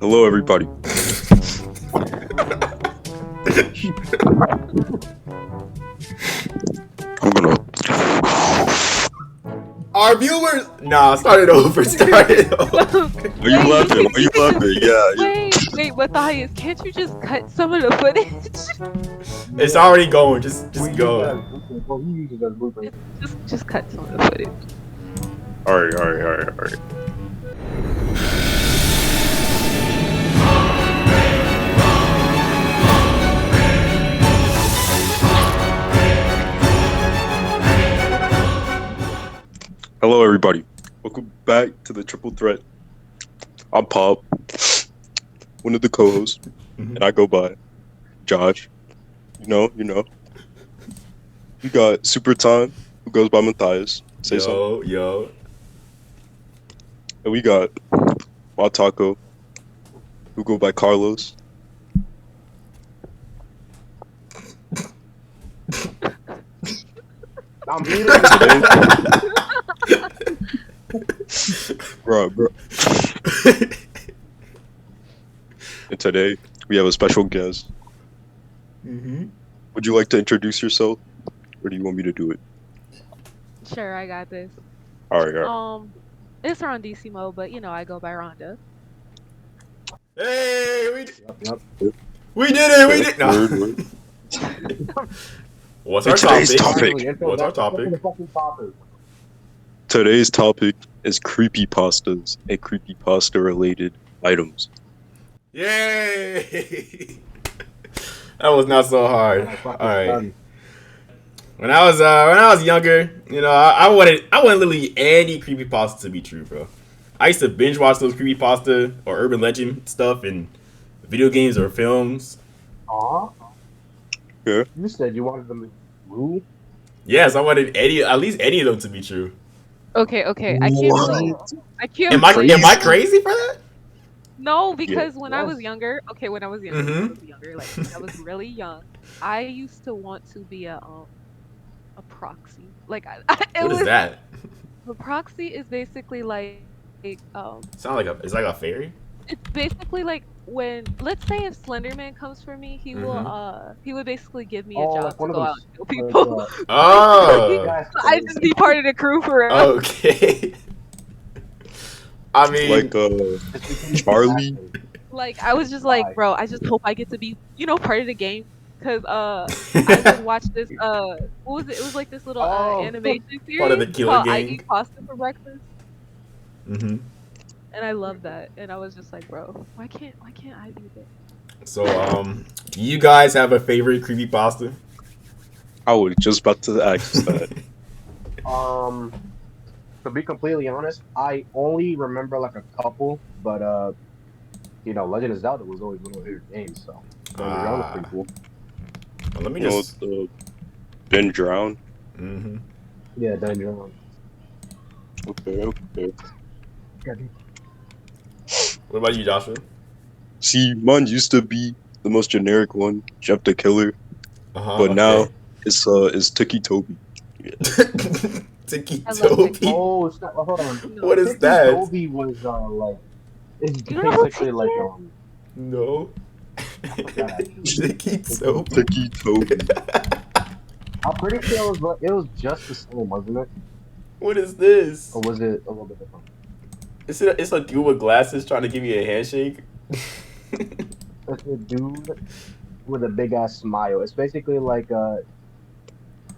Hello, everybody. I'm gonna. Our viewers. Nah, start it over. Start it over. Are you laughing? Are you laughing? Yeah. Wait, Mathias, can't you just cut some of the footage? It's already going. Just go. Just cut some of the footage. All right. Hello, everybody. Welcome back to the Triple Threat. I'm Pop, one of the co-hosts, and I go by Josh. You know. We got Supertime, who goes by Mathias. Say something. Yo. And we got BotTaco, who go by Carlos. I'm muted. Bro. And today we have a special guest. Would you like to introduce yourself, or do you want me to do it? Sure, I got this. All right. It's Rondissimo, but I go by Rhonda. Hey, Yep. we did it. No. What's our Today's topic? What's our topic? Today's topic is creepypastas and creepypasta-related items. Yay! That was not so hard. All right. When I was younger, I wanted literally any creepypasta to be true, bro. I used to binge watch those creepypasta or urban legend stuff in video games or films. Yeah. You said you wanted them to rule? Yes, I wanted at least any of them to be true. Okay. I can't. Am I crazy for that? No, because when I Yes. was younger, when I was younger, like when I was really young, I used to want to be a proxy. Like What is that? A proxy is basically like It's like a fairy. it's basically like when, let's say, if Slenderman comes for me, he would basically give me a Oh, job like to one of go those, out and kill people. like, Oh, guys, I'd just be part of the crew for real. okay. I mean, Like Charlie. Like I was just like, bro, I just hope I get to be, part of the game. Cause I would watch this what was it? It was like this little animation series part of the killer called I gang. Eat Pasta for Breakfast. hmm And I love that. And I was just like, bro, why can't I do that? So, do you guys have a favorite creepypasta? I was just about to ask that. To be completely honest, I only remember like a couple, but Legend of Zelda was always one of my favorite games, so that was pretty cool. Well, let me You know, just. Ben Drown. hmm Yeah, Dungeon. Okay. What about you, Joshua? See, mine used to be the most generic one, Jeff the Killer, but now it's Tiki Toby. Tiki I love Toby. Tiki. Oh, hold on. What is Tiki that? Toby was like, it's You don't know what basically Tiki like is? No. forgot. Tiki Toby. Tiki Toby. I'm pretty sure it was just the same, wasn't it? What is this? Or was it a little bit different? It's a dude with glasses trying to give me a handshake. It's a dude with a big ass smile. It's basically like I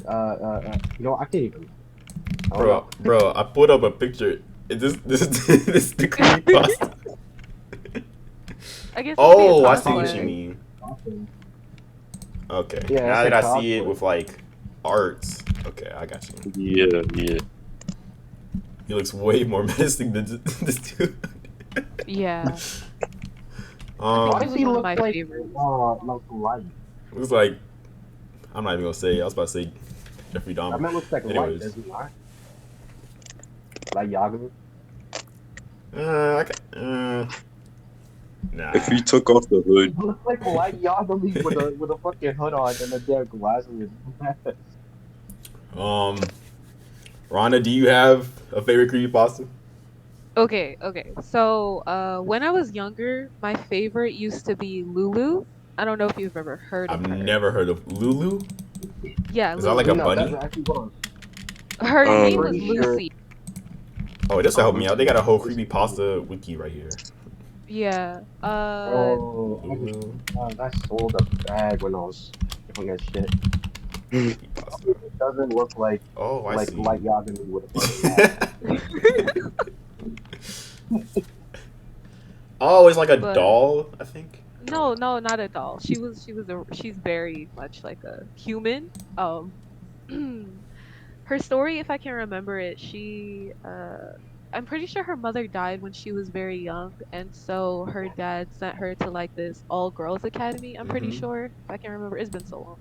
can't even. I don't know. Bro, I put up a picture. This is the creepypasta. I guess Oh, I see what you mean. Okay. Yeah, Now it's that like I see it cosplay. with like arts. Okay, I got you. Yeah. He looks way more menacing than this dude. Yeah. Why It does was he one of look my like favorites. light? Looks like I'm not even gonna say. I was about to say Jeffrey That Dahmer. man looks like light, Anyways. does he not? Like Yaga? Nah. If he took off the hood, He looks like light Yaga with a fucking hood on and a damn glasses. Rhonda, do you have a favorite creepypasta? Okay, okay. So, when I was younger, my favorite used to be Lulu. I don't know if you've ever heard I've of her. never heard of Lulu. Yeah, Is that like a Lulu. No, that's bunny? actually hold on. Her I'm name Um. was pretty sure. Lucy. Oh, this will Oh, help me out. They got a whole This is creepypasta wiki right here. Yeah. Oh, Lulu I sold a bag when I was young as shit. creepypasta. It doesn't look Oh, I like see. Light Yagami would have fucking Oh, it's like a But doll, I think. no, no, not at all. She's very much like a human. Um, her story, if I can remember it, I'm pretty sure her mother died when she was very young, and so her dad sent her to like this all girls academy. I'm pretty Mm-hmm. sure, if I can remember. It's been so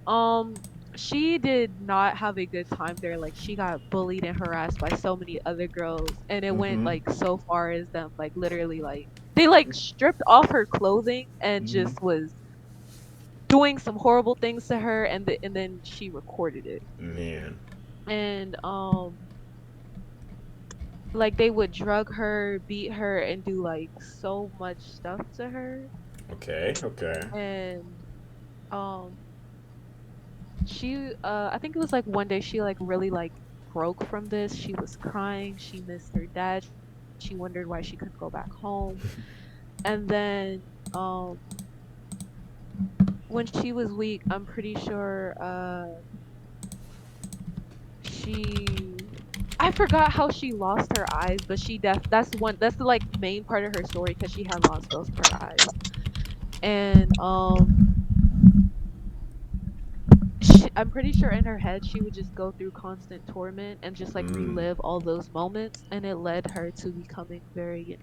long. She did not have a good time there. Like she got bullied and harassed by so many other girls, and it went Mm-hmm. like so far as them like literally like they like stripped off her clothing and Mm-hmm. just was doing some horrible things to her, and then she recorded it. Man. And like they would drug her, beat her, and do like so much stuff to her. Okay. Okay. And um she I think it was like one day she like really like broke from this. She was crying, she missed her dad, she wondered why she couldn't go back home. And then when she was weak, I'm pretty sure she I forgot how she lost her eyes, but that's the like main part of her story because she had lost both of her eyes. And I'm pretty sure in her head she would just go through constant torment and just like Mm. relive all those moments, and it led her to becoming very,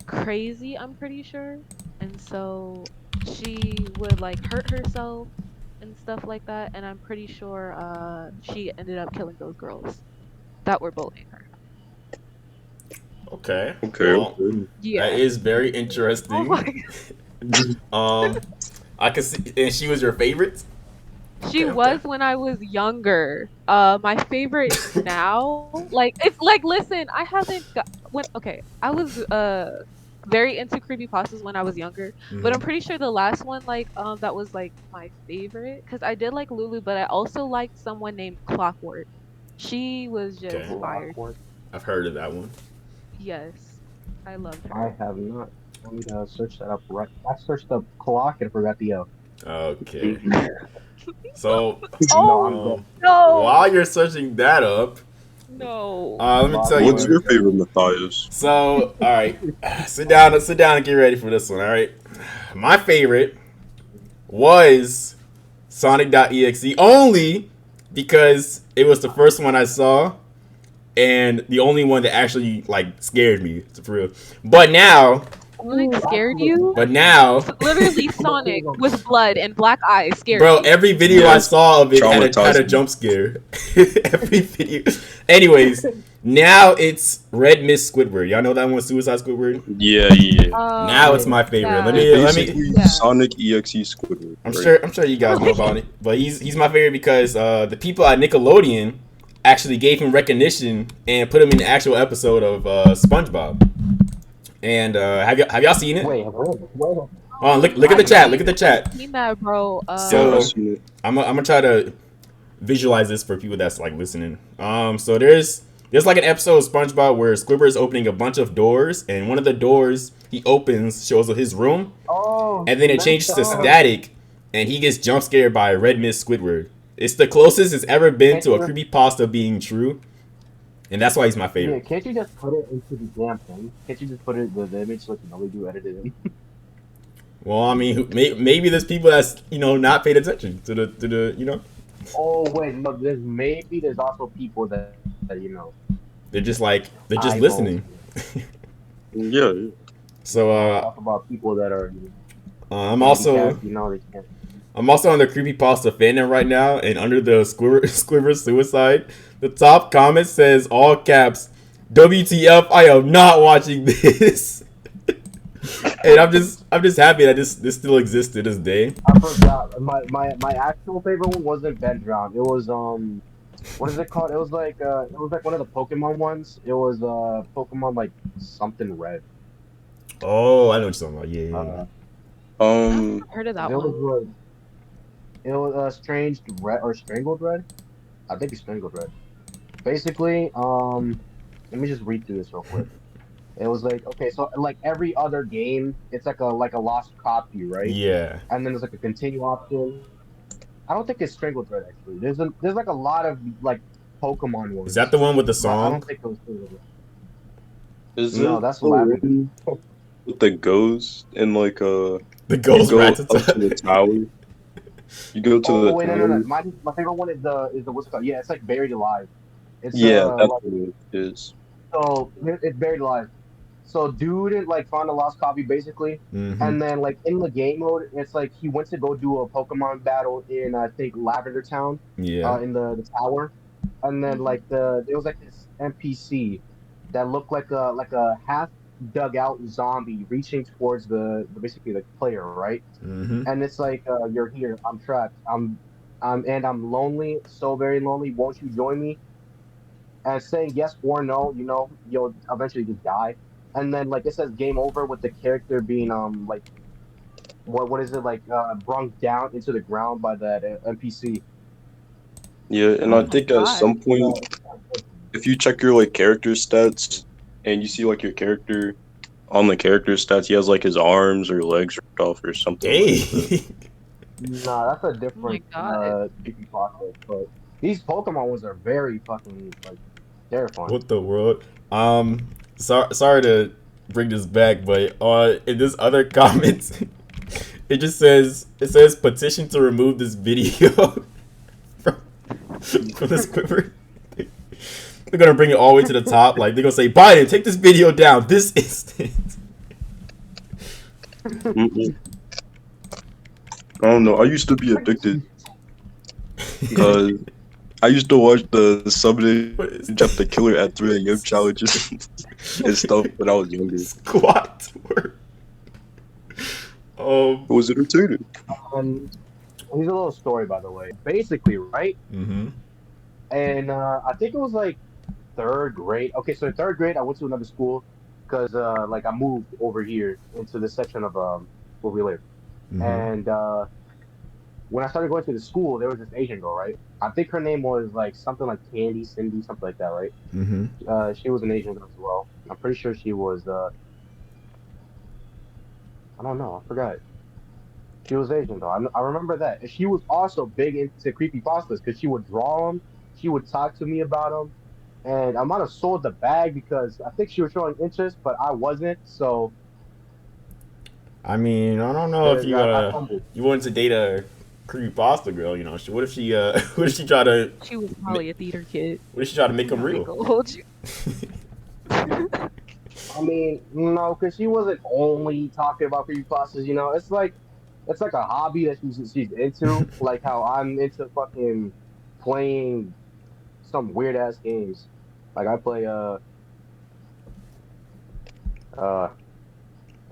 crazy, I'm pretty sure. And so she would like hurt herself and stuff like that, and I'm pretty sure she ended up killing those girls that were bullying her. Okay. Okay. Well, Okay. that Yeah. is very Oh my interesting. god. Um, I can see, and she was your favorite. She Okay. Okay. was when I was younger. My favorite now, like it's like listen, I haven't got when okay, I was very into creepypastas when I was younger, but I'm Mhm. pretty sure the last one like that was like my favorite cuz I did like Lulu, but I also liked someone named Clockwork. She was Okay. just fire. awkward. I've heard of that one. Yes. I loved I her. have not. Let me search that up right. I searched up clock and forgot the Okay. So, No, I'm Oh good. while no. you're searching that up, No. let me tell you What's what. your favorite, Mathias? So, all right, sit down and get ready for this one. All right, my favorite was sonic.exe only because it was the first one I saw and the only one that actually like scared me for real. But now, Sonic scared Actually, you? but now, Literally Sonic with blood and black eyes scared bro, you. every video I Yes. saw of it had a Traumatized me. jump scare. Every video. Anyways, now it's Red Mist Squidward. Y'all know that one, Suicide Squidward. Yeah, yeah. Now it's Yeah. my favorite. Yeah. It's Let me. basically Yeah. Sonic EXE Squidward. I'm sure you guys know about it, but he's my favorite because the people at Nickelodeon actually gave him recognition and put him in the actual episode of SpongeBob. And have y'all seen it? wait, wait. Oh, look at the chat. Look at the chat. Seen that, bro. Yeah, So I've seen it. I'm gonna try to visualize this for people that's like listening. So there's like an episode of SpongeBob where Squidward is opening a bunch of doors, and one of the doors he opens shows his room, Oh, and then it changes to static, and he gets jump scared by Red Mist Squidward. It's the closest it's ever been to a creepypasta being true, and that's why he's my Yeah, favorite. can't you just put it into the damn thing? Can't you just put it the image like you normally do, edit it in? Well, I mean, maybe there's people that's not paid attention to the. Oh wait, no, there's also people that They're just eyeballs. listening. Yeah, yeah. So Talk about people that are I'm also. handicapped, they can't. I'm also on the creepypasta fandom right now, and under the Squidward suicide, the top comment says all caps, "WTF? I am not watching this." And I'm just happy that this still exists to this day. I forgot my actual favorite one wasn't Ben Drown. It was What is it called? It was like one of the Pokemon ones. It was Pokemon like something red. Oh, I know what you're talking about. Yeah, yeah, yeah. Uh, I don't think Um, I've heard of that it was one. like it was Strangled Red or Strangled Red. I think it's Strangled Red. Basically, let me just read through this real quick. It was like okay, so like every other game, it's like a lost copy, right? Yeah. And then there's like a continue option. I don't think it's Strangled Red actually. There's like a lot of like Pokemon Is that ones, the one with the but I song? don't think it was Strangled Red. is No, it that's the Lavender. one with the ghost and like The you Ghost go up to the Rattata. tower? You go to Oh the wait, no. tower. My favorite one is the what's it called? Yeah, it's like Buried Alive. It's Yeah, that's like what it is. so it's Buried Alive. So dude like found a lost copy basically, Mm-hmm. and then like in the game mode, it's like he went to go do a Pokemon battle in I think Lavender Town, Yeah. in the tower, and then Hmm. like there was like this NPC that looked like a half dug out zombie reaching towards the basically the player, right? Mm-hmm. And it's like you're here, I'm trapped, I'm lonely, so very lonely. Won't you join me? And saying yes or no, you'll eventually just die. And then like it says game over with the character being like what is it like brung down into the ground by that NPC. Yeah, and Oh I my think at god. some point, if you check your like character stats and you see like your character on the character stats, he has like his arms or legs ripped off or something like that. Hey. Nah, that's a Oh my different god. creepy process. But these Pokemon ones are very fucking like terrifying. What the world? Sorry to bring this back, but in this other comments, it says petition to remove this video from, from the Squidward. They're gonna bring it all the way to the top. Like they're gonna say, Biden, take this video down this instant. Mm-mm. I don't know. I used to be addicted because I used to watch the What is Subject Jeff the Killer at 3 a.m. challenges and stuff when I was younger. It squat work? was entertaining. Here's a little story, by the way. Basically, right? Mm-hmm. And I think it was like third grade. Okay, so in third grade, I went to another school because like I moved over here into this section of where we live. Mm-hmm. And when I started going to the school, there was this Asian girl, right? I think her name was like something like Candy, Cindy, something like that, right? Mm-hmm. She was an Asian girl as well. I'm pretty sure she was. I don't know. I forgot. She was Asian though. I remember that. And she was also big into creepypastas because she would draw them. She would talk to me about them. And I might have sold the bag because I think she was showing interest, but I wasn't. So I mean, I don't know if I fumbled. you wanted to date a creepypasta girl, you know. What if she what if she try to She was probably a theater kid. what if she try to make I'm them not even real? gonna hold you. I mean, no, because she wasn't only talking about creepypastas. It's like a hobby that she's into. Like how I'm into fucking playing some weird ass games. Like I play uh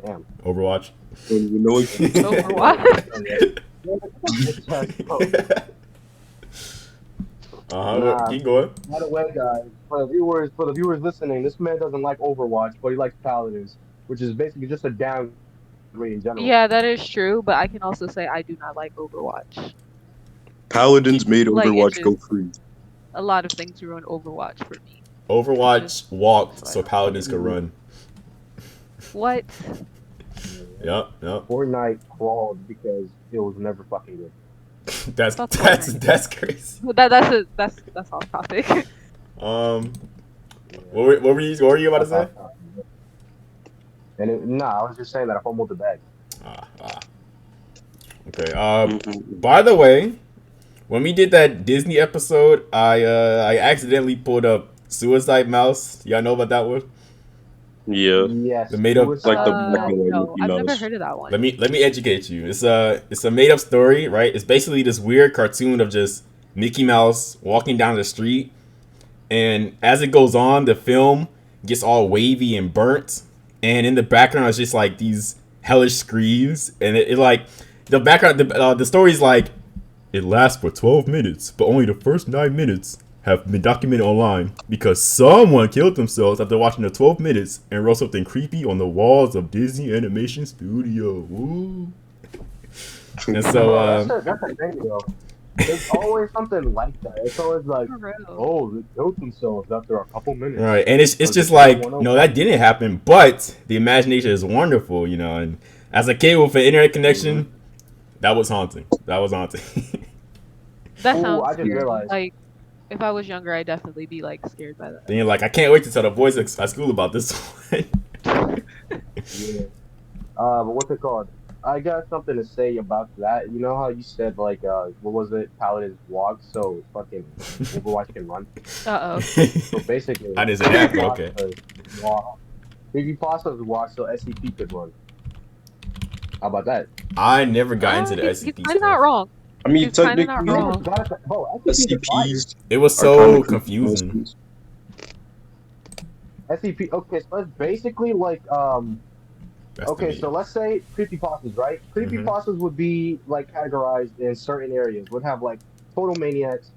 damn. Overwatch. And you know, Overwatch. Uh-huh. Nah. Keep going. By the way, guys, for the viewers listening, this man doesn't like Overwatch, but he likes Paladins, which is basically just a downgrade in general. Yeah, that is true, but I can also say I do not like Overwatch. Paladins made Like it Overwatch go just free. a lot of things ruin Overwatch for me. Overwatch walked That's so why Paladins could run. What? Yep, yep. Fortnite crawled because it was never fucking good. That's That's that's Fortnite. that's crazy. That's off topic. What were you about to say? I was just saying that I fumbled the bag. Okay. Mhm. By the way, when we did that Disney episode, I accidentally pulled up Suicide Mouse. Y'all know about that one? Yeah, Yes, The made up like the Suicide black and white No, Mickey I've never Mouse. heard of that one. Let me educate you. It's a made up story, right? It's basically this weird cartoon of just Mickey Mouse walking down the street, and as it goes on, the film gets all wavy and burnt, and in the background is just like these hellish screams, and it like the background the story's like it lasts for 12 minutes, but only the first 9 minutes have been documented online because someone killed themselves after watching the 12 minutes and wrote something creepy on the walls of Disney Animation Studio. Woo. And so, that's a thing, though. There's always something like that. It's always like, For real. oh, they killed themselves after a couple minutes. right, and it's just like, no, that didn't happen, but the imagination is wonderful, you know. And as a kid with an internet connection, that was haunting. That was haunting. That Ooh, sounds I just scary. realized. Like, if I was younger, I'd definitely be like scared by that. Then you're like, I can't wait to tell the boys at school about this one. Yeah. But what's it called? I got something to say about that. You know how you said like, what was it? Paladins walk, so fucking Overwatch can run. Uh oh. So basically, I didn't say that, but okay. Creepypastas walk, so SCP could run. How about that? I never got into the He's SCP kind of not stuff. wrong. I mean, He's kinda not technically, wrong. Bro, SCP is fire. SCPs It was are so kinda confusing. SCP. Okay, so it's basically like That's okay, the so let's say creepypastas, right? Creepypastas would be like categorized in certain areas. Would have like total maniacs,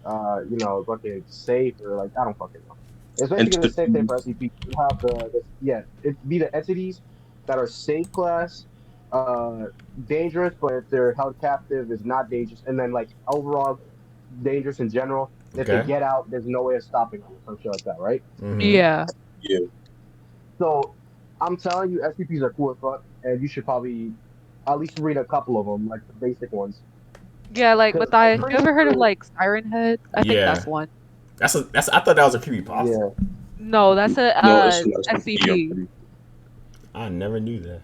you know, fucking safe or like I don't fucking know. It's basically the same thing for SCP. You have it'd be the entities that are safe class, dangerous, but if they're held captive, is not dangerous, and then like overall dangerous in general. If they Okay. get out, there's no way of stopping them, some shit like that, right? Yeah. Yeah. So I'm telling you, SCPs are cool as fuck, and you should probably at least read a couple of them, like the basic ones. Yeah, like 'Cause Matthias, I'm you pretty ever heard of sure- like Siren Head? I think Yeah. that's one. That's I thought that was a creepypasta. Yeah, No, that's a No, it's an SCP. I never knew that.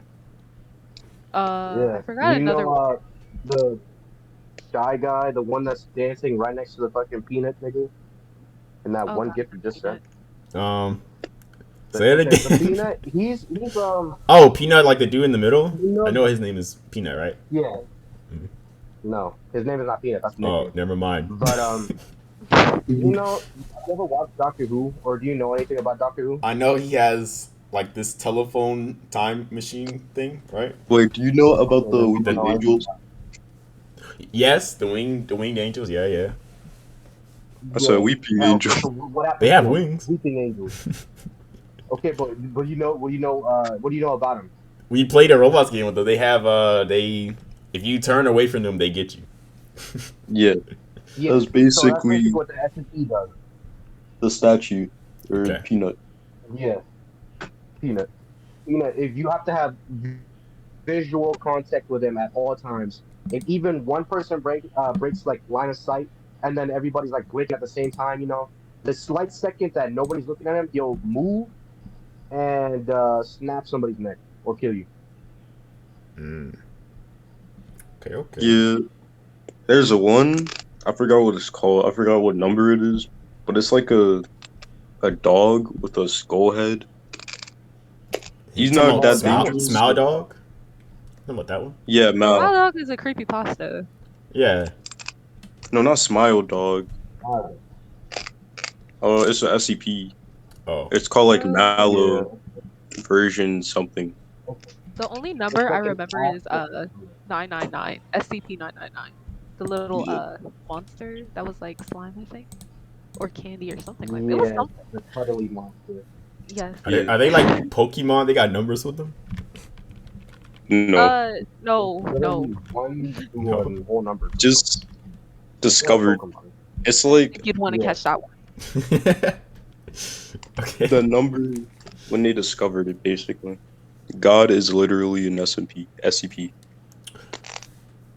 yeah. I forgot You another know, one. the shy guy, the one that's dancing right next to the fucking peanut nigga, and that Oh, one God, gift you just sent. Say it The again. peanut, he's Oh, Peanut, like the dude in the middle? you know, I know his name is Peanut, right? yeah. Mhm. No, his name is not Peanut. That's the Oh, nickname. never mind. But you know, you ever watched Doctor Who, or do you know anything about Doctor Who? I know he has like this telephone time machine thing, right? Wait, do you know about the Okay, Weeping no, I- Angels? Yes, the winged angels. Yeah, yeah. I said Weeping Okay, Angel. so what happened They have to wings. Weeping Angels. Okay, but what do you know what do you know about them? We played a Roblox game with them. They have they if you turn away from them, they get you. Yeah, Yeah, that's so that's basically basically what the SNP does. the statue or Okay. Peanut. Yeah, Peanut. Peanut. If you have to have visual contact with them at all times, if even one person breaks like line of sight, and then everybody's like blinking at the same time, you know, the slight second that nobody's looking at him, he'll move and snap somebody's neck or kill you. Mm. Okay, okay. Yeah, there's a one. I forgot what it's called. I forgot what number it is, but it's like a dog with a skull head. He's Talking not about that Smile, dangerous. Smile Dog. Talking about that one? Yeah, Wild Mal. Dog is a creepypasta. Yeah. No, not Smile Dog. Uh, Oh, it's a SCP. Oh. It's called like Oh. Mallow version something. The only number I fucking remember is awesome. 999, SCP-999. The little Yeah. monster that was like slime, I think, or candy or something like that. It was Yeah, something. the cuddly monster. Yes. Are they like Pokemon? They got numbers with them? No, No, Literally no. one to No. a whole number. just discovered. Pokemon. It's I like think you'd want to Yeah. catch that one. Okay. the number when they discovered it, basically. God is literally an SCP.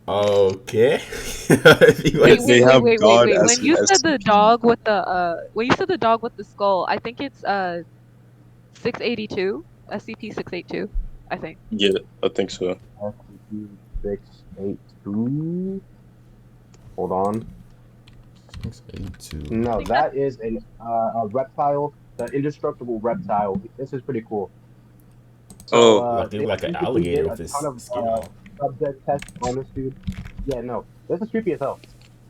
Okay. Wait, they have God wait. as When you an said the SCP. dog with the when you said the dog with the skull, I think it's 682, SCP-682, I think. Yeah, I think so. SCP-682. Hold on. 682. No, think that is a reptile, the indestructible reptile. This is pretty cool. So, Oh, Like they they look like an basically alligator did with a his ton of skin out. subject tests on this dude. Yeah, no, this is creepy as hell.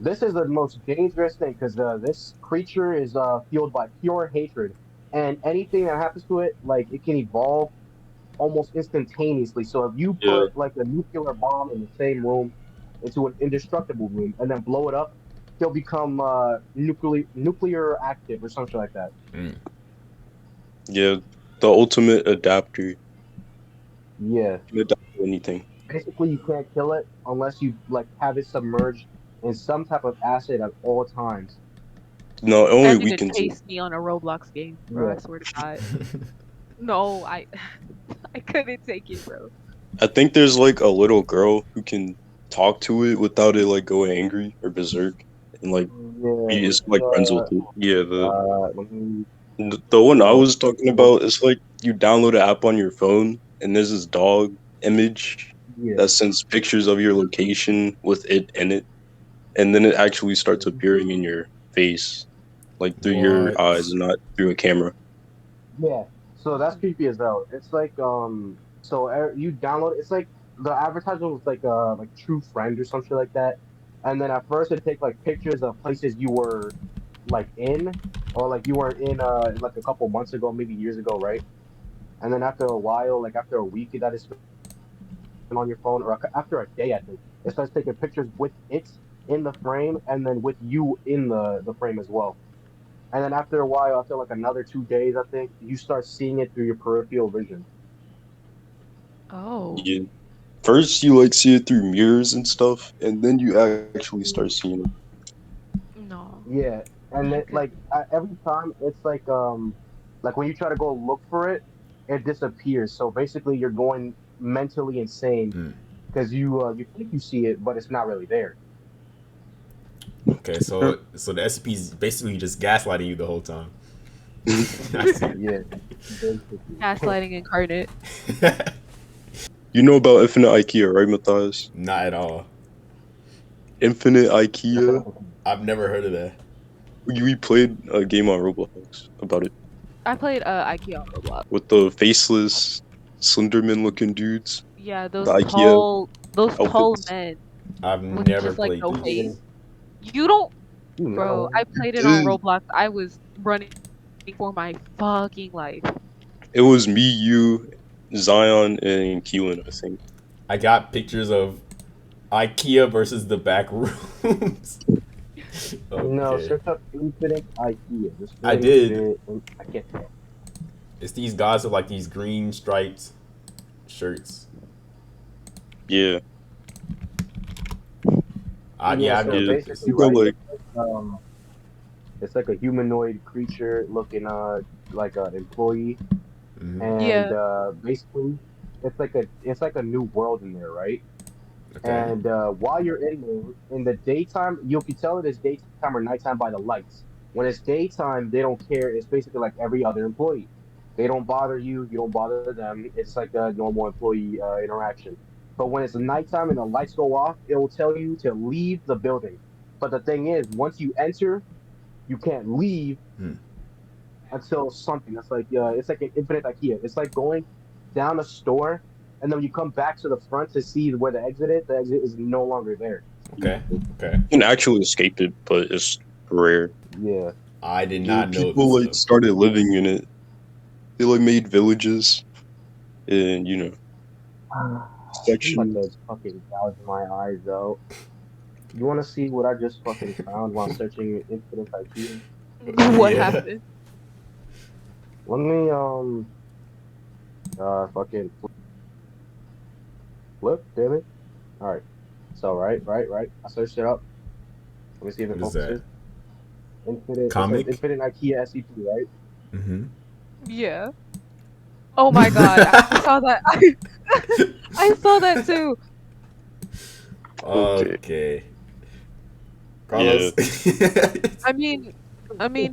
This is the most dangerous thing because this creature is fueled by pure hatred, and anything that happens to it, like it can evolve almost instantaneously. So if you yeah. put like a nuclear bomb in the same room into an indestructible room and then blow it up, they'll become nuclear active or something like that. Mm. Yeah, the ultimate adapter. Yeah. Can adapt to anything. Basically, you can't kill it unless you like have it submerged in some type of acid at all times. No, it only That nigga weakens it. chased me on a Roblox game, bro. I Yeah. swear to God. No, I I couldn't take it, bro. I think there's like a little girl who can talk to it without it like going angry or berserk, and like Yeah. be is It's like friends with it. Yeah, let me the one I go. was talking about is like you download an app on your phone, and there's this dog image Yeah. that sends pictures of your location with it in it, and then it actually starts appearing in your face, like through your What? eyes, and not through a camera. Yeah. So that's creepy as hell. It's like so you download it's like the advertisement was like True Friend or some shit like that. And then at first it take like pictures of places you were like in or like you were in like a couple months ago, maybe years ago, right? And then after a while, like after a week that it's been on your phone or after a day, I think, it starts taking pictures with it in the frame and then with you in the frame as well. And then after a while, after like another 2 days, I think, you start seeing it through your peripheral vision. Oh, You first you like see it through mirrors and stuff, and then you actually start seeing it. no. Yeah. And I it could like every time it's like when you try to go look for it, it disappears. So basically you're going mentally insane Mm. because you think you see it, but it's not really there. Okay, so the SCP is basically just gaslighting you the whole time. I see. Yeah. Basically. gaslighting incarnate. You know about Infinite IKEA, right, Matthias? Not at all. Infinite That's IKEA. what I've never heard of that. We played a game on Roblox about it I played IKEA on Roblox. with the faceless, slenderman looking dudes, Yeah, the IKEA those tall outfits. men I've with never just like played no this. Yeah. face. You don't, You bro. know. I played it on Dude, Roblox. I was running for my fucking life. it was me, you, Zion, and Keelan, I think. I got pictures of IKEA versus the back rooms. No, Okay. search up Infinite IKEA. Just I did. infinite. I can't. It's these guys with like these green striped shirts. Yeah, Yeah. Yeah, I've So never yeah. played I this. basically, think I right? like. It's like a humanoid creature looking like an employee, Hmm. and Yeah. basically it's like a new world in there, right? Okay. And while you're in there in the daytime, you can tell it is daytime or nighttime by the lights. When it's daytime, they don't care. It's basically like every other employee. They don't bother you. You don't bother them. It's like a normal employee interaction. But when it's nighttime and the lights go off, it will tell you to leave the building. But the thing is, once you enter, you can't leave Hmm. until something. That's like it's like an infinite IKEA. It's like going down a store, and then when you come back to the front to see where the exit is no longer there. Okay. Okay. You can actually escape it, but it's rare. Yeah. I did Yeah, not know this people like stuff. started living in it. They like made villages and I'm about to sections. fucking gouge my eyes out. You want to see what I just fucking found while searching infinite IKEA? What Yeah. happened? Let me fucking flip, damn it. All right. So right. I searched it up. Let me see if it What is that? focuses. Infinite. It says Comic? infinite IKEA SCP, right? Mm-hmm. Yeah. Oh my God. I saw that. I saw that too. Okay, Okay. yeah. Carlos. I mean,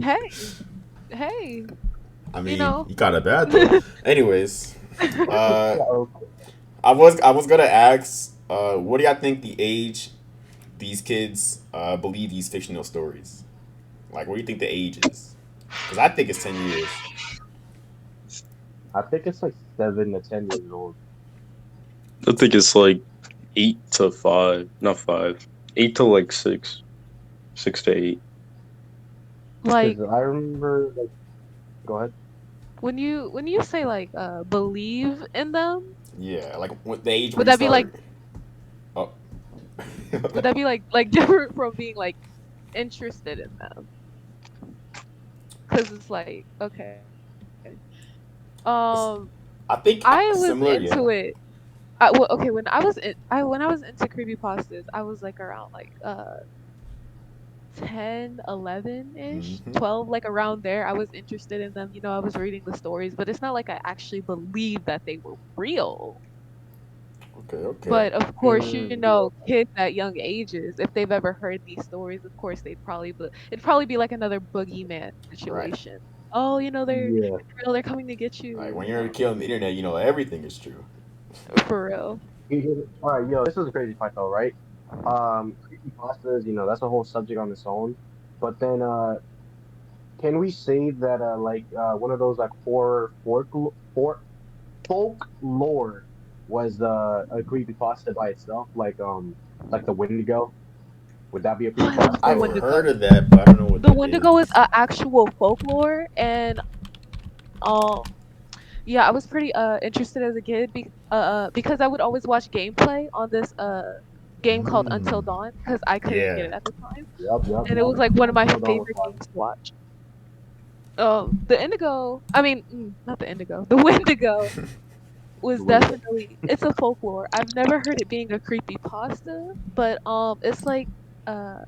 hey, hey, I you mean, know. you got it bad though. Anyways, uh, Yeah. Okay. I was gonna ask, what do y'all think the age these kids believe these fictional stories? Like, what do you think the age is? Because I think it's 10 years. I think it's like 7 to 10 years old. I think it's like 8 to 5, not 5. 8 to like 6, 6 to 8. Like Because I remember, like, go ahead. when you say like believe in them, Yeah, like what the age where would you that be like start. Oh, would that be like different from being like interested in them because it's like okay, um, I I think was similar, into yeah. it. Well, okay, when I was into creepypastas, I was like around like 10, 11 ish, Hmm. 12, like around there. I was interested in them. I was reading the stories, but it's not like I actually believed that they were real. Okay, okay. But of course, Yeah. kids at young ages, if they've ever heard these stories, of course it'd probably be like another boogeyman Right. situation. Oh, Yeah. it's real. They're coming to get Like you. when you're a kid on the internet, you know everything is true. For real. All right, yo, this is a crazy fight though, right? Creepypastas, that's a whole subject on its own. But then, can we say that, one of those like folklore was a creepypasta by itself, like the Wendigo? Would that be a Oh, I love the creepypasta I've or? heard Wendigo. of that, but I don't know what The that Wendigo is is. actual folklore, and yeah, I was pretty interested as a kid because I would always watch gameplay on this game called Until Mm. Dawn because I couldn't get Yeah. it at the time, Yep, yep, and it yep. was like one of my Until Dawn was favorite fun. games to watch. The Indigo, I mean, not the Indigo, the Wendigo was The Wendigo. it's a folklore. I've never heard it being a creepy pasta, but it's like uh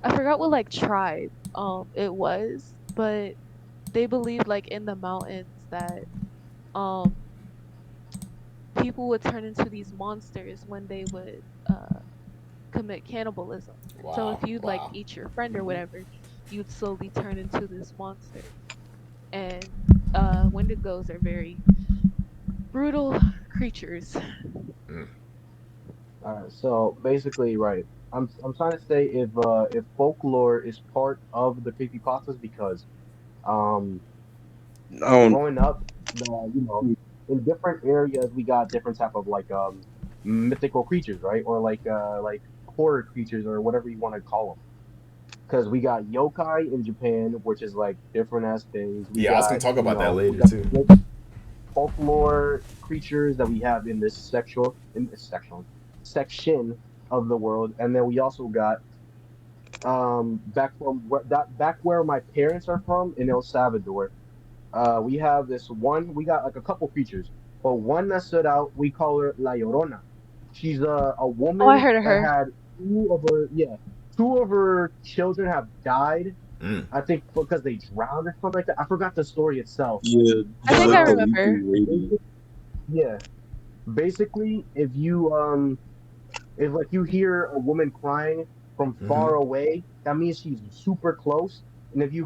I forgot what like tribe it was, but they believed like in the mountains that um people would turn into these monsters when they would commit cannibalism. So Wow. if you'd like Wow. eat your friend or whatever, you'd slowly turn into this monster. And wendigos are very brutal creatures. Mm. All right, so basically, right. I'm trying to say if folklore is part of the creepypastas because um I don't. growing up, in different areas we got different type of mythical creatures, right? Or like horror creatures or whatever you want to call them. Because we got yokai in Japan, which is like different as things. We Yeah, I was gonna got talk about that we later got too. folklore creatures that we have in this section of the world, and then we also got back where my parents are from in El Salvador. We have this one. We got like a couple creatures, but one that stood out. We call her La Llorona. She's a Oh, I woman heard of that her. had two of her children have died. Mm. I think because they drowned or something like that. I forgot the story itself. Yeah, I just think But I like the remember. leaking lady. basic, yeah, basically, if like you hear a woman crying from Hmm. far away, that means she's super close. And if you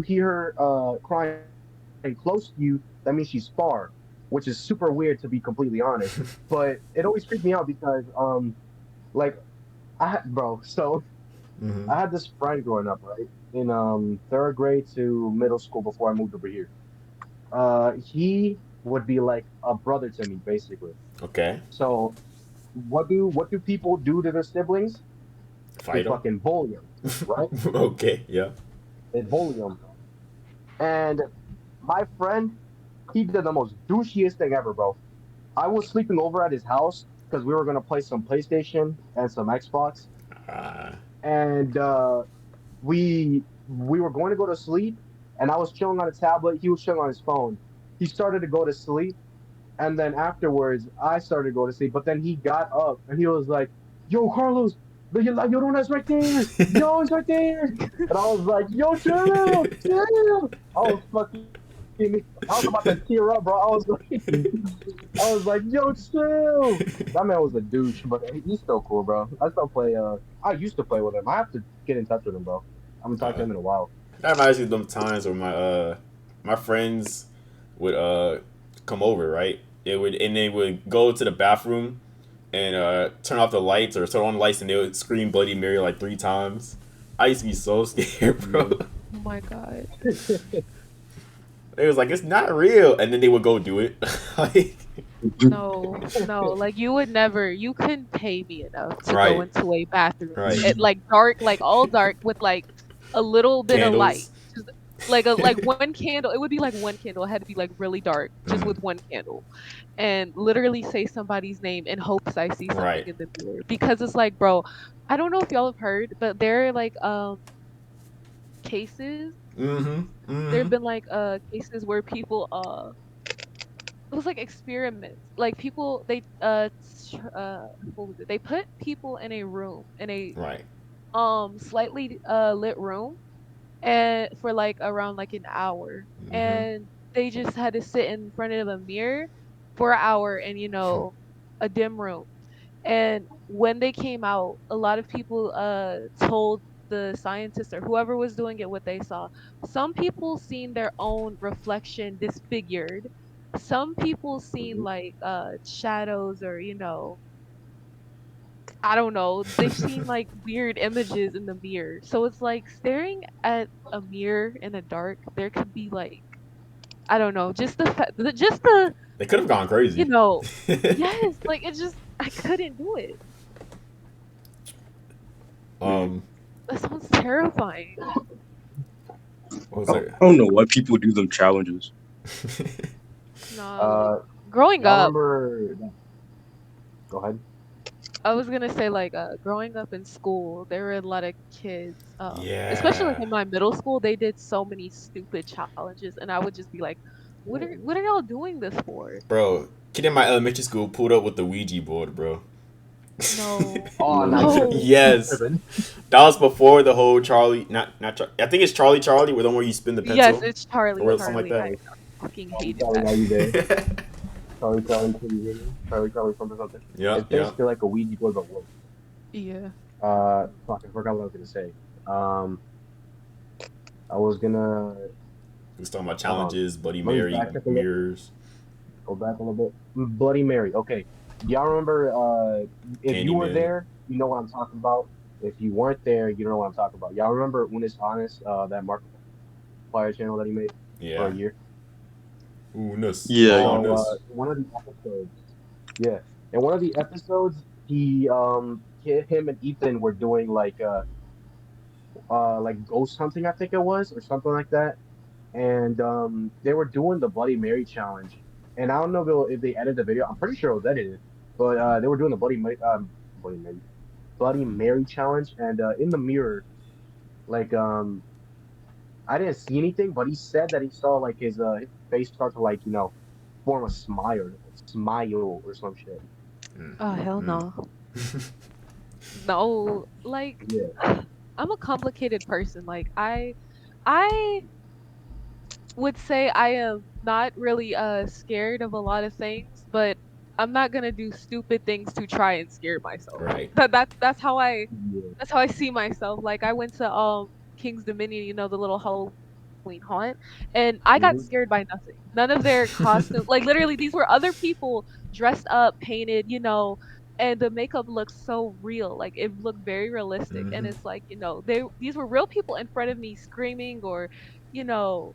hear her crying close to you, that means she's far, which is super weird to be completely honest. But it always freaked me out because like so Hmm. I had this friend growing up, right? In third grade to middle school before I moved over here. He would be like a brother to me, basically. Okay. So what do people do to their siblings? They Fight them. fucking bully them, right? Okay. Yeah. They bully them. And my friend, he did the most douchiest thing ever, bro. I was sleeping over at his house because we were gonna play some PlayStation and some Xbox, Uh, and we were going to go to sleep, and I was chilling on a tablet. He was chilling on his phone. He started to go to sleep, and then afterwards, I started to go to sleep. But then he got up and he was like, "Yo, Carlos, the Llorona's right there. Yo, he's right there." And I was like, "Yo, chill, chill." I was about to tear up, bro. I was like, "Yo, chill." That man was a douche, but he's still cool, bro. I still play. I used to play with him. I have to get in touch with him, bro. I haven't talked to uh, him in a while. that reminds me of them times where my friends would come over, right? They would go to the bathroom and turn off the lights or turn on the lights and they would scream Bloody Mary like 3 times. I used to be so scared, bro. Mhm. Oh my god. They was like, it's not real, and then they would go do it. Like, No, no, like you couldn't pay me enough to go right, into a bathroom right. at like dark, like all dark with like a little bit of light. Candles. Just like one candle. It would be like one candle. It had to be like really dark, just with one candle, and literally say somebody's name in hopes I see something Right. in the mirror. Because it's like, bro, I don't know if y'all have heard, but there are like cases. Mm-hmm. There have Mm-hmm. been like cases where people it was like experiments. Like people what was it? They put people in a room, in a Right. slightly lit room, and for like around like an hour, Mm-hmm. and they just had to sit in front of a mirror for an hour in, a dim room. And when they came out, a lot of people told the scientists or whoever was doing it what they saw. Some people seen their own reflection disfigured. Some people seen like shadows, or I don't know. They've seen like weird images in the mirror. So it's like staring at a mirror in the dark. There could be like, I don't know, just just the They could have gone you crazy. know, yes, like it just I couldn't do it. um, That sounds terrifying. what was I it? don't know why people do them challenges. Nah, like Uh, growing y'all up, remember? Go ahead. I was gonna say like growing up in school, there were a lot of kids, especially like Yeah, in my middle school, they did so many stupid challenges, and I would just be like, what are y'all doing this for? bro. Kid in my elementary school pulled up with the Ouija board, bro. No, Oh, no, you no. tripping? You Yes, tripping? that was before the whole Charlie. Not. I think it's Charlie, where the one where you spin the Yes, pencil it's Charlie. or something like Charlie. that. I fucking Charlie, hated Charlie, that. are you there? Charlie, can you hear me? Charlie, something. Yeah, It's yeah. basically like a Ouija board, but worse. Yeah. Fuck, I forgot what I was gonna say. Um, I was gonna We was talking about uh, challenges, Bloody let me Mary, backtrack a little, mirrors, go back a little bit. Bloody Mary. Okay, do y'all remember? If you were Candyman. there, you know what I'm talking about. If you weren't there, you don't know what I'm talking about. Y'all remember when it's honest? That markiplier channel that he made for a Yeah. year. Ooh, nus. Yeah, Oh, So nus. one of the episodes, yeah, in one of the episodes, him and Ethan were doing like ghost hunting, I think it was, or something like that, and they were doing the Bloody Mary challenge, and I don't know if they edited the video. I'm pretty sure it was edited, but they were doing the Bloody Mary, Bloody Mary challenge, and in the mirror, like I didn't see anything, but he said that he saw like his face start to like form a smile or some shit. Oh hell Mm. no. No, like Yeah. I'm a complicated person. Like I would say I am not really scared of a lot of things, but I'm not gonna do stupid things to try and scare myself. Right. Yeah. That's how I see myself. Like I went to King's Dominion, the little Halloween haunt, and I got Hmm. scared by nothing. None of their costumes, like literally, these were other people dressed up, painted, and the makeup looked so real. Like it looked very realistic, and Mm-hmm. it's like these were real people in front of me screaming or you know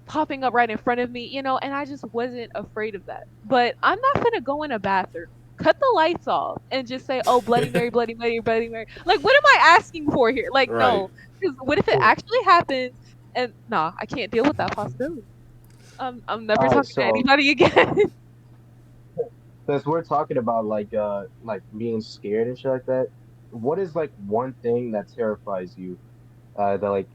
popping up right in front of me, and I just wasn't afraid of that. But I'm not gonna go in a bathroom, cut the lights off, and just say, "Oh, Bloody Mary, Bloody Mary, Bloody Mary." Like, what am I asking for here? Like, Right. no, because what if it actually happens? And nah, I can't deal with that possibility. I'm never All right, talking to so anybody again. since we're talking about like being scared and shit like that, what is like one thing that terrifies you? That like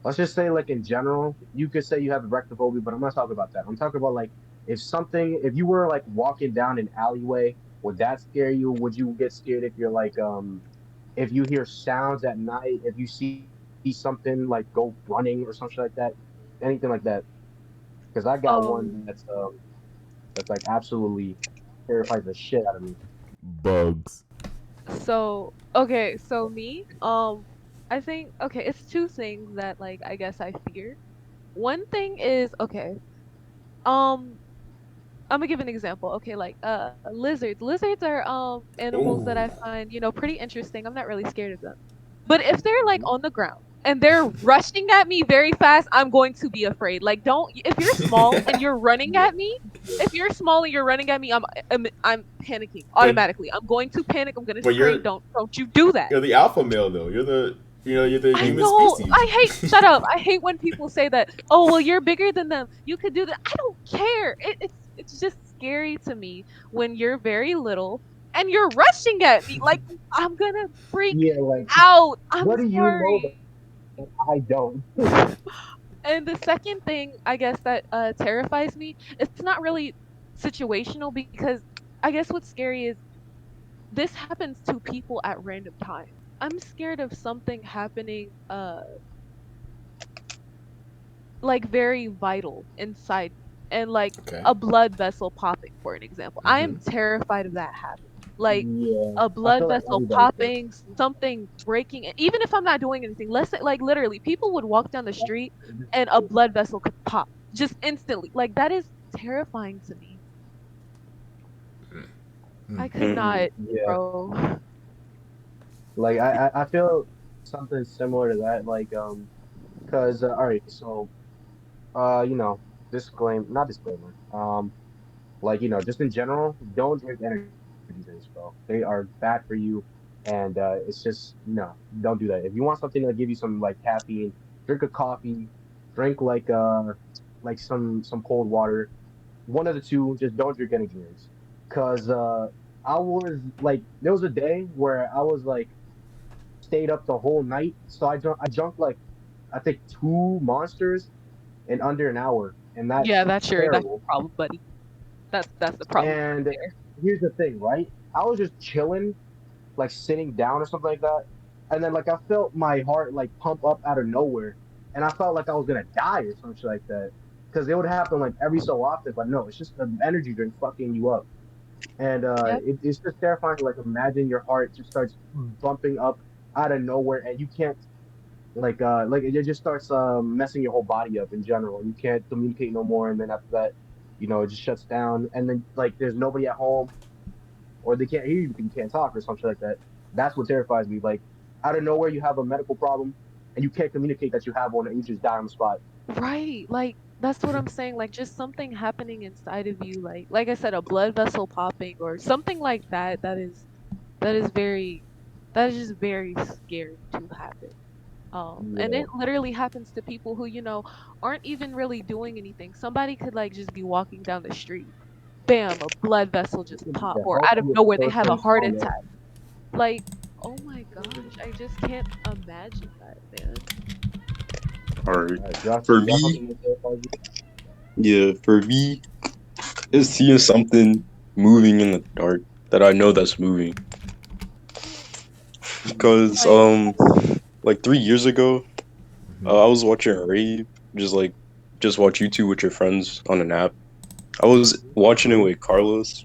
let's just say like in general, you could say you have arachnophobia, but I'm not talking about that. I'm talking about like if you were like walking down an alleyway, would that scare you? Would you get scared if you're like if you hear sounds at night, if you see something like go running or something like that, anything like that? Because I got one um, that's like absolutely terrifies the shit out of me. Bugs. so okay, so me, I think okay, it's two things that like I guess I fear. One thing is okay, um I'm gonna give an example. Okay, like lizards. Lizards are animals that Ooh. I find, pretty interesting. I'm not really scared of them. But if they're like Mhm. on the ground and they're rushing at me very fast, I'm going to be afraid. Like don't if you're small and you're running Yeah, at me, if you're small and you're running at me, I'm panicking but automatically. I'm going to panic. I'm going to but scream. Don't you do that. you're the alpha male though. You're You're the I human know. species. I hate. Shut up. I hate when people say that. Oh, well, you're bigger than them. You could do that. I don't care. It's just scary to me when you're very little and you're rushing at me. Like I'm gonna freak Yeah, like out. I'm what do you know sorry. that I don't? And the second thing I guess that terrifies me, it's not really situational because I guess what's scary is this happens to people at random times. I'm scared of something happening like very vital inside me and like Okay. a blood vessel popping for an example. I am Mm-hmm. terrified of that happening. Like Yeah, a I blood feel like vessel everybody's there. popping, something breaking, even if I'm not doing anything. Let's say like literally people would walk down the street and a blood vessel could pop just instantly. Like that is terrifying to me. I could not, Yeah, bro. like I feel something similar to that. Like cause all right, so you know, not disclaimer. Like just in general, don't drink energy drinks, bro. They are bad for you, and it's just no, don't do that. If you want something to give you some like caffeine, drink a coffee, drink like some cold water. One of the two. Just don't drink energy drinks. Cause I was like, there was a day where I was like stayed up the whole night, so I jumped like I think two monsters in under an hour, and Yeah, that's that's your terrible. problem, buddy. That's the problem right And there. here's the thing, right? I was just chilling, like sitting down or something like that. And then like I felt my heart like pump up out of nowhere. And I felt like I was gonna die or something like that. Because it would happen like every so often, but no, it's just an energy drink fucking you up. And Yep. it's just terrifying to like imagine your heart just starts bumping up out of nowhere and you can't like it just starts messing your whole body up in general. You can't communicate no more, and then after that, it just shuts down. And then like there's nobody at home, or they can't hear you because you can't talk or something like that. That's what terrifies me. Like out of nowhere, you have a medical problem, and you can't communicate that you have one, and you just die on the spot. Right. Like that's what I'm saying. Like just something happening inside of you, like I said, a blood vessel popping or something like that. That is very that is just very scary to happen. And Yeah, it literally happens to people who, aren't even really doing anything. Somebody could like just be walking down the street. Bam, a blood vessel this just could be pop the or out of healthiest nowhere they have a person heart on earth. attack. Like, oh my gosh, I just can't imagine that, man. All right. Josh, For you got me, something that terrifies you? yeah, for me, is seeing something moving in the dark that I know that's moving. Because Like, like 3 years ago, Mm-hmm. I was watching a rave, just watch YouTube with your friends on an app. I was watching it Hmm. with Carlos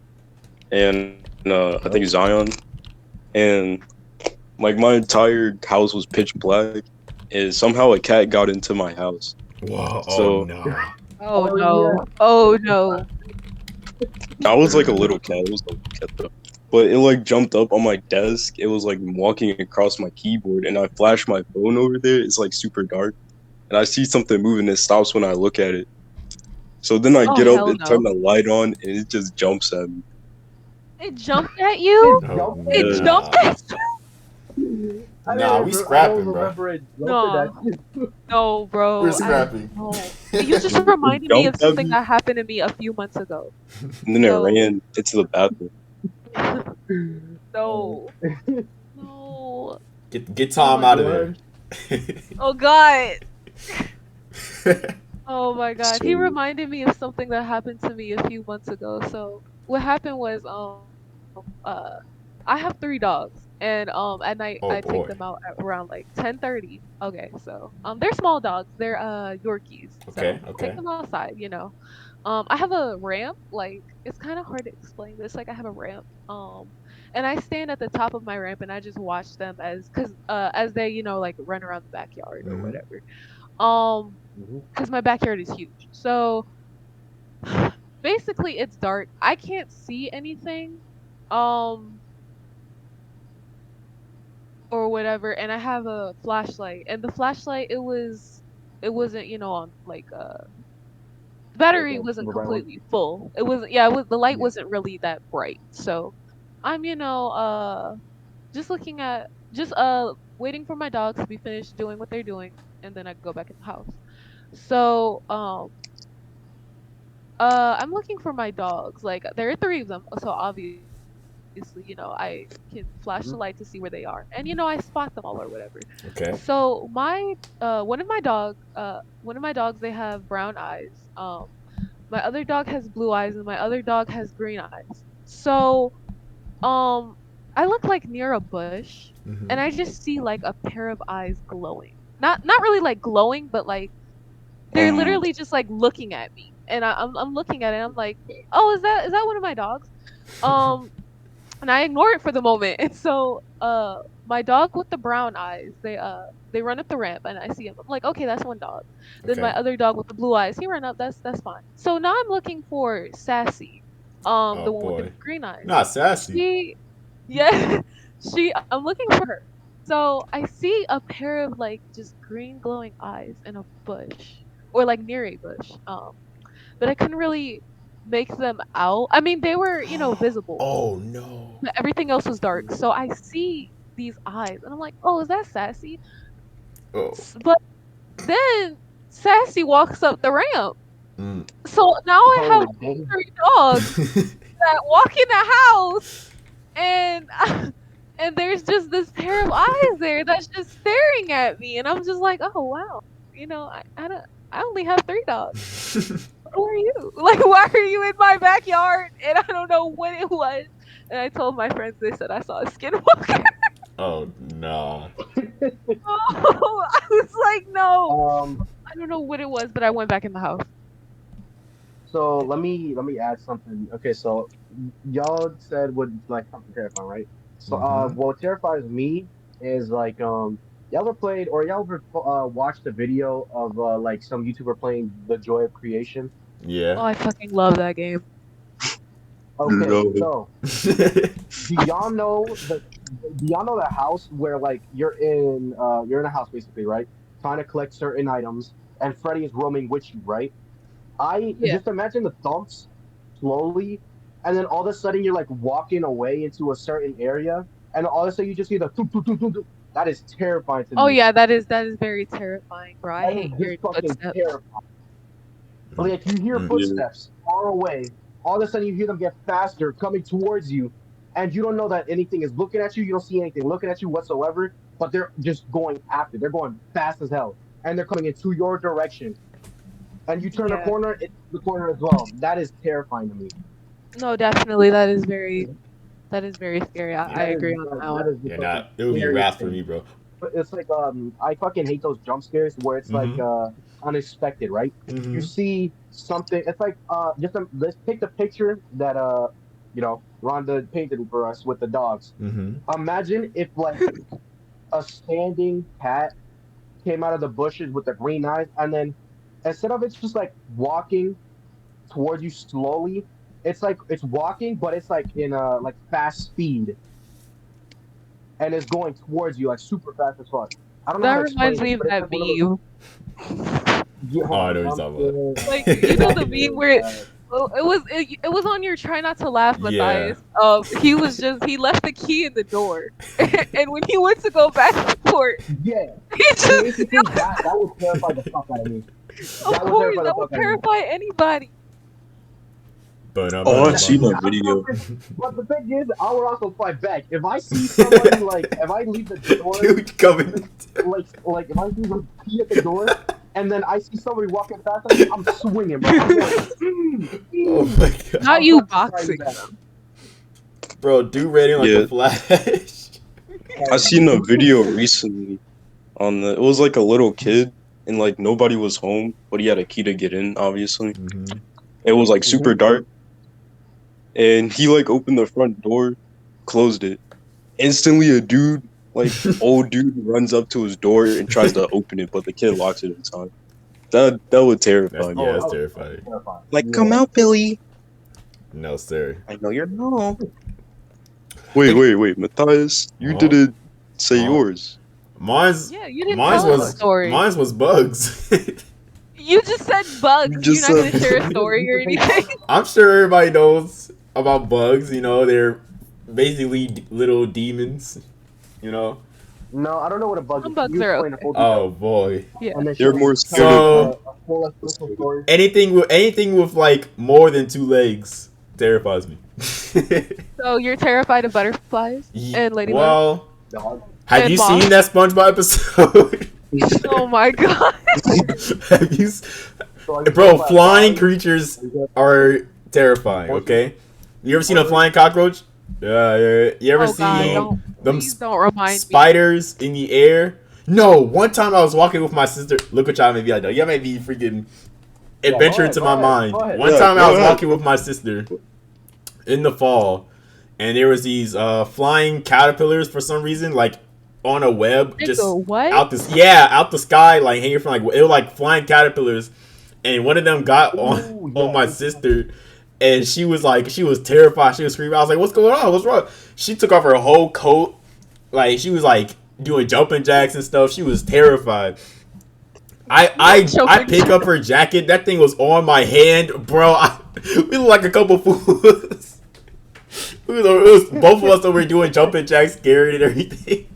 and I think Yep. Zion, and like my entire house was pitch black, and somehow a cat got into my house. Whoa! Oh So no! oh Oh yeah. no, oh no. I was like a little cat. It was a little cat though. But it like jumped up on my desk. It was like walking across my keyboard, and I flashed my phone over there. It's like super dark, and I see something moving. It stops when I look at it. So then I Oh get up hell and turn no. the light on, and it just jumps at me. It jumped at It you? Oh jumped at It you. jumped nah! at you? Nah, we I don't scrapping, bro. remember it jumping at No. you. No, We're bro. I scrapping. no. You just It reminded me of jumped at something me, that happened to me a few months ago. and then it So ran into the bathroom. Uh, no. No. Get Oh Tom my out of go god. there. ahead. Oh god. Oh my god. He So reminded me of something that happened to me a few months ago. So what happened was I have 3 dogs and at night I Oh take them boy. out at around like 10:30. Okay, so they're small dogs. They're Yorkies. Okay. So take Okay. them outside. I have a ramp. Like it's kind of hard to explain this. Like I have a ramp. And I stand at the top of my ramp and I just watch them as they like run around the backyard or Mm-hmm. whatever. Um Mhm. cuz my backyard is huge. So basically it's dark. I can't see anything. Um or whatever, and I have a flashlight, and the flashlight it wasn't on like the battery Like wasn't super bright one. completely full. It wasn't, yeah, the light Yeah. wasn't really that bright. So I'm just looking at just waiting for my dogs to be finished doing what they're doing, and then I go back in the house. So I'm looking for my dogs. Like there are three of them, so obviously, I can flash the light to see where they are, and I spot them all or whatever. Okay. So one of my dogs, they have brown eyes. My other dog has blue eyes, and my other dog has green eyes. So um, I look like near a bush, and I just see like a pair of eyes glowing. Not really like glowing, but like they're Um, literally just like looking at me, and I'm looking at it. I'm like, oh, is that one of my dogs? Um, and I ignore it for the moment. And so my dog with the brown eyes, they run up the ramp and I see him. I'm like, okay, that's one dog. Then my Okay. other dog with the blue eyes, he ran up, that's fine. So now I'm looking for Sassy, Oh the one with the boy. green eyes. Not sassy. She yeah, I'm looking for her. So I see a pair of like just green glowing eyes in a bush or like near a bush. But I couldn't really make them out. I mean, they were, visible, Oh no. but everything else was dark. So I see these eyes, and I'm like, "Oh, is that Sassy?" Oh. But then Sassy walks up the ramp. Mm. So now I have Holy dang. three dogs that walk in the house, and and there's just this pair of eyes there that's just staring at me, and I'm just like, "Oh wow, I don't, I only have three dogs. Who are you? Like, why are you in my backyard?" And I don't know what it was. And I told my friends, they said I saw a skinwalker. Oh nah. Oh, I was like, no. Um, I don't know what it was, but I went back in the house. so let me add something. Okay, so y'all said would like something terrifying, right? So Mm-hmm. what terrifies me is like y'all ever played or y'all ever watched a video of like some YouTuber playing The Joy of Creation? Oh, Yeah. I fucking love that game. Okay, no. so do y'all know the house where like you're in a house basically, right? Trying to collect certain items and Freddy is roaming with you, right? I Yeah. just imagine the thumps slowly, and then all of a sudden you're like walking away into a certain area, and all of a sudden you just hear the thump, thump, thump, thump, thump. That is terrifying to Oh me. yeah, that is very terrifying, bro. I That is hate just hearing fucking footsteps. terrifying. Like you hear Mm. Yeah. footsteps far away, all of a sudden you hear them get faster coming towards you, and you don't know that anything is looking at you. You don't see anything looking at you whatsoever, but they're just going after. They're going fast as hell, and they're coming into your direction. And you turn a Yeah. corner, it's the corner as well. That is terrifying to me. No, definitely that is very scary. I That is agree on that that one. is the Yeah, fucking nah. It would be scariest wrath for thing. me, bro. But it's like I fucking hate those jump scares where it's like Mm-hmm. unexpected, right? You Mm-hmm. see something. It's like let's take the picture that Rhonda painted for us with the dogs. Mm-hmm. Imagine if like a standing cat came out of the bushes with the green eyes, and then instead of it's just like walking towards you slowly, it's like it's walking, but it's like in a like fast speed, and it's going towards you like super fast as fuck. I don't know how That to reminds explain it, me of but it's that like one of those. meme. Yeah, Oh, I know what I'm you're talking Like, the about. meme where uh, it was on your try not to laugh, Yeah. Matthias. He left the key in the door, and when he went to go back for it, yeah. he just Basically, that would terrify the fuck out of me. of That would course terrify the that would fuck out of me. terrify anybody. But um, Oh, but I um, That, but seen um. that I video. but the thing is, I would also fight back if I see somebody like if I leave the door Dude coming. like if I see the key at the door and then I see somebody walking past me, I'm swinging, bro. I'm going. Oh my god. Not I'm you fucking fighting boxing back. them. Bro, dude rating like a Yeah, flash. I Hell seen yeah. a video recently on the. It was like a little kid and like nobody was home, but he had a key to get in. Obviously, Mm-hmm. it was like Hmm. super dark, and he like opened the front door, closed it. Instantly, a dude, like old dude, runs up to his door and tries to open it, but the kid locks it in time. That would That's terrify me. yeah, Oh, that's that was fucking terrifying. terrifying. Like, come Yeah. out, Billy. No, sir. I know you're home. Like, Wait, Matthias, you huh? didn't say Huh? yours. Mine's Yeah, you didn't mine's tell us a Oh, was story. mine's was bugs. You just said you bugs. You're just not said. gonna share a You story or just say anything. bugs? I'm sure everybody knows about bugs. You know, they're basically little demons. You know, No, I don't know what a bug Some is. Can bugs you are explain a okay. full Oh detail? boy. Yeah. And then They're she'll more tell scared of So a full explanation story. anything with like more than 2 legs terrifies me. So you're terrified of butterflies and ladybugs Well, Dog. have and you seen moths? that SpongeBob episode? Oh my god. have you, So are you bro? terrified of Flying flies? creatures Are you terrified are terrifying. horses? Okay, you ever seen a Horses? flying cockroach? Yeah. You ever Oh god, seen No. don't them please don't remind me. spiders in the air? No. One time I was walking with my sister. Look what y'all made me like. Y'all made me freaking Yeah, go adventure ahead, into go my ahead, mind. go ahead. One Yeah, time I go was ahead. walking with my sister in the fall, and there was these flying caterpillars for some reason, like on a web, just Nigga, what? out the sky, like hanging from like it was like flying caterpillars, and one of them got on Ooh, on yeah. my sister. And she was terrified. She was screaming. I was like, "What's going on? What's wrong?" She took off her whole coat. Like she was like doing jumping jacks and stuff. She was terrified. I pick up her jacket. That thing was on my hand, bro. We look like a couple fools. It was both of us that were doing jumping jacks, scared and everything.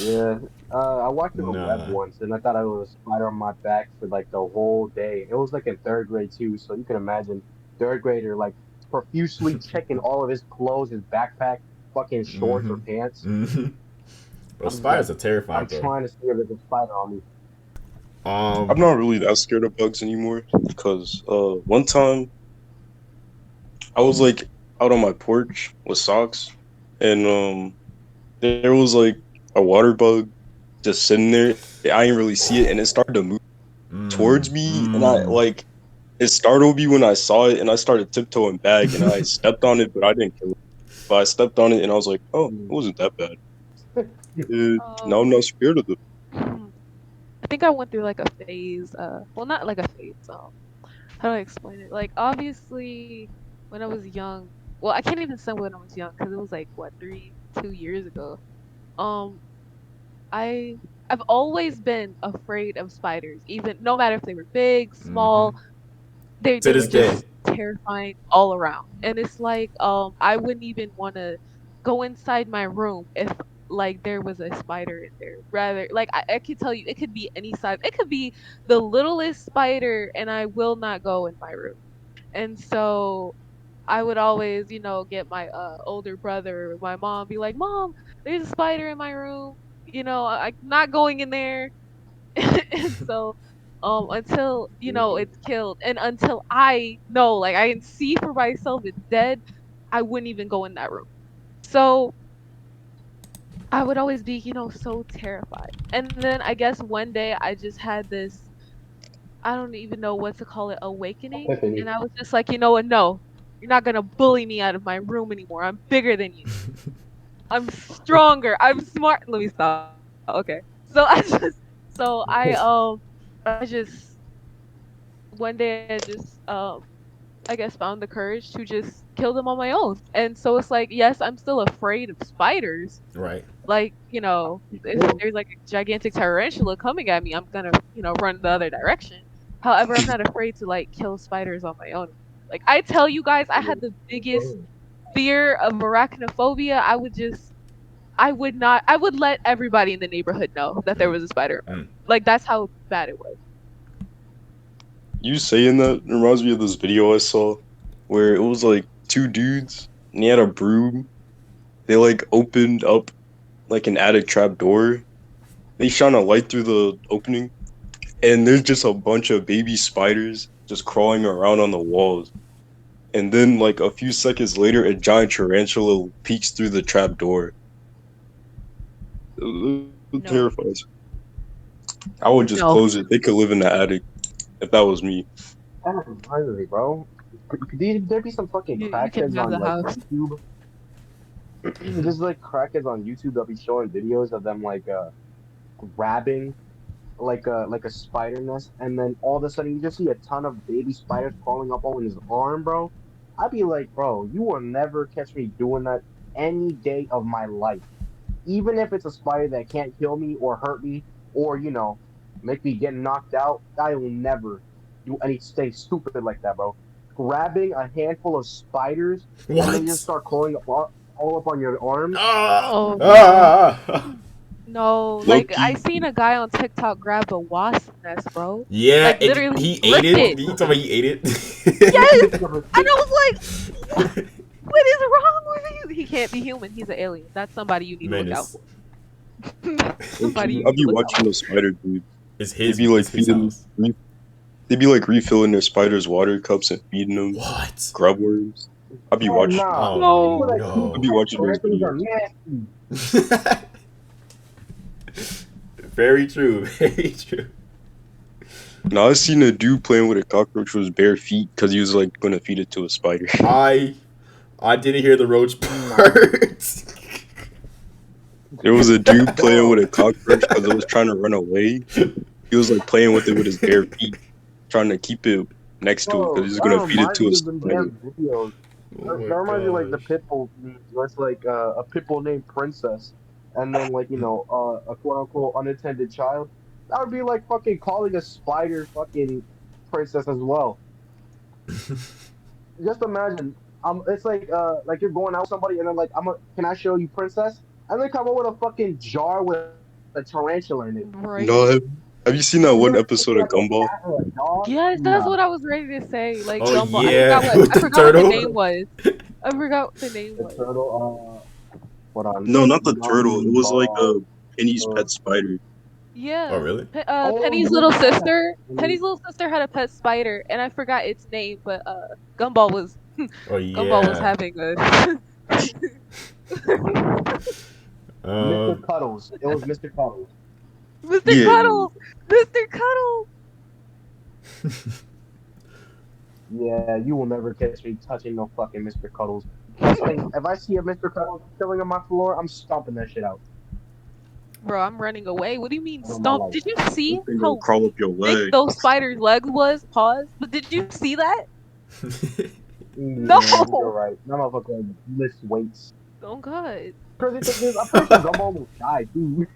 Yeah. I watched it on the web Nah. once, and I thought I was a spider on my back for like the whole day. It was like in third grade too, so you can imagine third grader like profusely checking all of his clothes, his backpack, fucking shorts or Mm-hmm. pants. Mm-hmm. Bro, I'm just like, spiders are terrifying, I'm bro. trying to see if there's a spider on me. I'm Um. not really that scared of bugs anymore because one time I was like out on my porch with socks and there was like a water bug just sitting there. I didn't really see it and it started to move towards me and I Mm. like it startled me when I saw it and I started tiptoeing back and I stepped on it but I didn't kill it. But I stepped on it and I was like, oh, it Mm. wasn't that bad. Now I'm Um, not scared of them. I think I went through like a phase. Well, not like a phase. How do I explain it? Like, obviously, when I was young. Well, I can't even say when I was young because it was like what 2 years ago. Um, I I've always been afraid of spiders, even no matter if they were big, Mm-hmm. small. They To were this day. just terrifying all around. And it's like I wouldn't even want to go inside my room if like there was a spider in there. Rather like I could tell you it could be any size. It could be the littlest spider and I will not go in my room. And so I would always, get my older brother or my mom be like, "Mom, there's a spider in my room. I'm not going in there." And so until it's killed and until I know, like I can see for myself it's dead, I wouldn't even go in that room. So I would always be, so terrified. And then I guess one day I just had this, I don't even know what to call it, awakening. And Epiphany. I was just like, you know what? No, you're not gonna bully me out of my room anymore. I'm bigger than you. I'm stronger. I'm smart. Let me stop. Okay. So I just one day I just I guess found the courage to just kill them on my own. And so it's like, yes, I'm still afraid of spiders. Right. Like, You if should. there's like a gigantic tarantula coming at me, I'm gonna, run the other direction. However, I'm not afraid to like kill spiders on my own. Like I tell you guys, I had the biggest fear of arachnophobia. I would not, I would let everybody in the neighborhood know that there Mm. was a spider in my room. Mm. Like that's how bad it was. You saying that reminds me of this video I saw where it was like two dudes and he had a broom. They like opened up like an attic trap door. They shone a light through the opening and there's just a bunch of baby spiders just crawling around on the walls. And then like a few seconds later a giant tarantula peeks through the trap door. It No. terrifies. I would just No. close it. They could live in the attic if that was me. That reminds me, bro. Could there be some fucking You can crackheads have on the like house. YouTube? There's like crackheads on YouTube that'll be showing videos of them like grabbing like a spider nest, and then all of a sudden you just see a ton of baby spiders crawling up on his arm, bro. I'd be like, bro, you will never catch me doing that any day of my life. Even if it's a spider that can't kill me or hurt me or make me get knocked out, I will never do anything stupid like that, bro. Grabbing a handful of spiders and they just What? start crawling up all up on your arms. Oh, no, like I Low-key. seen a guy on TikTok grab a wasp nest, bro. Yeah, Like literally he ate ripped it. it. You told me he ate it. Yes, and I was like, what is wrong with you? He can't be human. He's an alien. That's somebody you need to look out Menace. for. Somebody you I'll need be to look out watching those spider dudes. It's They his. be like It's his feeding. house. They be like refilling their spiders' water cups and feeding them What? grub worms. I'll be Oh, watching. nah. Oh No. I'll no. be watching those Things are videos. nasty. Very true. Very true. Now I seen a dude playing with a cockroach with his bare feet because he was like gonna feed it to a spider. I didn't hear the roach part. There was a dude playing with a cockroach because it was trying to run away. He was like playing with it with his bare feet, trying to keep it next to it because he's gonna feed it to a spider. Videos. Oh That reminds me of, like the gosh. Pitbull memes, where it's like a Pitbull named Princess, and then like a quote unquote unattended child. That would be like fucking calling a spider fucking princess as well. Just imagine, it's like you're going out with somebody, and then like can I show you princess? And they come up with a fucking jar with a tarantula in it. Right. No, have you seen that one episode of Like a Gumball? cat or a dog? Yes, that's Nah. what I was ready to say. Like Oh, Gumball. yeah, I with the forgot what the turtle. name was. I forgot what the name The was. turtle. Hold on. No, not the turtle. It was like a Penny's Gumball. pet spider. Yeah. Oh really? Penny's yeah. little sister. Penny's little sister had a pet spider, and I forgot its name, but Gumball was Oh Gumball was yeah. having a. Mr. Cuddles. It was Mr. Cuddles. Mr. Yeah. Cuddles. Mr. Cuddles. Yeah, you will never catch me touching no fucking Mr. Cuddles. If I see a Mr. Cuddles chilling on my floor, I'm stomping that shit out. Bro, I'm running away. What do you mean Oh, my stomp? life. Did you see Thing gonna how crawl up your thick leg. those spiders' legs was? Pause. But did you see that? No, No. you're right. That motherfucker lifts weights. Oh God. Crazy thing is, I'm pretty sure Gumball almost died, dude.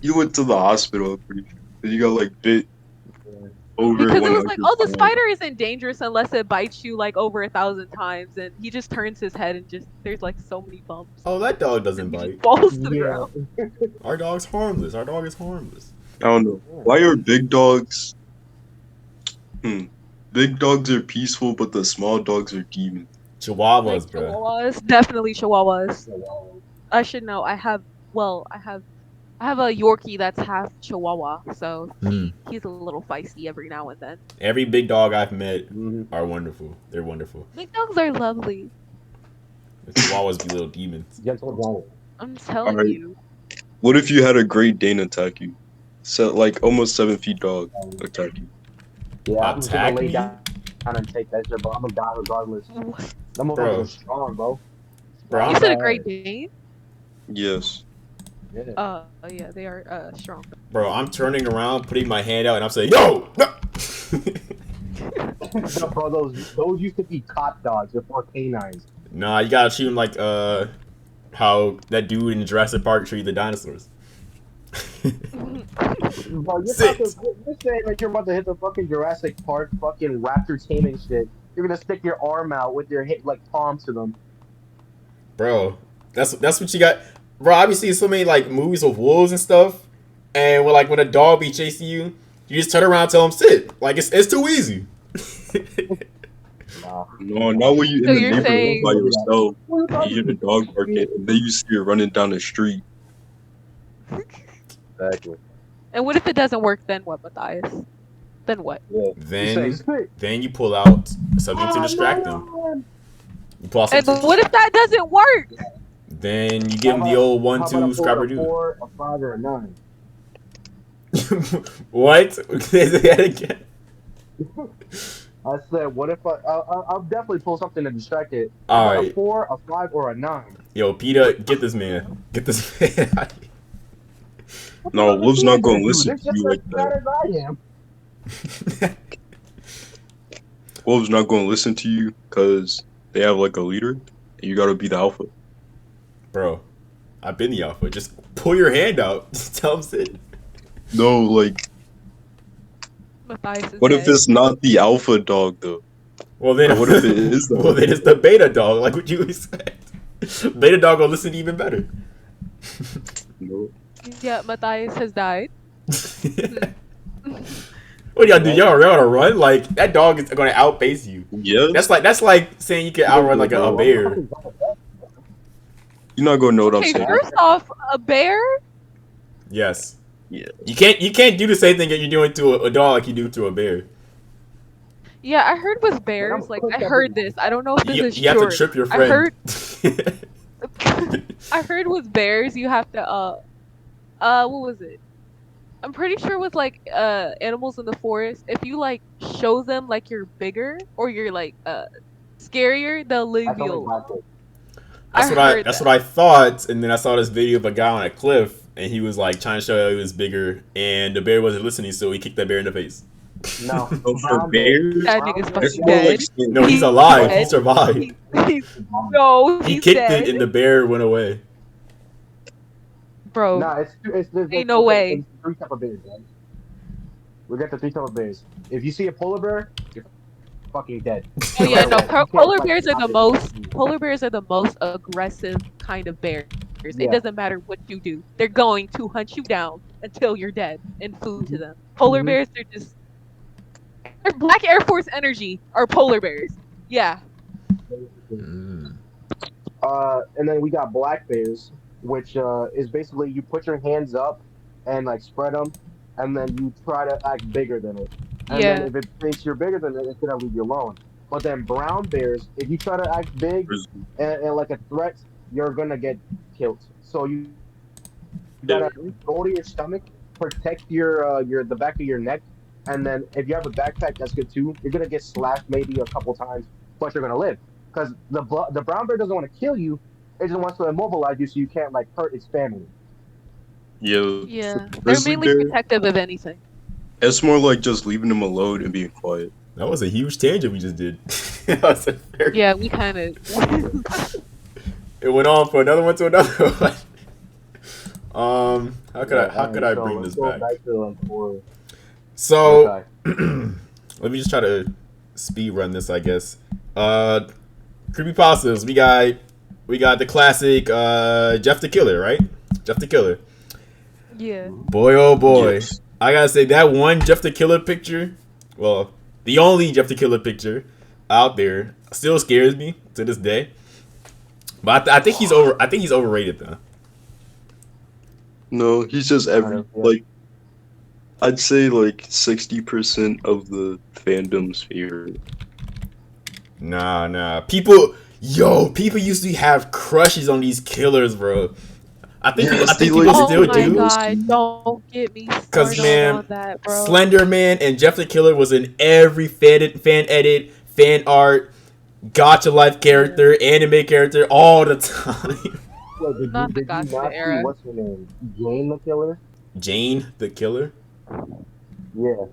You went to the hospital, I'm pretty sure. 'Cause you got like bit over Because it one was of like, your oh, the palms. spider isn't dangerous unless it bites you like over 1,000 times, and he just turns his head and just there's like so many bumps. Oh, that dog doesn't He just bite. falls to the Yeah. ground. Our dog's harmless. Our dog is harmless. I don't know. Why are big dogs? Big dogs are peaceful, but the small dogs are demons. Chihuahuas, Like bro. chihuahuas, definitely chihuahuas. I should know. I have a Yorkie that's half Chihuahua, so he's a little feisty every now and then. Every big dog I've met Mhm. are wonderful. They're wonderful. Big dogs are lovely. The Chihuahuas be little demons. Gentle giant. I'm telling Alright. you. What if you had a Great Dane attack you? So, like almost 7 feet dog attack you. Yeah, I'm just Attack gonna lay me? down and take that shit, but I'm gonna die regardless. What? Them Bro. motherfuckers are strong, bro. Bro, You I'm said a Great Dane? Yes. Yeah. Yeah, they are strong. I'm turning around, putting my hand out, and I'm saying, "Yo, no!" No, bro, those used to be cop dogs before canines. Nah, you gotta treat him like how that dude in Jurassic Park treated the dinosaurs. Bro, you're Sit. saying like you're about to hit the fucking Jurassic Park fucking raptor taming shit. You're gonna stick your arm out with your like palm to them. Bro, that's what you got. Bro, I be seeing so many like movies with wolves and stuff, and when a dog be chasing you, you just turn around and tell him sit. Like it's too easy. Nah. No, not when you So in the you're neighborhood saying- by yourself. You hear the dog barking, and then you see it running down the street. Exactly. And what if it doesn't work then what, Mathias? Then what? Yeah. Then you pull out something to distract them. You pull out And something. what if that doesn't work? Then you give him the old 1-2 scrapper A dude. 4, a 5, or a 9. What? Say that again. I said, what if I'll definitely pull something to distract it. All A right, 4, a 5, or a 9. yo, Peter, get this man. Get this man. out of here. No, Wolf's not gonna Dude, listen they're to just you as like bad that. as I am. Wolf's not gonna listen to you because they have like a leader, and you gotta be the alpha. Bro, I've been the alpha. Just pull your hand out. Just tell him sit. No, like, Mathias is what if dead. it's not the alpha dog though? Well then, But what if it is the well then it's the beta dog. Like what you expect? Beta dog will listen even better. No. Yeah, Matthias has died. What y'all do? Y'all gonna run? Like that dog is gonna outpace you. Yes. That's like saying you can outrun like a bear. You're not gonna know what I'm Okay, saying. first off, a bear? Yes. Yeah. You can't do the same thing that you're doing to a dog like you do to a bear. Yeah, I heard with bears, like I heard this. I don't know if this is You have to true. trip your I friend. heard I heard with bears you have to what was it? I'm pretty sure with like animals in the forest, if you like show them like you're bigger or you're like scarier, they'll leave you alone. That's what I thought, and then I saw this video of a guy on a cliff, and he was like trying to show he was bigger, and the bear wasn't listening, so he kicked that bear in the face. No, So for bears, That nigga's it's fucking more dead. like No, he's alive. He dead. survived. No, He he's kicked dead. it, and the bear went away. Bro, No, it's ain't no way. It's 3 type of bears, right? We got the 3 type of bears. If you see a polar bear, you're fucking dead. Oh yeah, no. You can't Polar fight bears are the it. most. Polar bears are the most aggressive kind of bears. Yeah. It doesn't matter what you do; they're going to hunt you down until you're dead and food to them. Polar Mhm. bears, they're Black Air Force energy are polar bears. Yeah. Mm. And then we got black bears, which is basically you put your hands up and like spread them, and then you try to act bigger than it. And Yeah. then if it thinks you're bigger than it, it's gonna leave you alone. But then brown bears, if you try to act big and like a threat, you're gonna get killed. So you gotta go to your stomach, protect your the back of your neck, and then if you have a backpack, that's good too. You're gonna get slashed maybe a couple times, but you're gonna live because the brown bear doesn't want to kill you; it just wants to immobilize you so you can't like hurt its family. Yeah. Yeah. They're Grizzly mainly bear, protective of anything. it's more like just leaving them alone and being quiet. That was a huge tangent we just did. That was a very- Yeah, we kind of. It went on for another one to another one. How could I bring this back? So let me just try to speed run this, I guess. Creepypastas. We got the classic Jeff the Killer, right? Jeff the Killer. Yeah. Boy, oh boy. Yes. I gotta say that one Jeff the Killer picture, well, the only Jeff the Killer picture out there, still scares me to this day. But I think he's overrated though. No, he's just like I'd say like 60% of the fandom's favorite. Nah. People used to have crushes on these killers, bro. I think people still do. Oh my god, don't get me started man, on that, bro. Slenderman and Jeff the Killer was in every fan edit, fan art, gotcha life character, anime character all the time. Not the gotcha era. What's her name? Jane the Killer? Jane the Killer? Yeah.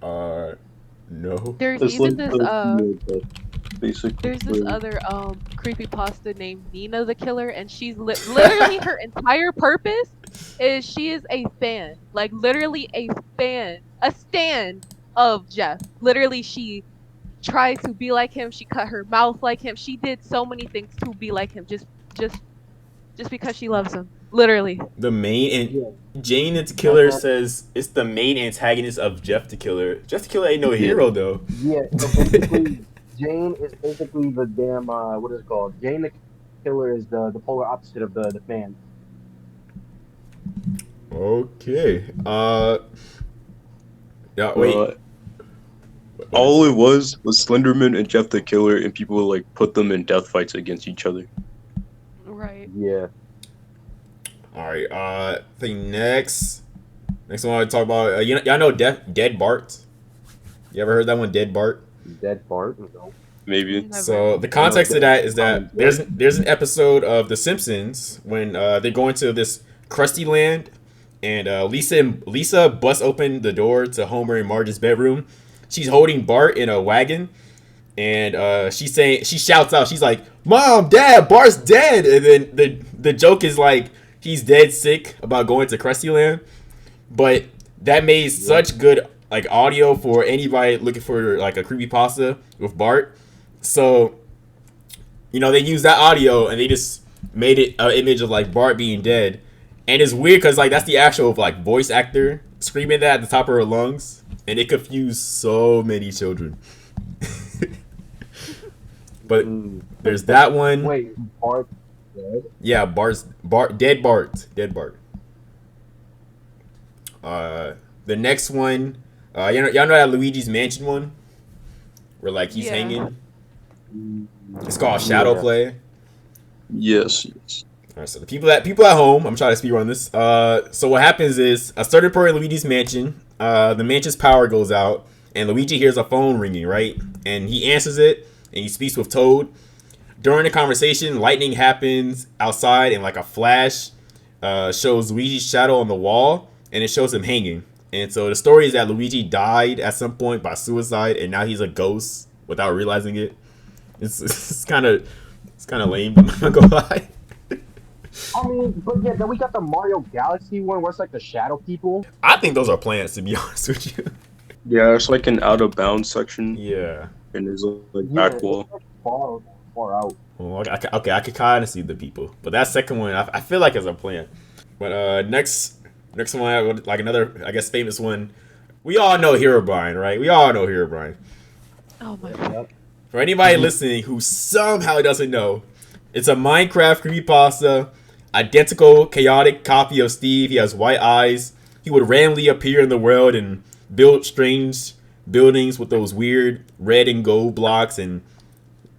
No. There's It's even like this basically. there's this other creepypasta named Nina the Killer, and she's literally her entire purpose is she is a fan, like literally a stan of Jeff. Literally, she tried to be like him. She cut her mouth like him. She did so many things to be like him, just because she loves him. Literally. The main and Jane the Killer says it's the main antagonist of Jeff the Killer. Jeff the Killer ain't no hero though. Yeah, so basically, Jane is basically the damn what is it called? Jane the Killer is the polar opposite of the fan. Okay. Yeah. Wait. All it was Slenderman and Jeff the Killer, and people would like put them in death fights against each other. Right. Yeah. All right. I think next one I want to talk about. Y'all know Dead Bart. You ever heard that one, Dead Bart? Dead Bart? No. Maybe. Never. So the context of that is that there's an episode of The Simpsons when they go into this Krusty Land, and Lisa busts open the door to Homer and Marge's bedroom. She's holding Bart in a wagon, and she shouts out, she's like, "Mom, Dad, Bart's dead!" And then the joke is like he's dead sick about going to Krusty Land, but that made such good like audio for anybody looking for like a creepypasta with Bart. So, they use that audio and they just made it an image of like Bart being dead. And it's weird because like that's the actual like voice actor screaming that at the top of her lungs, and it confused so many children. But there's that one. Wait, Bart dead? Yeah, dead Bart. The next one, y'all know that Luigi's Mansion one, where like he's hanging. It's called Shadow Play. Yes. All right, so the people at home, I'm trying to speedrun this. So what happens is a certain part in Luigi's mansion, the mansion's power goes out, and Luigi hears a phone ringing, right? And he answers it, and he speaks with Toad. During the conversation, lightning happens outside, and like a flash shows Luigi's shadow on the wall, and it shows him hanging. And so the story is that Luigi died at some point by suicide, and now he's a ghost without realizing it. It's kind of lame. I'm not gonna lie. I mean, but yeah, then we got the Mario Galaxy one where it's like the shadow people. I think those are plants, to be honest with you. Yeah, it's like an out of bounds section. Yeah. And there's like back wall. It's like far out. Well, okay, I could kind of see the people, but that second one, I feel like it's a plant. But next one, like another, I guess, famous one. We all know Herobrine, right? We all know Herobrine. Oh my god. For anybody listening who somehow doesn't know, it's a Minecraft creepypasta, identical, chaotic copy of Steve. He has white eyes. He would randomly appear in the world and build strange buildings with those weird red and gold blocks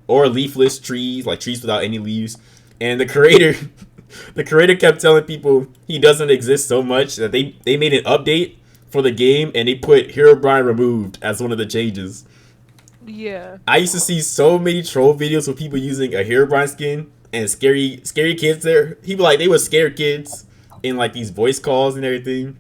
or leafless trees, like trees without any leaves. And the creator kept telling people he doesn't exist so much that they made an update for the game and they put Herobrine removed as one of the changes. Yeah. I used to see so many troll videos with people using a Herobrine skin and scary kids there. People like they were scared kids in like these voice calls and everything.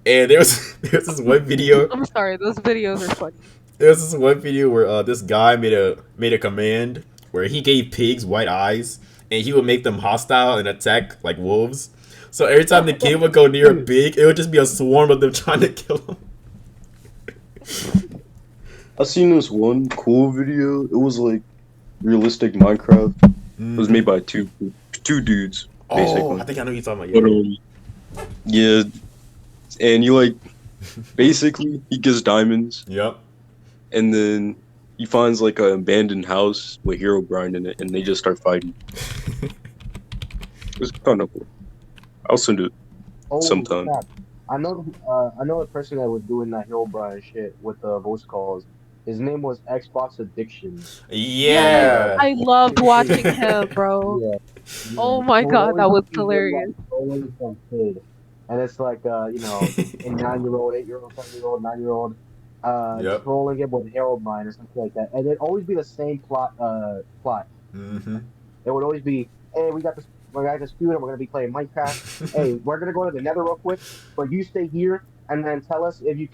And there was this one video. I'm sorry, those videos are funny. There was this one video where this guy made a command where he gave pigs white eyes and he would make them hostile and attack like wolves. So every time the kid would go near a pig, it would just be a swarm of them trying to kill him. I seen this one cool video. It was like realistic Minecraft. It was made by two dudes. Basically. Oh, I think I know what you're talking about. But, yeah, and you like basically he gets diamonds. Yep. And then he finds like an abandoned house with Herobrine in it, and they just start fighting. It's kind of cool. I'll send it sometime. Crap. I know the person that was doing that Herobrine shit with the voice calls. His name was Xbox Addiction. Yeah. I loved watching him, bro. Yeah. Oh my god, that was hilarious. Always some kid. And it's like, a 9-year-old, 8-year-old, 7-year-old, 9-year-old, trolling it with Herobrine or something like that. And it'd always be the same plot. Mm-hmm. It would always be, hey, we got this student, we're going to be playing Minecraft. Hey, we're going to go to the nether real quick, but you stay here and then tell us if you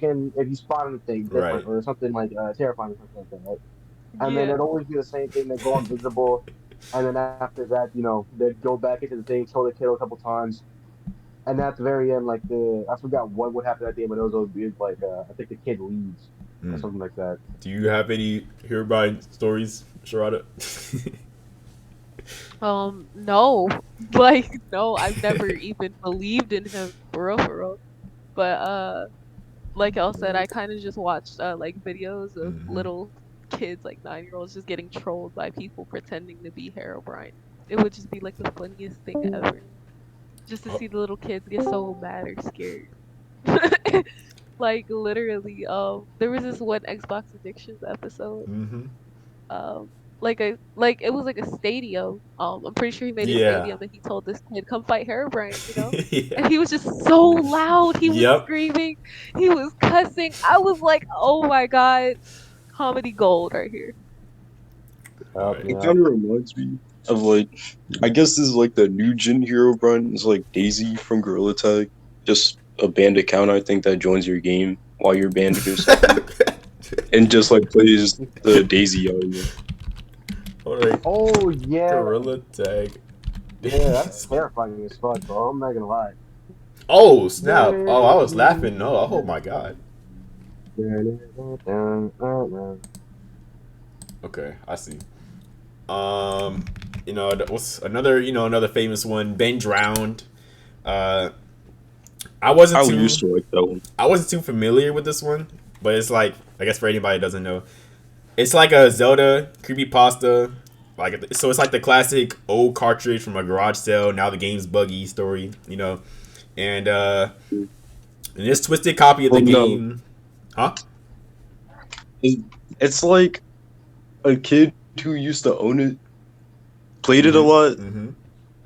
spot anything different or something like terrifying or something like that, right? And then it'd always be the same thing. They'd go invisible. And then after that, they'd go back into the thing, troll the kid a couple times. And at the very end, like I forgot what would happen at the end, but it was always like I think the kid leaves or something like that. Do you have any Herobrine stories, Sharonda? No. Like, no, I've never even believed in him for real. But like Elle said, I kind of just watched like videos of little kids, like 9-year-olds, just getting trolled by people pretending to be Herobrine. It would just be like the funniest thing ever. Just to see the little kids get so mad or scared. Like literally, there was this one Xbox Addictions episode. Like it was like a stadium. I'm pretty sure he made a stadium and he told this kid, come fight Herobrine, And he was just so loud. He was screaming, he was cussing. I was like, oh my god, comedy gold right here. It kind of reminds me of like, I guess this is like the new gen Herobrine. It's like Daisy from Gorilla Tag, just a banned account I think that joins your game while you're banned or something, and just like plays the Daisy audio. Oh yeah, Gorilla Tag. Yeah, that's terrifying as fuck, bro. I'm not gonna lie. Oh snap! Oh, I was laughing. Oh my god. Okay, I see. What's another another famous one? Ben drowned. Uh, I wasn't I too used to like that one. I wasn't too familiar with this one, but it's like I guess for anybody that doesn't know, it's like a Zelda creepypasta. So it's like the classic old cartridge from a garage sale. Now the game's buggy story, and this twisted copy of the Well, no, game, huh? it's like a kid who used to own it, played it a lot, Mm-hmm.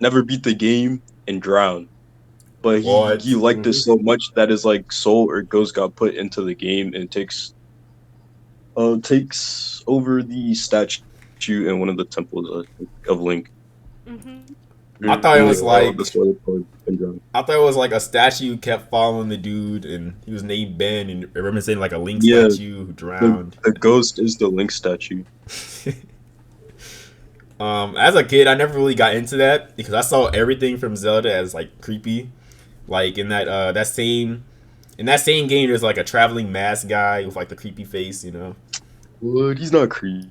never beat the game, and drowned. But What? he liked it so much that his like soul or ghost got put into the game and takes over the statue in one of the temples of Link. Mhm. I thought it was That's like why they call it Pendulum. I thought it was like a statue kept following the dude, and he was named Ben, and representing like a Link Yeah, statue who drowned. the ghost is the Link statue. As a kid, I never really got into that because I saw everything from Zelda as like creepy. Like in that same game, there's like a traveling mask guy with like the creepy face. What? He's not creepy.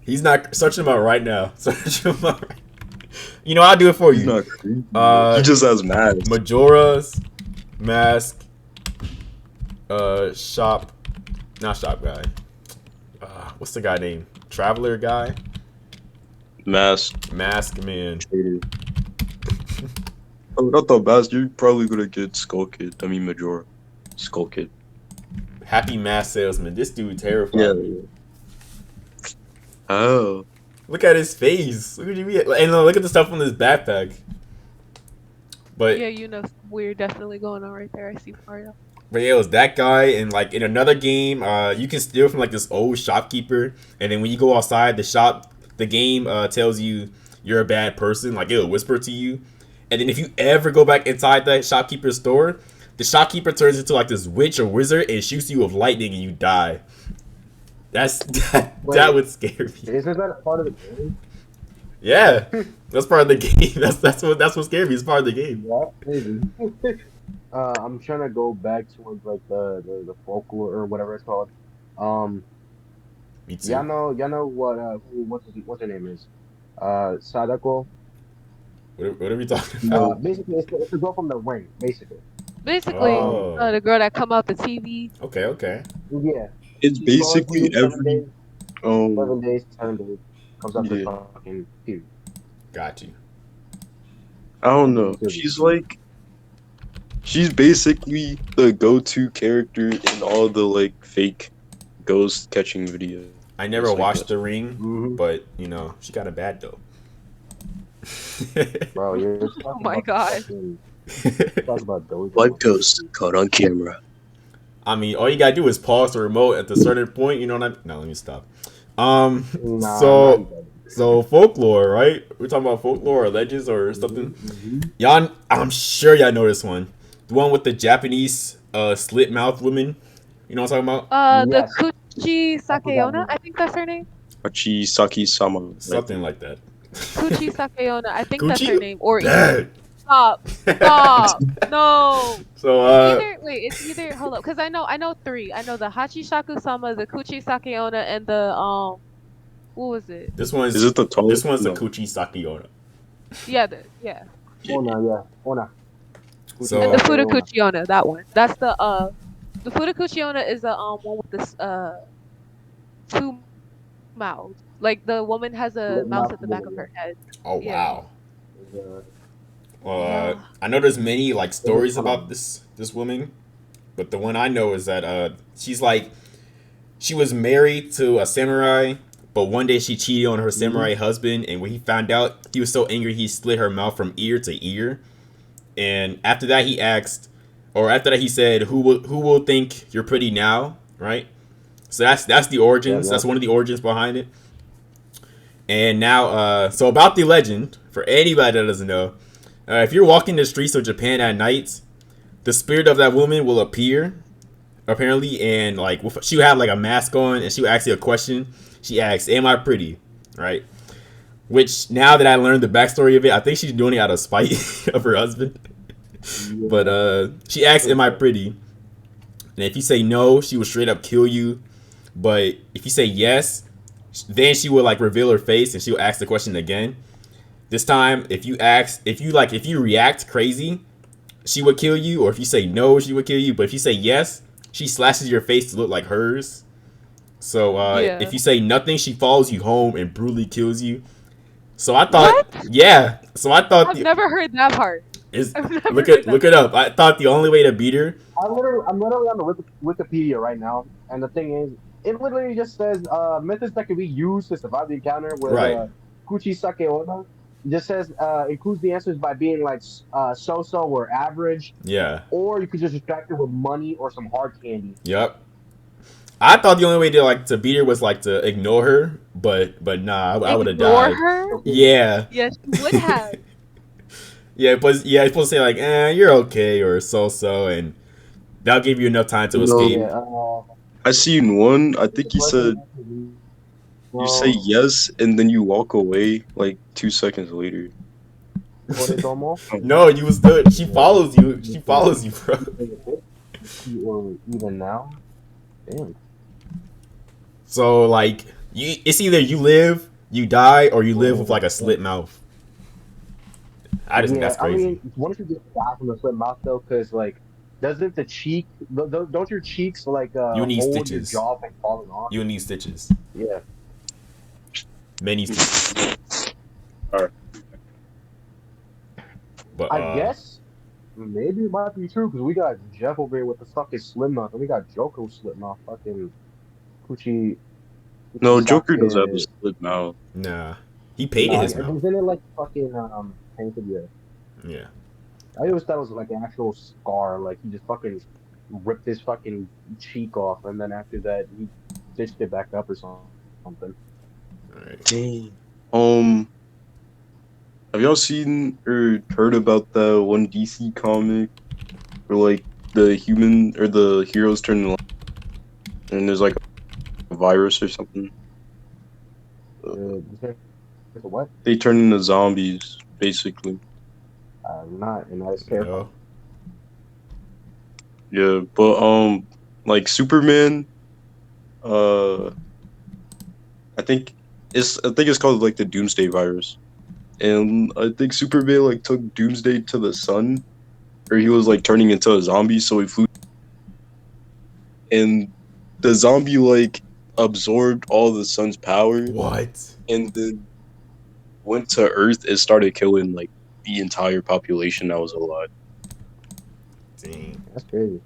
He's not searching him out right now. Search him out. I'll do it for He's you. not creepy. He just has masks. Majora's Mask. Shop. Not shop guy. What's the guy name? Traveler guy. Mask. Mask man. Trader. Oh, not the mask. You're probably gonna get Skull Kid. I mean Majora. Skull Kid. Happy mask salesman. This dude terrified me. Oh. Look at his face. Look at you. And look at the stuff on his backpack. But Yeah, some weird definitely going on right there. I see Mario. But yeah, it was that guy, and like in another game, you can steal from like this old shopkeeper, and then when you go outside the shop, the game tells you you're a bad person. Like it'll whisper to you, and then if you ever go back inside that shopkeeper's store, the shopkeeper turns into like this witch or wizard and shoots you with lightning, and you die. That would scare me. Isn't that a part of the game? Yeah, that's part of the game. That's what scared me. It's part of the game. Yeah, maybe. I'm trying to go back towards like the folklore or whatever it's called. Me too. Y'all know what her name is? Sadako. What are we talking about? Basically, it's the girl from The Ring. Basically. Basically, Oh. the girl that come out the TV. Okay. Yeah. It's She basically goes through 7 every days, um 11 days, 10 days. Comes up Yeah. to fucking period. Got you. I don't know. She's basically the go-to character in all the like fake ghost catching videos. I never It's like watched that. The Ring, Mhm. but she got a bad though. Bro, you're talking Oh my about God. fucking- talk about those. What ghost caught on camera? I mean, all you gotta do is pause the remote at a certain point. You know what I mean? No, let me stop. Nah, So folklore, right? We're talking about folklore or legends or something. Mhm. Y'all, I'm sure y'all know this one. The one with the Japanese slit mouth woman. You know what I'm talking about? Yes. The Kuchi Sakeona, one. I think that's her name. Achisaki-sama. Something like that. Kuchi Sakeona, I think that's her Gucci? name. Or Bad. stop, no. So It's either hold up, because I know three. I know the Hachishaku Sama, the Kuchi Sakeona, and the what was it? this one's Is it the tall? this one's the No. Kuchi Sakiona. Yeah. Ona. So- And the Oh. Fudakuchiona, that one. That's the Fudakuchiona is the one with this two mouths. Like the woman has a mouse at the back of her head. Oh Yeah. wow. Yeah. I know there's many like stories about this woman, but the one I know is that she was married to a samurai, but one day she cheated on her samurai husband, and when he found out, he was so angry he split her mouth from ear to ear. And after that he said, "Who will think you're pretty now?" Right? So that's the origins. Yeah. That's one of the origins behind it. And now, so about the legend, for anybody that doesn't know, if you're walking the streets of Japan at night, the spirit of that woman will appear, apparently, and like she'll have like a mask on, and she'll ask you a question. She asks, "Am I pretty?" Right? Which now that I learned the backstory of it, I think she's doing it out of spite of her husband. But she asks, "Am I pretty?" And if you say no, she would straight up kill you. But if you say yes, then she would like reveal her face and she would ask the question again. This time, if you react crazy, she would kill you. Or if you say no, she would kill you. But if you say yes, she slashes your face to look like hers. So if you say nothing, she follows you home and brutally kills you. So I thought, What? yeah. So I thought I've never heard that part. Look it up. I thought the only way to beat her. I'm literally on the Wikipedia right now, and the thing is, it literally just says methods that can be used to survive the encounter with Right. Kuchi Sake Onna. It just says includes the answers by being like so-so or average, Yeah. or you could just distract her with money or some hard candy. Yep. I thought the only way to beat her was like to ignore her, but nah, I would have died. Ignore her? Yeah. Yes, you would have. Yeah, but yeah, it's supposed to say like, you're okay or so, and that'll give you enough time to escape. Yeah, I seen one. I think he said you say yes and then you walk away like 2 seconds later. No, you was still. She follows you. She follows you, bro. Or even now, damn. So like, it's either you live, you die, or you live with like a slit mouth. I just think that's crazy. I mean, once you get die from the slit mouth though, because like, doesn't the cheek? Don't your cheeks like you need hold stitches. your jaw like falling off? You need stitches. Yeah. Many stitches. Alright. But I guess maybe it might be true because we got Jeff over here with the fucking slit mouth, and we got Joker with slit mouth, fucking Kuchi. No, Joker does have a split mouth. Nah, he painted his mouth. Isn't it like fucking painted? Yeah. I always thought it was like an actual scar, like he just fucking ripped his fucking cheek off, and then after that he stitched it back up or something. Alright. Dang. Have y'all seen or heard about that one DC comic where like the human or the heroes turn into and there's like a virus or something? What? They turn into zombies, basically. Not, and that's terrible. Yeah, but like Superman, I think it's called like the Doomsday virus. And I think Superman like took Doomsday to the sun, or he was like turning into a zombie, so he flew. And the zombie like absorbed all the sun's power. What? And then went to Earth and started killing like the entire population that was alive. Dang. That's crazy.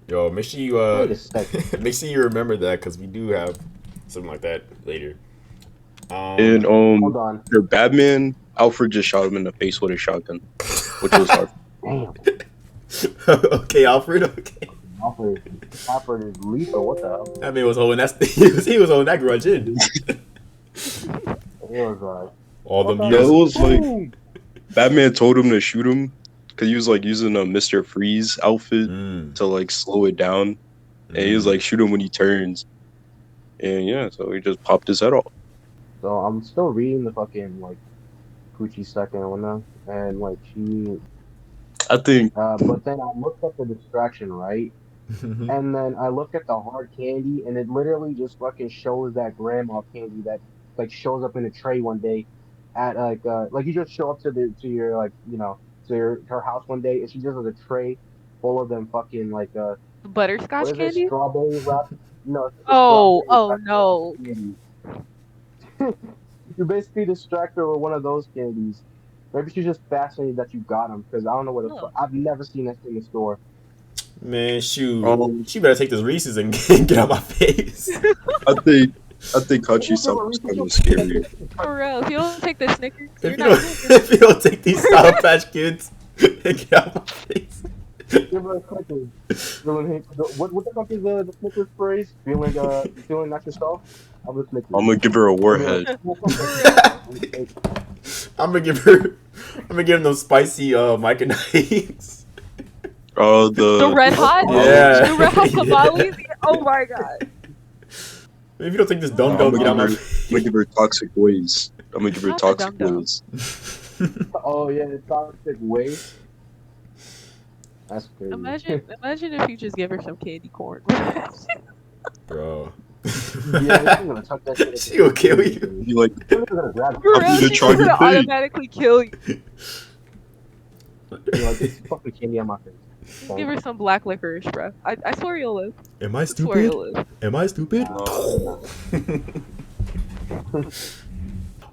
Yo, make sure you Wait a second. make sure you remember that because we do have something like that later. And Hold on. their Batman, Alfred just shot him in the face with a shotgun, which was hard. Damn. Okay, Alfred. Okay. Alfred is lethal. What the hell? That man was holding that. he was holding that grudge in. It was All them Yeah, it years. was like Batman told him to shoot him because he was like using a Mr. Freeze outfit to like slow it down, and he was like shoot him when he turns, and yeah, so he just popped his head off. So I'm still reading the fucking like Gucci second one now, and like she. I think. But then I looked at the distraction, right? And then I looked at the hard candy, and it literally just fucking shows that grandma candy that like shows up in a tray one day, at like you just show up to your like to her house one day, and she just has a tray full of them fucking like Butterscotch what is candy? it, strawberry wrap? No. It's Oh strawberry no. candy. You basically distract her with one of those candies. Maybe she's just fascinated that you got them because I don't know what the fuck. I've never seen that in the store. Man, shoot. She better take this Reese's and get out my face. I think Hachi's something's kind of scary. For real, if you don't take the Snickers, If you don't take these Sour Patch Kids and get out my face. Give her a Snickers. What the fuck is the Snickers phrase? Feeling not yourself? I'm gonna give her a warhead. I'm gonna give them those spicy Mike and Ike's. The red hot? Yeah. The red hot tamales? Oh my god. If you don't take this dumb get out my face. I'm gonna give her toxic ways. I'm gonna give her Not toxic dum-dum. ways. Oh yeah, the toxic waste. That's crazy. Imagine if you just give her some candy corn. Bro. Yeah, she's gonna tuck that shit She will kill you. Be like, She's gonna grab it. For I'm real, gonna she's try just your gonna thing. automatically kill you. You're like, this fucking candy on my face. Just give her some black licorice, bro. I swear you'll live. Am I I swear stupid? you'll live. Am I stupid? Nah.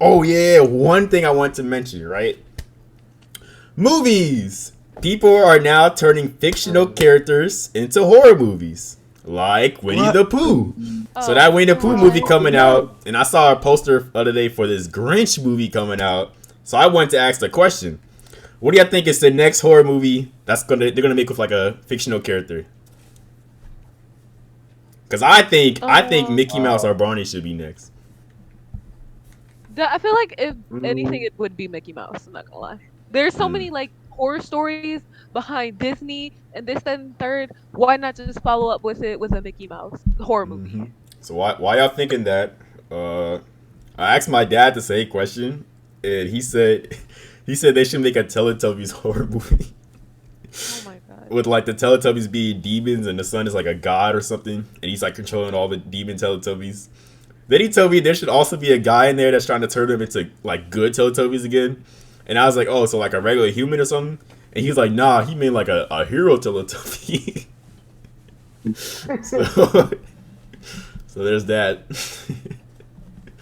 Oh yeah, one thing I want to mention, right? Movies. People are now turning fictional characters into horror movies, like Winnie the Pooh. So that Winnie the Pooh movie coming out, and I saw a poster the other day for this Grinch movie coming out. So I wanted to ask the question: what do y'all think is the next horror movie they're gonna make with like a fictional character? Because I think Mickey Mouse or Barney should be next. I feel like if anything, it would be Mickey Mouse. I'm not gonna lie. There's so many like horror stories behind Disney and this, that, and third. Why not just follow up with it with a Mickey Mouse horror movie? So why y'all thinking that? I asked my dad the same question, and he said they should make a Teletubbies horror movie. Oh my god. With like the Teletubbies being demons and the son is like a god or something, and he's like controlling all the demon Teletubbies. Then he told me there should also be a guy in there that's trying to turn them into like good Teletubbies again. And I was like, oh, so like a regular human or something? And he was like, nah, he meant like a hero Teletubby. so there's that.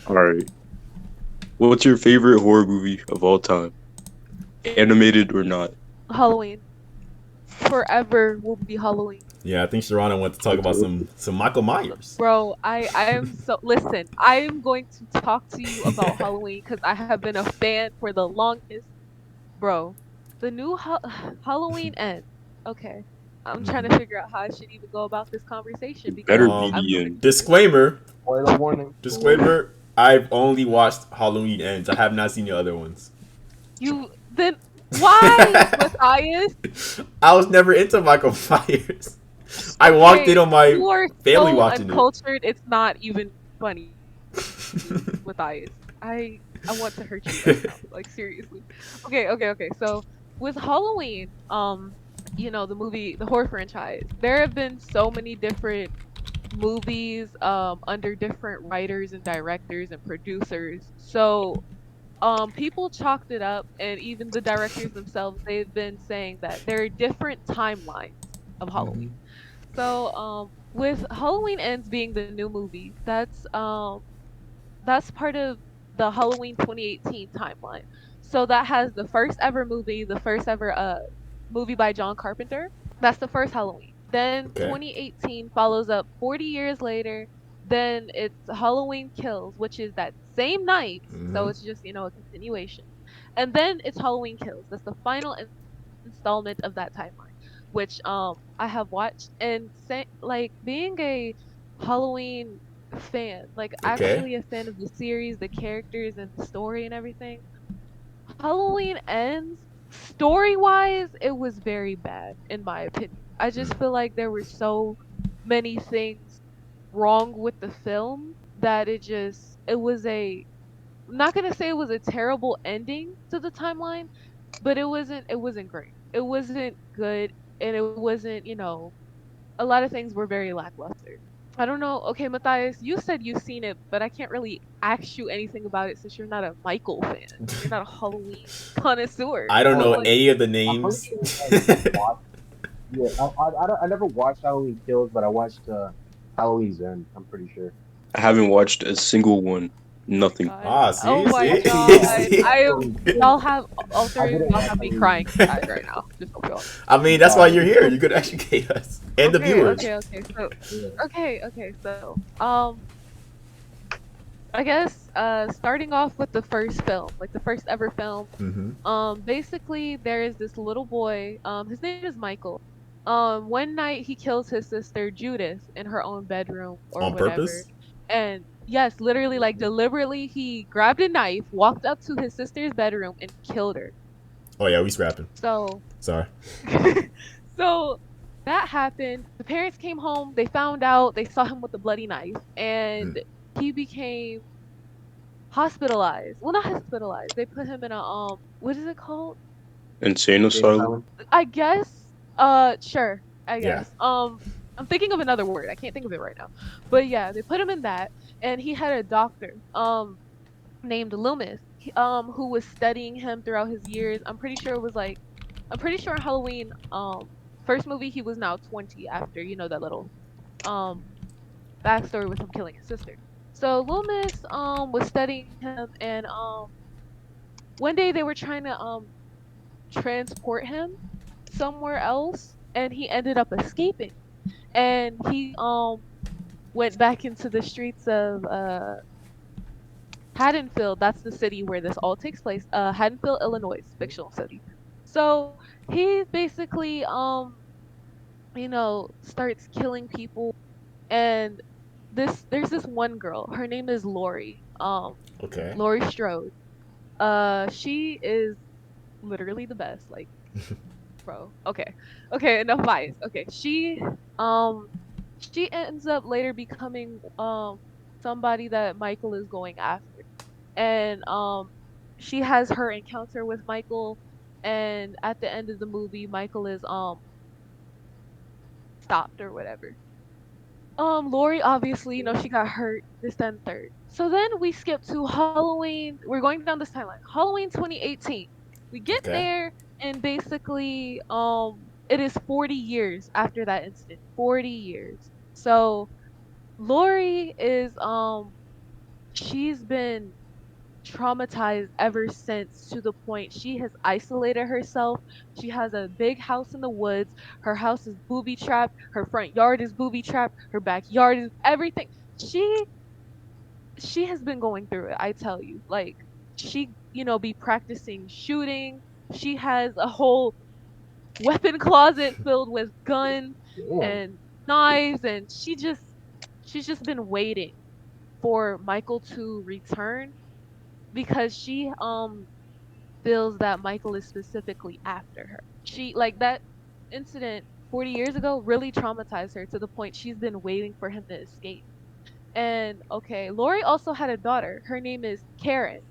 Alright. What's your favorite horror movie of all time? Animated or not? Halloween. Forever will be Halloween. Yeah, I think Sharonda wants to talk about some Michael Myers. Bro, I am so listen. I am going to talk to you about Halloween because I have been a fan for the longest. Bro, the new Halloween ends. Okay, I'm trying to figure out how I should even go about this conversation because Better be the end. Disclaimer. Spoiler warning. Disclaimer. I've only watched Halloween Ends. I have not seen the other ones. You then why, Mathias? I was never into Michael Myers. I walked in on my you are family so watching uncultured, it's not even funny. Mathias, I want to hurt you right now. Like seriously. Okay. So with Halloween, you know, the movie, the horror franchise, there have been so many different movies under different writers and directors and producers. So people chalked it up, and even the directors themselves, they've been saying that there are different timelines of Halloween. So with Halloween Ends being the new movie, that's part of the Halloween 2018 timeline. So that has the first ever movie, the first ever movie by John Carpenter. That's the first Halloween. Then 2018 follows up 40 years later. Then it's Halloween Kills, which is that same night. So it's just, you know, a continuation. And then it's Halloween Kills. That's the final installment of that timeline, which I have watched, and like being a Halloween fan, like actually a fan of the series, the characters and the story and everything. Halloween Ends, story-wise, it was very bad in my opinion. I just feel like there were so many things wrong with the film that it was not gonna say it was a terrible ending to the timeline, but it wasn't great. It wasn't good, and it wasn't, you know, a lot of things were very lackluster. I don't know. Okay, Mathias, you said you've seen it, but I can't really ask you anything about it since you're not a Michael fan. You're not a Halloween connoisseur. I don't know any of the names. I never watched Halloween Kills, but I watched Halloween's End. I'm pretty sure. I haven't watched a single one. Nothing. See? Oh my See? god. Y'all have all three of y'all have me crying inside right now. Just so y'all. I mean, that's why you're here. You could educate us and the viewers. So, I guess starting off with the first film, like the first ever film. Basically there is this little boy. His name is Michael. One night he kills his sister Judith in her own bedroom or on whatever. Purpose? And yes, literally, like deliberately, he grabbed a knife, walked up to his sister's bedroom, and killed her. Oh yeah, we scrapping. So sorry. So that happened. The parents came home. They found out. They saw him with a bloody knife, and he became hospitalized. Well, not hospitalized. They put him in a what is it called? Insane asylum. I guess Sure, I Yeah. guess. I'm thinking of another word. I can't think of it right now. But yeah, they put him in that, and he had a doctor, named Loomis, who was studying him throughout his years. I'm pretty sure in Halloween, first movie he was now 20 after that little, um, backstory with him killing his sister. So Loomis, was studying him, and one day they were trying to transport him somewhere else, and he ended up escaping, and he went back into the streets of Haddonfield. That's the city where this all takes place. Haddonfield, Illinois, fictional city. So he basically starts killing people, and there's this one girl. Her name is Lori. Okay. Lori Strode. She is literally the best. Like, bro. Okay. Okay, enough bias. Okay. Um she ends up later becoming somebody that Michael is going after. And she has her encounter with Michael, and at the end of the movie Michael is stopped or whatever. Lori obviously, she got hurt, this, then, third. So then we skip to Halloween. We're going down this timeline. Halloween 2018. We get Okay. there, and basically, it is 40 years after that incident. 40 years. So Lori is she's been traumatized ever since, to the point she has isolated herself. She has a big house in the woods. Her house is booby trapped. Her front yard is booby trapped. Her backyard is everything. She she has been going through it, I tell you. Like, she, be practicing shooting. She has a whole weapon closet filled with guns Damn. and knives, and she's just been waiting for Michael to return, because she feels that Michael is specifically after her. She, like, that incident 40 years ago really traumatized her, to the point she's been waiting for him to escape. And okay, Lori also had a daughter. Her name is Karen.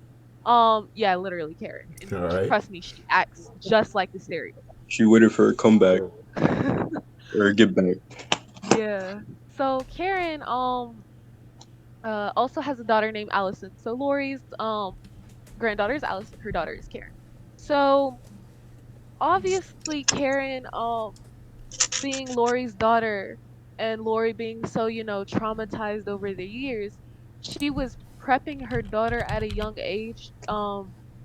Yeah, literally Karen. And All right. trust me, she acts just like the stereotype. She waited for a comeback Okay. or a get back. Yeah. So Karen also has a daughter named Allison. So Lori's granddaughter is Allison. Her daughter is Karen. So obviously Karen, being Lori's daughter, and Lori being so, traumatized over the years, she was prepping her daughter at a young age,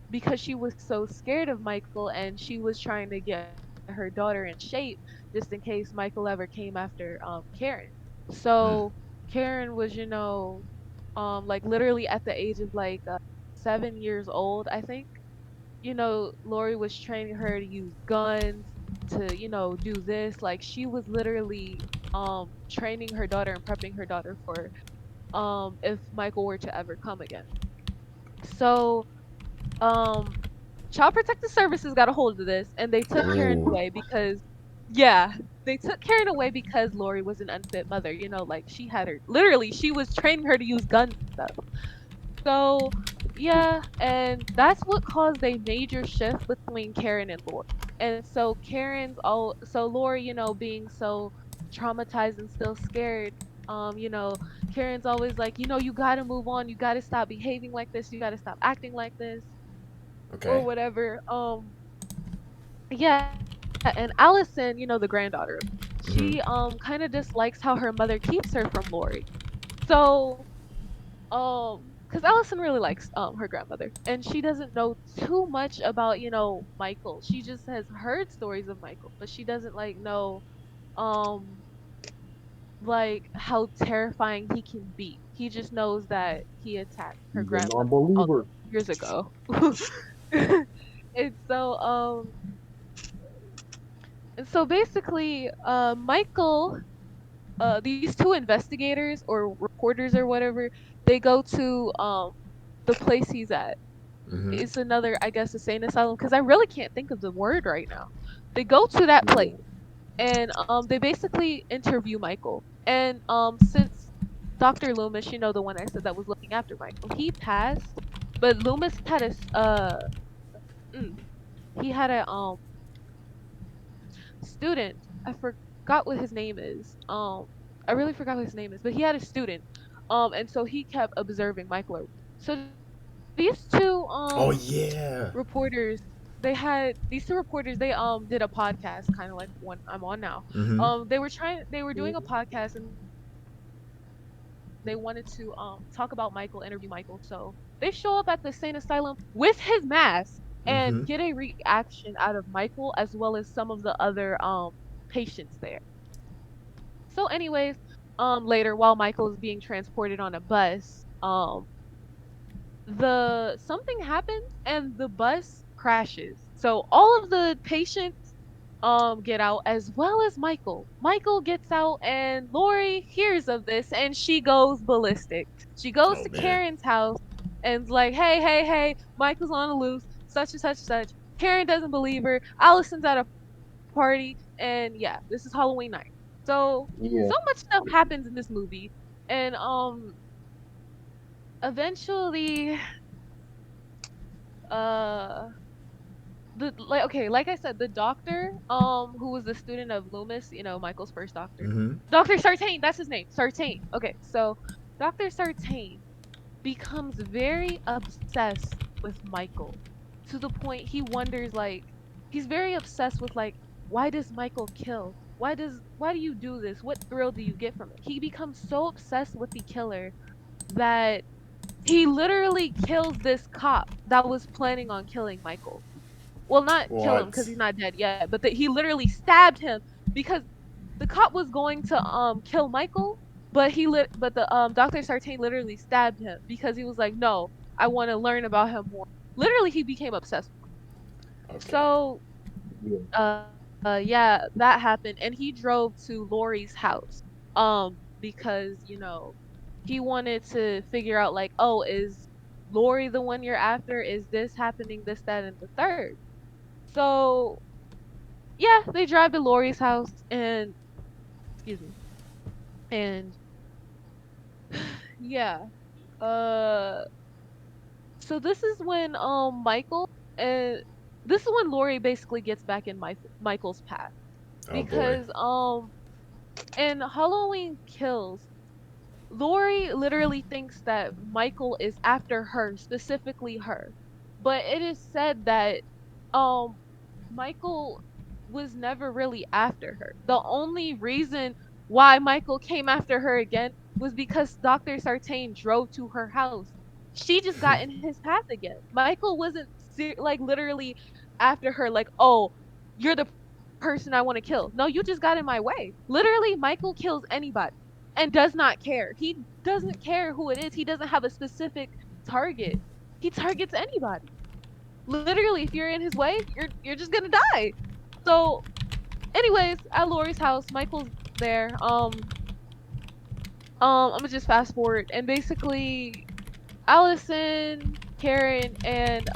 because she was so scared of Michael, and she was trying to get her daughter in shape, just in case Michael ever came after Karen. So Mm. Karen was, like, literally at the age of like 7 years old, I think. Lori was training her to use guns, to, do this. Like, she was literally training her daughter and prepping her daughter for if Michael were to ever come again. So, um Child Protective Services got a hold of this, and they took Karen Ooh. away because, yeah, they took Karen away because Lori was an unfit mother. Like, she had her, literally, she was training her to use guns and stuff. So, yeah, and that's what caused a major shift between Karen and Lori. And so Lori, being so traumatized and still scared, Karen's always like, you gotta move on, you gotta stop behaving like this, you gotta stop acting like this, or Okay. whatever. Yeah, and Allison, the granddaughter, she Mm-hmm. kind of dislikes how her mother keeps her from Lori. So, because Allison really likes her grandmother, and she doesn't know too much about Michael. She just has heard stories of Michael, but she doesn't like know um like how terrifying he can be. He just knows that he attacked her He's a grandmother all non-believer. those years ago. and so um and so basically, Michael, these two investigators or reporters or whatever, they go to the place he's at. Mm-hmm. It's another, I guess, insane asylum, because I really can't think of the word right now. They go to that Yeah. place, and they basically interview Michael. And since Dr. Loomis, the one I said that was looking after Michael, he passed, but Loomis had a he had a student. I forgot what his name is. I really forgot what his name is, but he had a student. And so he kept observing Michael. So these two Oh yeah. reporters, these two reporters, they did a podcast, kind of like one I'm on now. Mm-hmm. They were doing a podcast, and they wanted to talk about Michael, interview Michael. So they show up at the sane asylum with his mask and get a reaction Mm-hmm. out of Michael as well as some of the other patients there. So anyways, later while Michael is being transported on a bus, the something happens and the bus crashes. So all of the patients get out as well as Michael. Michael gets out and Lori hears of this and she goes ballistic. She goes Oh to man. Karen's house and's like, "Hey, hey, hey, Michael's on the loose, such and such and such." Karen doesn't believe her. Allison's at a party and yeah, this is Halloween night. So so Yeah. much stuff happens in this movie and eventually uh like I said, the doctor, who was the student of Loomis, Michael's first doctor. Mm-hmm. Dr. Sartain, that's his name. Sartain. Okay, so Dr. Sartain becomes very obsessed with Michael to the point he wonders he's very obsessed with why does Michael kill? Why do you do this? What thrill do you get from it? He becomes so obsessed with the killer that he literally kills this cop that was planning on killing Michael. Well, not kill him because What? he's not dead yet, but that he literally stabbed him because the cop was going to kill Michael, but the Dr. Sartain literally stabbed him because he was like, "No, I want to learn about him more." Literally, he became obsessed with him. Okay. So, Yeah. yeah, that happened, and he drove to Lori's house, because he wanted to figure out oh, is Lori the one you're after? Is this happening? This, that, and the third. So yeah, they drive to Lori's house and excuse me. And yeah. Uh so this is when Michael and this is when Lori basically gets back in Michael's path Oh boy. because in Halloween Kills, Lori literally thinks that Michael is after her, specifically her. But it is said that um Michael was never really after her. The only reason why Michael came after her again was because Dr. Sartain drove to her house. She just got in his path again. Michael wasn't literally after her "Oh, you're the person I want to kill." No, you just got in my way. Literally, Michael kills anybody and does not care. He doesn't care who it is. He doesn't have a specific target. He targets anybody. Literally, if you're in his way, you're just gonna die. So, anyways, at Lori's house, Michael's there. I'm gonna just fast forward, and basically, Allison, Karen, and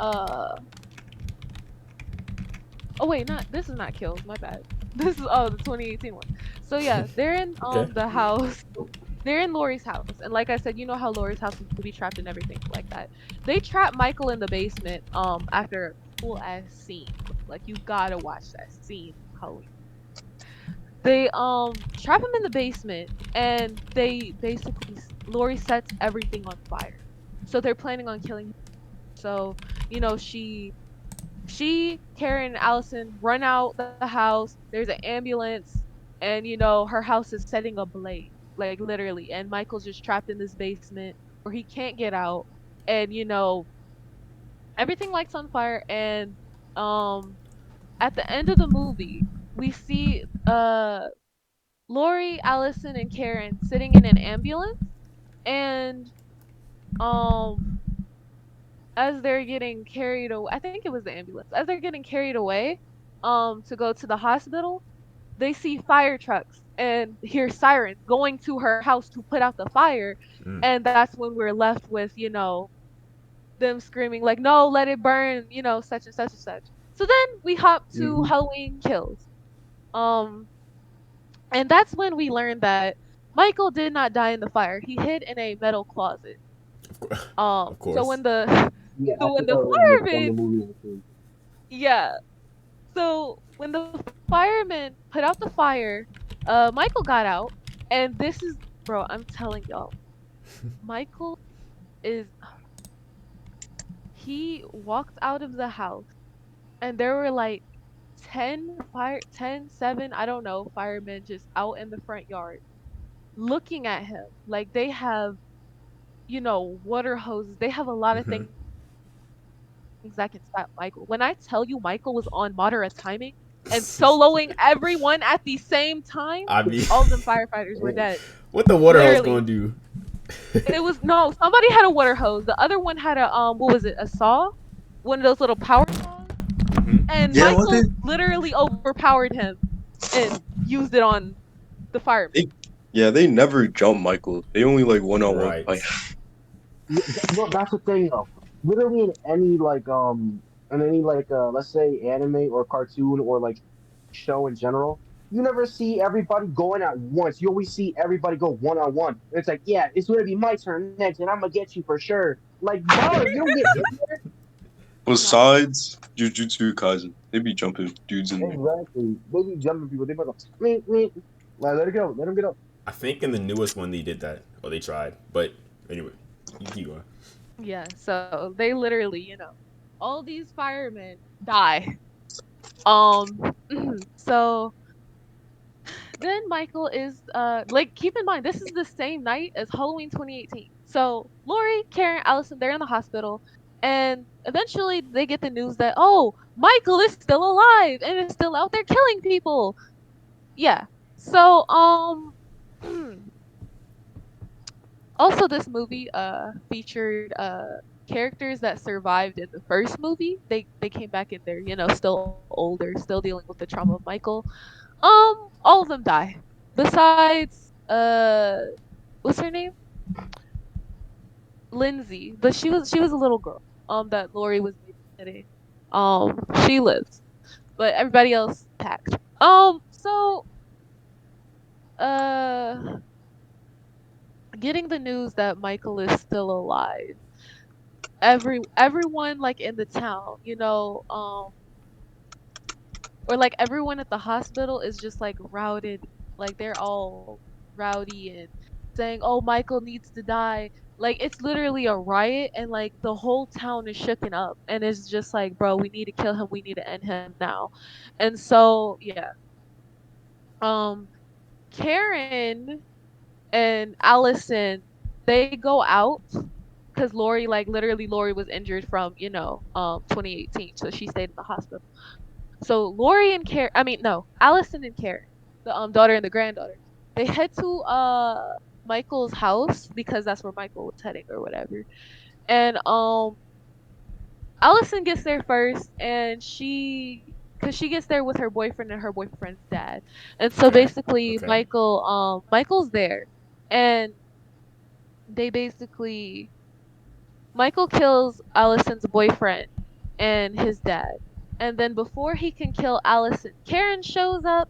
oh wait, not this is not Kills. My bad. This is the 2018 one. So yeah, they're in Okay. the house. They're in Lori's house, and like I said, you know how Lori's house will be trapped and everything like that. They trap Michael in the basement after a cool ass scene. Like you gotta watch that scene. Halloween. They trap him in the basement, and they basically Lori sets everything on fire. So they're planning on killing him. So Karen, and Allison run out the house. There's an ambulance, and her house is setting ablaze, like literally. And Michael's just trapped in this basement where he can't get out, and everything lights on fire. And um, at the end of the movie, we see Lori, Allison, and Karen sitting in an ambulance, and um as they're getting carried away, I think it was the ambulance. As they're getting carried away, to go to the hospital, they see fire trucks and hear sirens going to her house to put out the fire, Mm. and that's when we're left with them screaming "No, let it burn," such and such and such. So then we hop to Mm-hmm. Halloween Kills, um, and that's when we learn that Michael did not die in the fire. He hid in a metal closet. Of course. Of So course. when the Yeah, I so when think the I remember from the firemen movie. I think. yeah. So when the firemen put out the fire, Michael got out, and this is, bro, I'm telling y'all, Michael is he walked out of the house, and there were like 7, I don't know, firemen just out in the front yard looking at him. Like they have, water hoses. They have a lot of Hmm. things that can stop Michael. When I tell you Michael was on moderate timing and soloing everyone at the same time, all of them I mean, firefighters were dead. what the water Literally. hose gonna do? It was no, somebody had a water hose. The other one had a what was it? A saw? One of those little power saws. Hmm. And Yeah, what Michael literally overpowered him and used it on the fireman. they they never jump Michael. They only like one-on-one Right. fight. Well, that's the thing though. Literally in any like let's say anime or cartoon or like show in general, you never see everybody going at once. You always see everybody go one on one. It's like, yeah, it's gonna be my turn next, and I'm gonna get you for sure. Like, bro, if you don't get in there, No. Besides Jujutsu Kaisen, they be jumping dudes in there. exactly. They be jumping people. They be like, me. Like, let it go. Let them get up. I think in the newest one they did that, or they tried. But anyway, you keep going. Yeah, so they literally, all these firemen die. Um so then Michael is like, keep in mind this is the same night as Halloween 2018. So Lori, Karen, Allison, they're in the hospital, and eventually they get the news that, oh, Michael is still alive and is still out there killing people. Yeah. So also this movie featured characters that survived in the first movie. They came back and they're, still older, still dealing with the trauma of Michael. All of them die. Besides what's her name? Lindsay. But she was a little girl that Lori was babysitting. She lives. But everybody else packed. So uh getting the news that Michael is still alive. Everyone like in the town, or like everyone at the hospital is just like routed, like they're all rowdy and saying, "Oh, Michael needs to die." Like it's literally a riot, and like the whole town is shooken up, and it's just like, bro, we need to kill him. We need to end him now. And so yeah, um, Karen and Allison, they go out because Lori, like literally, Lori was injured from 2018, so she stayed in the hospital. So Lori and Karen, I mean no, Allison and Karen, the daughter and the granddaughter, they head to Michael's house because that's where Michael was heading or whatever. And Allison gets there first, and cause she gets there with her boyfriend and her boyfriend's dad. And so Okay. basically Okay. Michael's there, and they basically Michael kills Allison's boyfriend and his dad. And then before he can kill Allison, Karen shows up,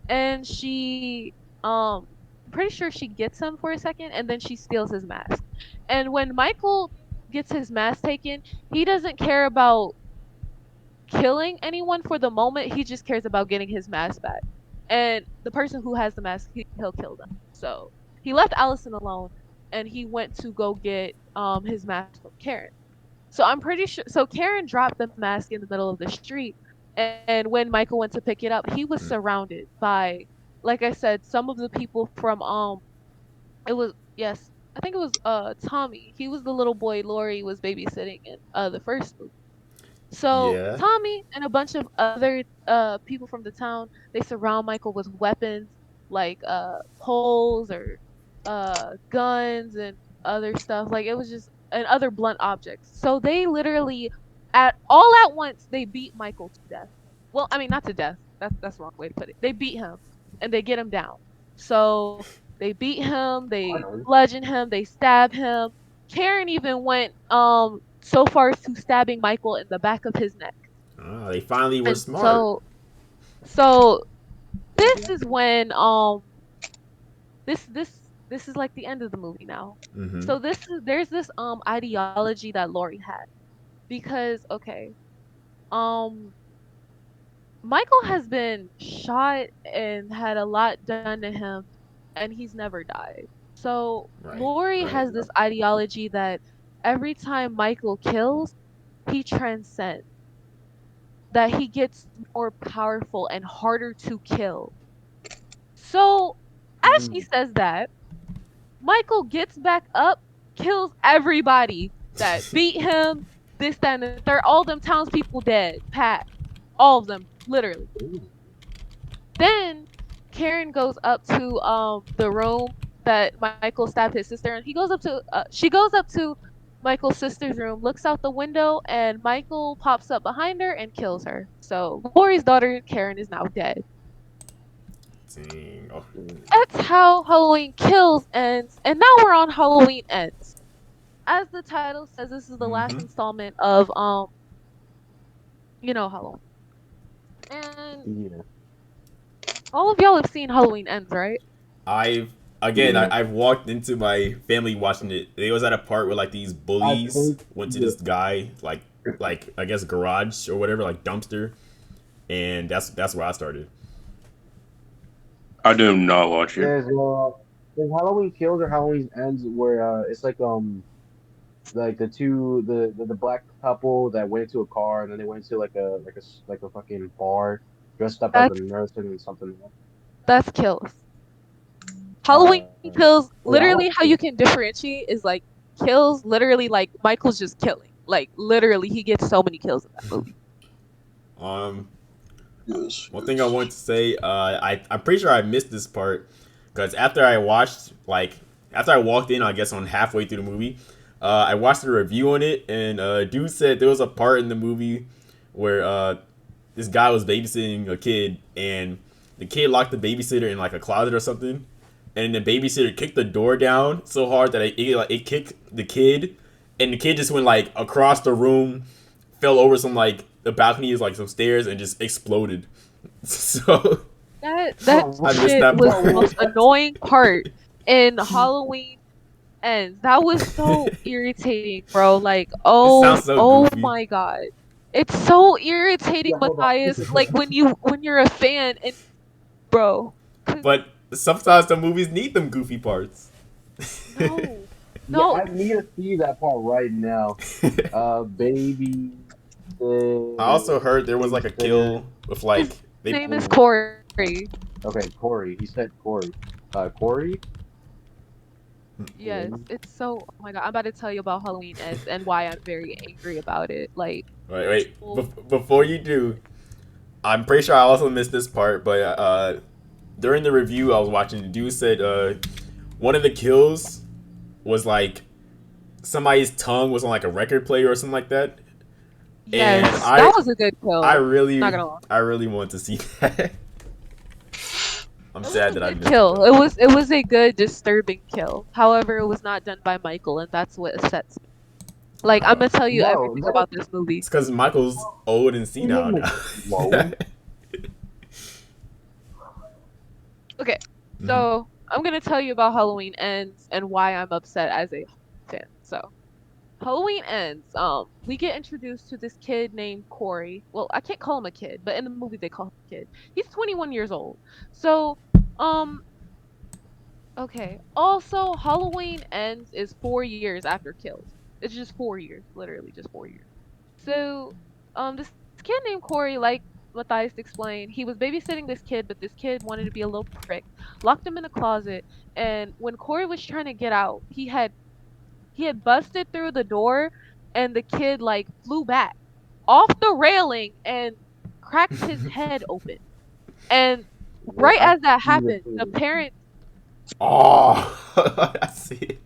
and she I'm pretty sure she gets him for a second, and then she steals his mask. And when Michael gets his mask taken, he doesn't care about killing anyone for the moment. He just cares about getting his mask back. And the person who has the mask, he'll kill them. So he left Allison alone, and he went to go get his mask from Karen. So I'm pretty sure. So Karen dropped the mask in the middle of the street, and when Michael went to pick it up, he was Mm. surrounded by, like I said, some of the people from It was, yes, I think it was Tommy. He was the little boy Lori was babysitting in the first movie. So Yeah. Tommy and a bunch of other people from the town, they surround Michael with weapons like poles or guns and other stuff. Like it was just, and other blunt objects. So they literally at all at once they beat Michael to death. Well, I mean not to death. That's the wrong way to put it. They beat him and they get him down. So they beat him, they Finally. bludgeon him, they stab him. Karen even went so far as to stabbing Michael in the back of his neck. Ah, they finally were And smart. so this is when this is like the end of the movie now. Mm-hmm. So there's this ideology that Lori had, because okay, um Michael has been shot and had a lot done to him, and he's never died. So Right. Lori Right. has this ideology that every time Michael kills, he transcends, that he gets more powerful and harder to kill. So as she Mm. says that, Michael gets back up, kills everybody that beat him, this, that, and the third. All them townspeople dead, pat, all of them, literally. Ooh. Then Karen goes up to the room that Michael stabbed his sister in. She goes up to Michael's sister's room, looks out the window, and Michael pops up behind her and kills her. So Lori's daughter Karen is now dead. Dang. Oh. That's how Halloween Kills ends, and now we're on Halloween Ends. As the title says, this is the last Mm-hmm. installment of Halloween. And Yeah. all of y'all have seen Halloween Ends, right? I've again, Yeah. I've walked into my family watching it. They was at a part where like these I bullies think went to yeah. this guy like I guess garage or whatever, like dumpster, and that's where I started. I did not watch it. There's Halloween Kills or Halloween Ends where it's like the black couple that went into a car and then they went into like a fucking bar dressed up as a That's nurse and something else. that's Kills. Uh, Halloween Kills, oh, I literally don't how you can differentiate is like Kills, literally like Michael's just killing. Like literally he gets so many kills in that movie. Um, Yes, one thing I yes. want to say, I'm pretty sure I missed this part because after I walked in, I guess on halfway through the movie, I watched a review on it, and dude said there was a part in the movie where this guy was babysitting a kid, and the kid locked the babysitter in like a closet or something, and the babysitter kicked the door down so hard that it kicked the kid, and the kid just went like across the room, fell over some like the balcony is like some stairs and just exploded. So That know. I missed shit that was the part. most annoying part in Halloween Ends. That was so irritating, bro. Like, It sounds oh, so oh goofy, my god. It's so irritating, Yeah, hold Matthias. Like on. when you're a fan and bro. 'Cause but sometimes the movies need them goofy parts. no. Yeah, No, I need to see that part right now. Baby, I also heard there was like a babysitter. kill with his like they. name is Mm, Corey. okay, Corey. He said Corey. Corey. Yes, Mm, it's so oh my god. I'm about to tell you about Halloween Ends and why I'm very angry about it. Like, Wait. well, Before you do, I'm pretty sure I also missed this part, but during the review I was watching, the dude said one of the kills was like somebody's tongue was on like a record player or something like that, and yes, that was a good I kill. Not really gonna lie. I really want to see that. I'm It was sad a that I good missed it kill. though. It was a good disturbing kill. However, it was not done by Michael, and that's what upsets me. Like I'm Uh, gonna tell you no, everything no. about this movie. it's because Michael's old and He didn't senile make now. explode. Okay, Mhm. so I'm gonna tell you about Halloween Ends and why I'm upset as a fan. So Halloween Ends. We get introduced to this kid named Corey. Well, I can't call him a kid, but in the movie they call him a kid. He's 21 years old. So, um, okay. Also, Halloween Ends is 4 years after Kills. It's just 4 years, literally just 4 years. So, this kid named Corey, like Matthias explained, he was babysitting this kid, but this kid wanted to be a little prick, locked him in a closet, and when Corey was trying to get out, he had busted through the door, and the kid like flew back off the railing and cracked his head open. And Yeah, right I as that see the happened, the thing. parent Oh, I see it.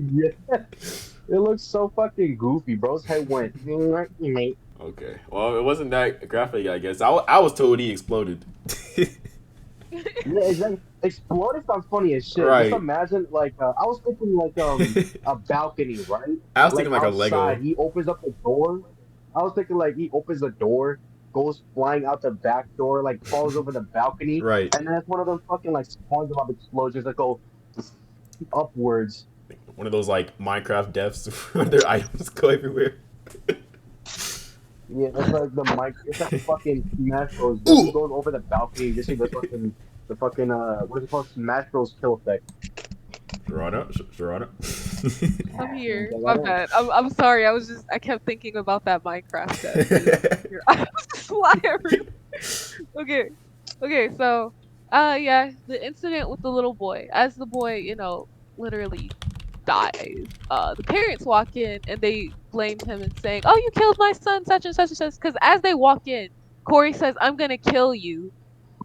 Yeah, it looks so fucking goofy. Bro's head went. Mate. Okay. Well, it wasn't that graphic, I guess. I was told he exploded. Yeah, exactly. Exploded sounds funny as shit. Just Right. imagine, like, I was thinking, like, a balcony, right? I was Like thinking like a outside, Lego. he opens up the door. I was thinking, like, he opens the door, goes flying out the back door, like, falls over the balcony, Right. and then it's one of those fucking, like, SpongeBob explosions that go upwards. One of those like Minecraft deaths where their items go everywhere. Yeah, it's like the mic. It's like the fucking Smash Bros. When he Ooh, goes over the balcony, you just see the fucking what is it called? Smash Bros. Kill effect. Sharana. I'm here. That My got bad. I'm sorry. I kept thinking about that Minecraft death. Your eyes just fly everywhere. Okay. Okay, so yeah, the incident with the little boy. As the boy, literally dies, the parents walk in and they blamed him and saying, "Oh, you killed my son, such and such and such." Because as they walk in, Corey says, "I'm gonna kill you."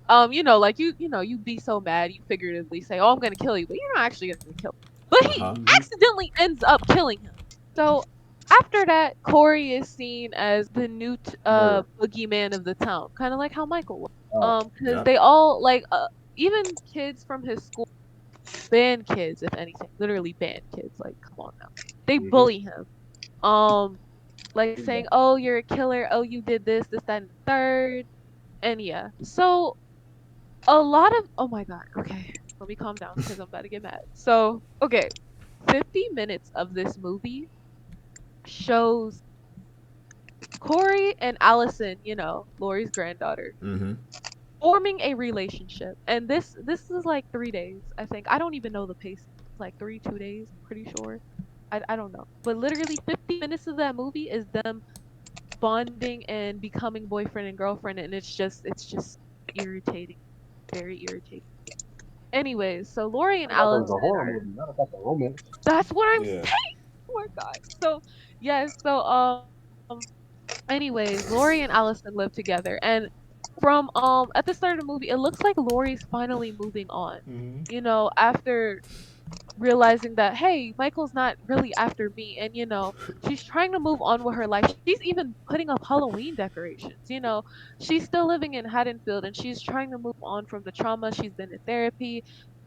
Like you be so mad, you figuratively say, "Oh, I'm gonna kill you," but you're not actually gonna kill him. But he Uh-huh. hmm accidentally ends up killing him. So after that, Corey is seen as the new Murder. boogeyman of the town, kind of like how Michael was. Oh, Because Yep. they all like even kids from his school, band kids, if anything, literally band kids. Like, come on now, they hmm bully him. Um, like saying, "Oh, you're a killer. Oh, you did this, that, and the third." And yeah, so a lot of oh my god, okay, let me calm down because I'm about to get mad. So okay, 50 minutes of this movie shows Corey and Allison, Lori's granddaughter, Mm-hmm. forming a relationship. And this is like 3 days, I think. I don't even know the pace. It's like 2 days, I'm pretty sure. I don't know. But literally 50 minutes of that movie is them bonding and becoming boyfriend and girlfriend, and it's just irritating. Very irritating. Anyways, so Lori and I thought that was Allison a horror are movie, not about the romance. that's what I'm Yeah. saying. Oh my god. So yes, so anyways, Lori and Allison live together, and at the start of the movie, it looks like Lori's finally moving on. Mm-hmm. After realizing that, hey, Michael's not really after me, and she's trying to move on with her life. She's even putting up Halloween decorations. She's still living in Haddonfield, and she's trying to move on from the trauma. She's been in therapy.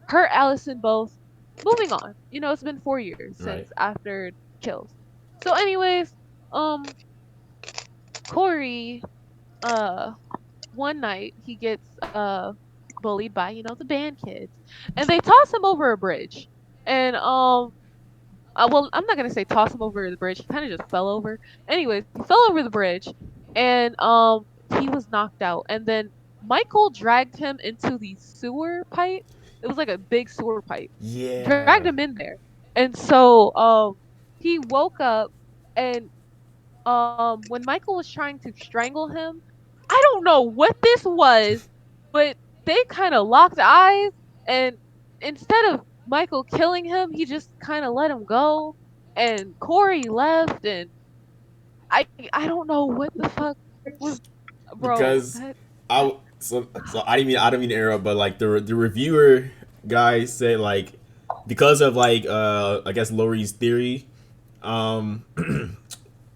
Her, Allison, both moving on. It's been 4 years Right. since after kills. So, anyways, um, Corey, uh, one night he gets bullied by the band kids, and they toss him over a bridge. And well, I'm not gonna say toss him over the bridge. He kind of just fell over. Anyways, he fell over the bridge, and he was knocked out. And then Michael dragged him into the sewer pipe. It was like a big sewer pipe. Dragged Yeah. him in there, and so he woke up, and when Michael was trying to strangle him, I don't know what this was, but they kind of locked eyes, and instead of Michael killing him, he just kind of let him go, and Corey left, and I don't know what the fuck was, bro. Because That so I didn't mean to interrupt, but like the reviewer guy said like because of like I guess Lori's theory, um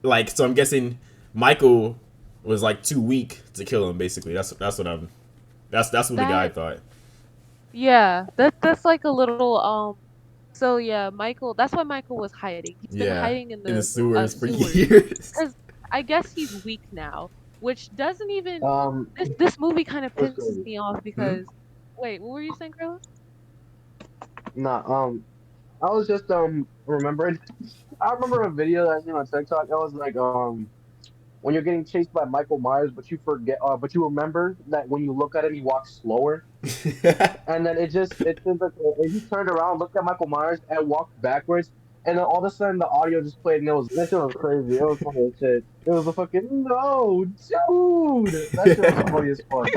like so I'm guessing Michael was like too weak to kill him. Basically, that's what the guy that thought. yeah, that's like a little So yeah, Michael. That's why Michael was hiding. He's been Yeah, hiding in in the the sewers for sewers years. because I guess he's weak now, which doesn't even. Um, This movie kind of that's pisses crazy. me off Hmm? because wait, what were you saying, Carla? Nah, I was just remembering. I remember a video that I seen on TikTok. It was like when you're getting chased by Michael Myers, but you forget, but you remember that when you look at him, he walks slower, and then it seems like he turned around, looked at Michael Myers, and walked backwards, and then all of a sudden the audio just played, and that shit was crazy. It was funny as shit. It was a fucking no, dude. That shit was funny as fuck.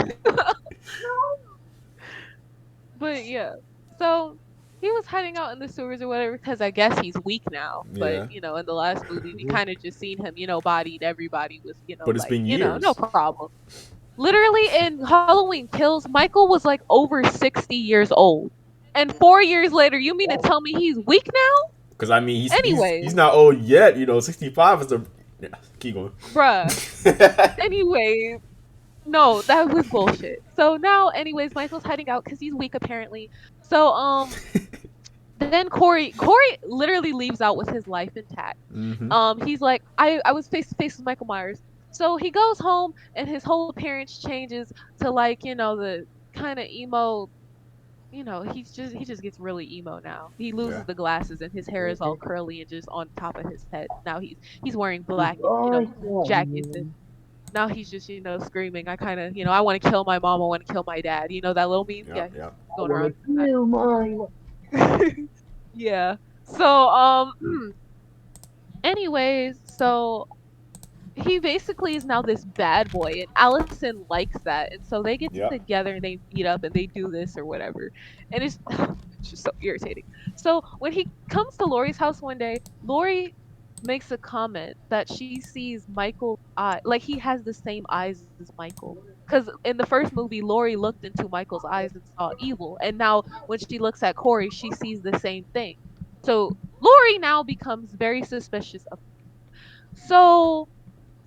But yeah, so he was hiding out in the sewers or whatever because I guess he's weak now. But Yeah, in the last movie, we Mhm. kind of just seen him, bodied everybody with, but it's like, been no years. problem. Literally in Halloween Kills, Michael was like over 60 years old. And 4 years later, you mean to Oh, tell me he's weak now? Because I mean, Anyways, he's not old yet. 65 is a. Yeah, keep going. bruh. Anyways, no, that was bullshit. So now, anyways, Michael's heading out because he's weak apparently. So then Corey literally leaves out with his life intact. Mm-hmm. He's like, I was face to face with Michael Myers. So he goes home and his whole appearance changes to like, the kind of emo, he just gets really emo now. He Yeah. loses the glasses and his hair is all mhm. curly and just on top of his head. Now he's wearing black and Oh, yeah. jackets and Mhm. now he's just, screaming. I kind of, I want to kill my mom. I want to kill my dad. You know that little meme? Yeah, Yep, he's yep. I going want around. to kill mine. Yeah. So, anyways, so he basically is now this bad boy, and Allison likes that, and so they get Yep. together and they meet up and they do this or whatever, and it's, it's just so irritating. So when he comes to Lori's house one day, Lori makes a comment that she sees Michael's eye, like he has the same eyes as Michael. Because in the first movie, Lori looked into Michael's eyes and saw evil, and now when she looks at Corey, she sees the same thing. So Lori now becomes very suspicious of. So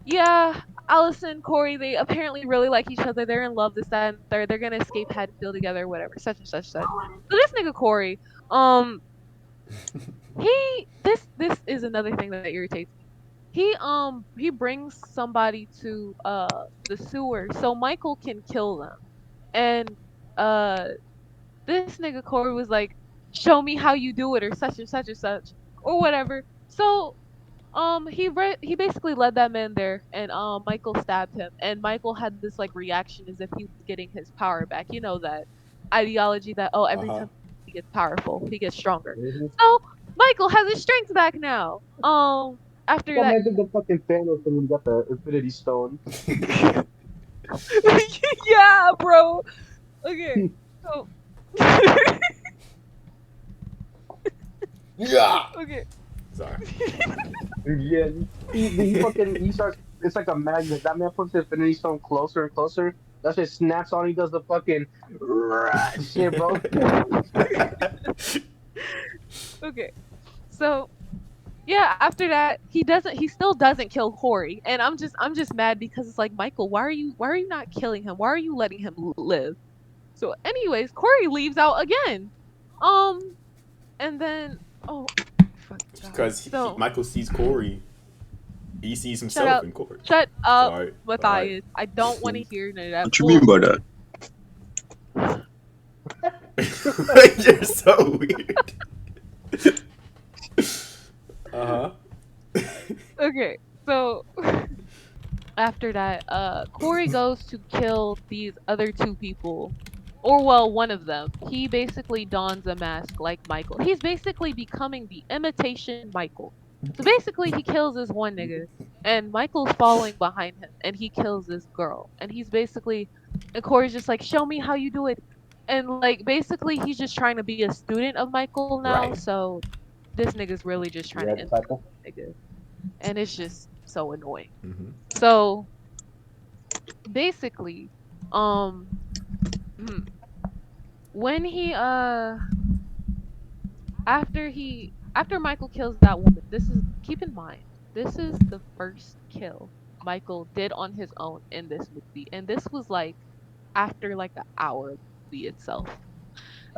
yeah, Allison, Corey, they apparently really like each other. They're in love, this, that, and the third. They're gonna escape Haddonfield together, whatever, such and such, such. So this nigga Corey, um, this is another thing that irritates me. He brings somebody to the sewer so Michael can kill them. And uh this nigga Corey was like, show me how you do it or such and such and such or whatever. So he basically led that man there, and Michael stabbed him, and Michael had this like reaction as if he was getting his power back. You know that ideology that, oh, every Uh-huh. time he gets powerful, he gets stronger. Mm-hmm. So Michael has his strength back now. After That that, man did the fucking Thanos thing when he got the Infinity Stone. yeah, bro. Okay, so Yeah. okay. Sorry. Yeah, he starts. It's like a magnet. That man puts the Infinity Stone closer and closer. That shit snaps on. He does the fucking shit, bro. Okay. So yeah, after that, he still doesn't kill Corey. And I'm just mad because it's like, Michael, why are you not killing him? Why are you letting him live? So anyways, Corey leaves out again. Um and then, oh fuck God. Because So Michael sees Corey. He sees shut himself up. in Corey. Shut up, Sorry. Alright. Mathias. I don't want to hear none of that What you mean by that? You're so weird. Uh-huh. Okay. So after that, Corey goes to kill these other two people. Or well, one of them. He basically dons a mask like Michael. He's basically becoming the imitation Michael. So basically he kills this one nigga and Michael's following behind him and he kills this girl. And he's basically, and Corey's just like, show me how you do it. And like basically he's just trying to be a student of Michael now. Right. So this nigga's really just trying Yeah, to imitate disciple. this nigga. And it's just so annoying. Mm-hmm. So basically, um, when he after Michael kills that woman, this is, keep in mind, this is the first kill Michael did on his own in this movie, and this was like after like an hour of the movie itself.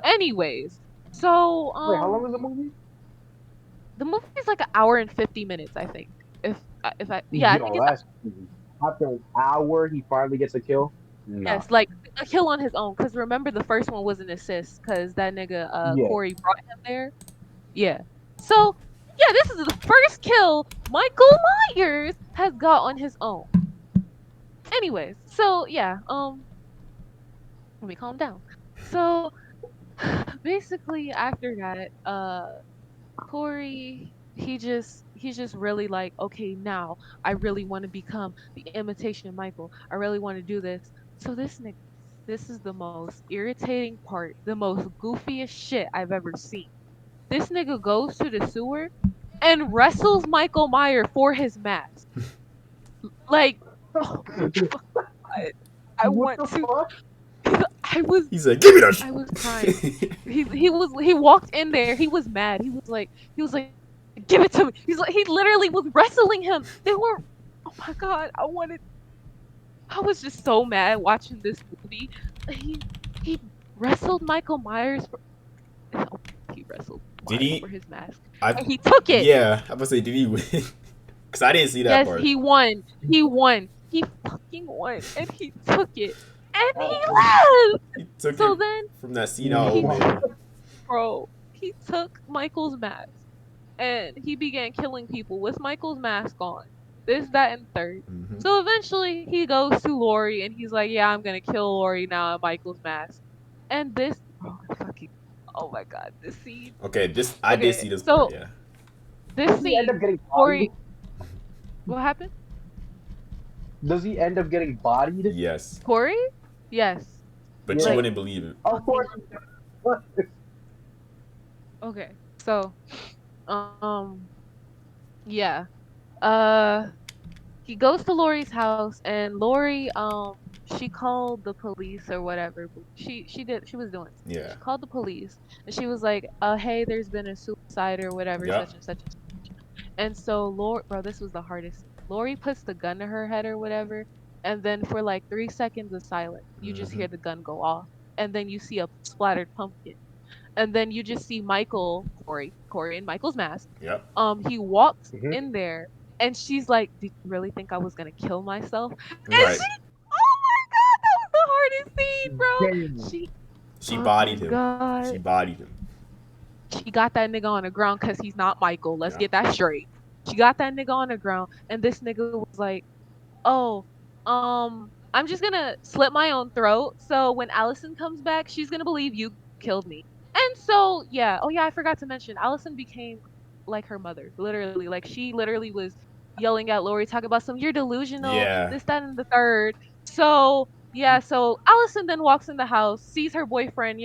Anyways, so Wait, how long is the movie? the movie's like an hour and 50 minutes, I think. If I yeah, I think Yo, it's, that's after an hour he finally gets a kill. Nah. yes, like a kill on his own. Cause remember the first one was an assist, cause that nigga Yeah. Corey brought him there. Yeah. So yeah, this is the first kill Michael Myers has got on his own. Anyways, so yeah, let me calm down. So basically after that, Corey, he's just really like, okay, now I really want to become the imitation of Michael. I really want to do this. So this nigga, this is the most irritating part, the most goofiest shit I've ever seen. This nigga goes to the sewer and wrestles Michael Myers for his mask. Like, oh my God. I What want the to. fuck? He's like, give me that I was crying. He walked in there. He was mad. He was like, give it to me. He's like, he literally was wrestling him. They were, oh my God. I was just so mad watching this movie. He wrestled Michael Myers for, oh, he wrestled Did Myers he? for his mask. I, And he took it. yeah, I was gonna say, did he win? Because I didn't see that Yes, part. he won. He won. He fucking won. And he took it. And he left. He took So it then, from that senile old he man. bro, he took Michael's mask and he began killing people with Michael's mask on. this, that, and third. Mm-hmm. So eventually he goes to Lori and he's like, yeah, I'm gonna kill Lori now at Michael's mask. And this, fucking, oh my god, this scene. Okay, this I did Okay, see this part. so Yeah. this Does he end up scene, getting bodied? Corey, what happened? Does he end up getting bodied? Yes, Corey? Yes. but you Yeah. Like, wouldn't believe it. Of fucking, course. okay. So, um, yeah. Uh, he goes to Lori's house and Lori, she called the police or whatever. She was doing something. Yeah. She called the police and she was like, hey, there's been a suicide or whatever, Yeah. such and such. And so Lori, bro, this was the hardest scene. Lori puts the gun to her head or whatever, and then for like 3 seconds of silence, you just Mm-hmm. hear the gun go off, and then you see a splattered pumpkin, and then you just see Corey in Michael's mask. Yep. He walks Mhm. in there, and she's like, "Did you really think I was gonna kill myself?" And Right. oh my god, that was the hardest scene, bro. Damn. She, She oh bodied my him. god, She bodied him. she got that nigga on the ground because he's not Michael. Let's Yeah. get that straight. She got that nigga on the ground, and this nigga was like, "Oh, I'm just gonna slit my own throat. So when Allison comes back, she's gonna believe you killed me." And so yeah, oh yeah, I forgot to mention, Allison became like her mother, literally. Like she literally was yelling at Lori, talking about some you're delusional, Yeah. this, that, and the third. So yeah, so Allison then walks in the house, sees her boyfriend,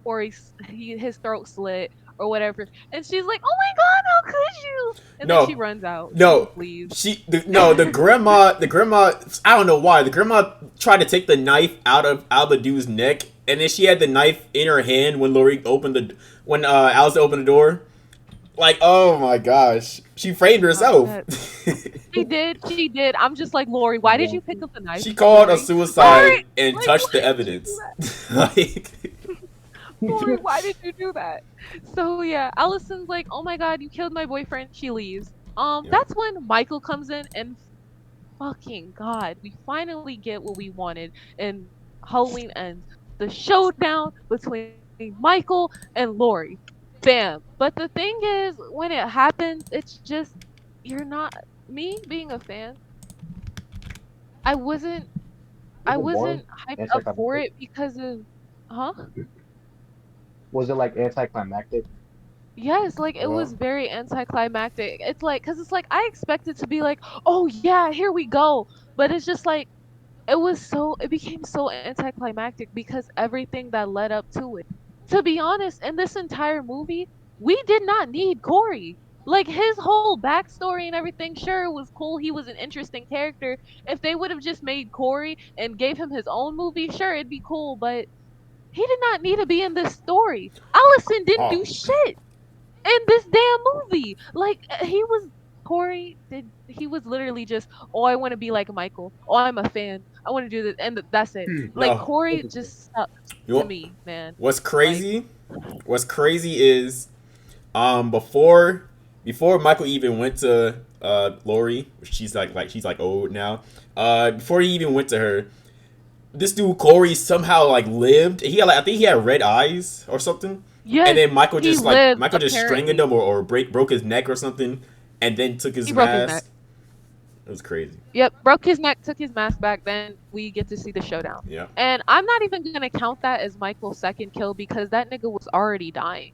or his throat slit or whatever, and she's like, "Oh my god, how could you?" And then she No. runs out. She No. just leaves. The grandma. The grandma. I don't know why. The grandma tried to take the knife out of the dude's neck, and then she had the knife in her hand when Lori opened the when Alice opened the door. Like, oh my gosh, she framed God, herself. that she did. She did. I'm just like, Lori, why did you pick up the knife? She called a Lori? suicide Lori, and like, touched why the did you do evidence. that? Like, Lori, why did you do that? So yeah, Allison's like, oh my god, you killed my boyfriend. She leaves. yep. That's when Michael comes in and fucking god, we finally get what we wanted, and Halloween ends. The showdown between Michael and Lori. Bam. But the thing is, when it happens, it's just you're not me being a fan. I wasn't I Was it boring? wasn't hyped up for Anticlimactic? it because of huh? Was it like anticlimactic? Yes, like it was Well, very anticlimactic. It's like cuz it's like I expected to be like, "Oh yeah, here we go." But it's just like it became so anticlimactic because everything that led up to it. To be honest, in this entire movie, we did not need Corey. Like his whole backstory and everything, sure, it was cool. He was an interesting character. If they would have just made Corey and gave him his own movie, sure, it'd be cool. But he did not need to be in this story. Allison didn't oh do shit in this damn movie. Like he was Corey did he was literally just, oh, I want to be like Michael. Oh, I'm a fan. I want to do this, and that's it. Like no. Corey just sucked You to know, me, man. what's Like, crazy? What's crazy is before Michael even went to Lori, she's like old now. Before he even went to her, this dude Corey somehow like lived. He had like I think he had red eyes or something. And yes, then he lived. Michael just strangled Apparently, him or broke his neck or something, and then took his he broke his neck. mask. It was crazy. Yep, broke his neck, took his mask back. Then we get to see the showdown. Yeah. And I'm not even gonna count that as Michael's second kill because that nigga was already dying.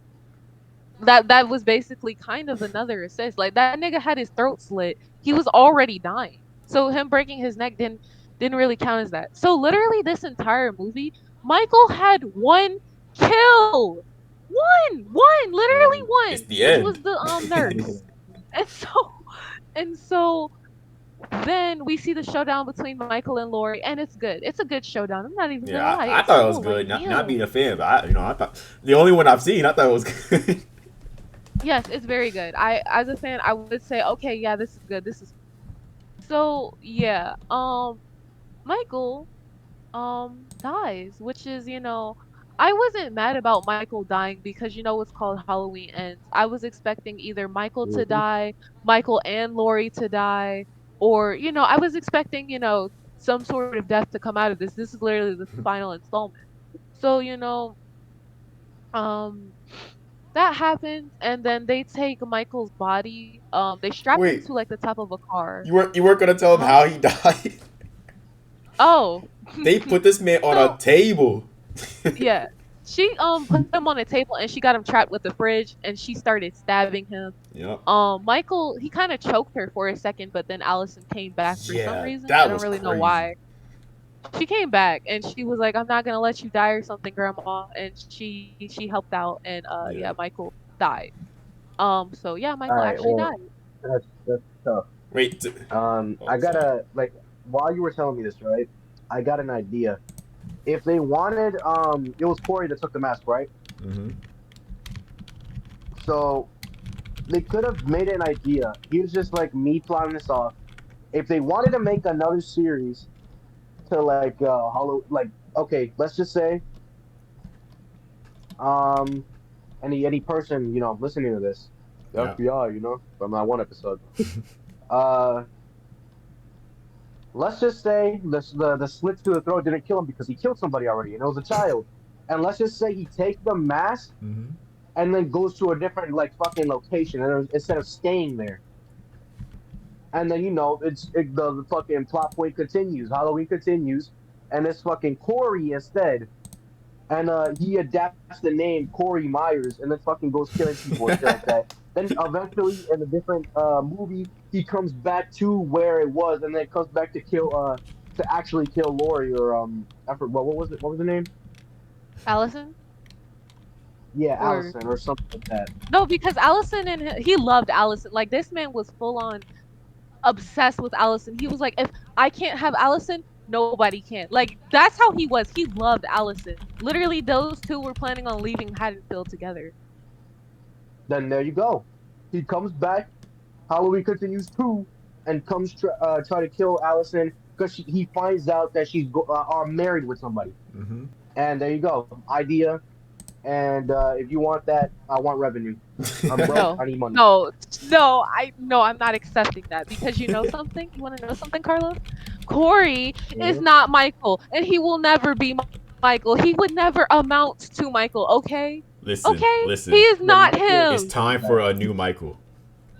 That was basically kind of another assist. Like that nigga had his throat slit. He was already dying. So him breaking his neck didn't really count as that. So literally this entire movie, Michael had one kill. One, literally And one, It's the which was end. the nurse. And so then we see the showdown between Michael and Lori, and it's good. It's a good showdown. I'm not even gonna Yeah, lie. I It's thought it was cool. Like, good. Not damn. being a fan, but I thought the only one I've seen, I thought it was good. Yes, it's very good. As a fan, I would say, okay, yeah, this is good. This is so yeah. Michael dies, which is, I wasn't mad about Michael dying because it's called Halloween Ends. I was expecting either Michael to mhm. die, Michael and Lori to die, or I was expecting, some sort of death to come out of this. This is literally the final installment. So, um that happens, and then they take Michael's body. They strap him Wait, to like the top of a car. you weren't gonna tell him Huh? how he died? Oh. They put this man on a So table. yeah, she put him on a table and she got him trapped with the fridge and she started stabbing him. Yep. Michael, he kind of choked her for a second, but then Allison came back for some Yeah, reason. I that don't was really know crazy. why. She came back and she was like, "I'm not gonna let you die or something, Grandma." And she helped out, and yeah, Yeah. Michael died. So yeah, All Michael right, actually well, died. that's tough. Wait. I Oh, sorry. gotta like while you were telling me this, right? I got an idea. If they wanted, it was Corey that took the mask, right? Mm-hmm. So they could have made an idea. Here's just like me plotting this off. If they wanted to make another series to like Hollow, like okay, let's just say um any person listening to this, the Yeah. FBI, from that one episode. Uh, let's just say the slits to the throat didn't kill him because he killed somebody already, and it was a child. And let's just say he takes the mask Mm-hmm. and then goes to a different like fucking location, and instead of staying there. And then the fucking plot point continues. Halloween continues, and it's fucking Corey instead. And he adapts the name Corey Myers, and then fucking goes killing people and shit like that. Then eventually, in a different movie, he comes back to where it was, and then comes back to actually kill Lori or I forgot what was it? What was the name? Allison Yeah, or Allison or something like that. no, because Allison and he loved Allison. Like this man was full on obsessed with Allison. He was like, if I can't have Allison, nobody can. Like that's how he was. He loved Allison. Literally, those two were planning on leaving Haddonfield together. Then there you go. He comes back. Halloween continues too, and comes try to kill Allison because he finds out that she's are married with somebody. Mm-hmm. And there you go, idea. And if you want that, I want revenue. I'm broke. No, I need money. no, I'm not accepting that because you know something. You want to know something, Carlos? Corey is Mhm. not Michael, and he will never be Michael. He would never amount to Michael. Okay, Listen, okay, he listen. is Yeah, not Michael It's him. is time bad. for a new Michael,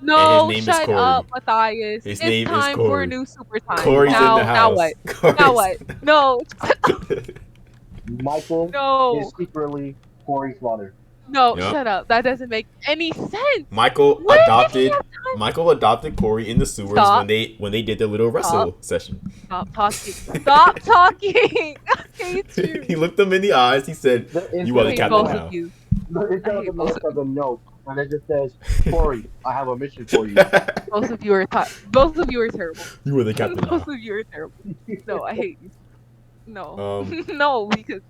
and his No, name is shut Corey. up, Matthias. His It's name is time for a Corey. new Supertime. Corey's in the Now house. what? Now Corey's. what? No, Michael no, is secretly Corey's father. no, Yep. shut up. That doesn't make any sense. Michael Where did he adopted have time? Michael adopted Corey in the sewers Stop, when they did their little stop, wrestle session. stop talking. Stop talking. I hate He you. looked them in the eyes. He said, "You are I the hate captain both of now." you. I Instead of the hate both note, of there's you. a note, and it just says, "Corey, I have a mission for you." Both of you are both of you are terrible. You are the captain Both now. of you are terrible. No, I hate you. No. Um, No, because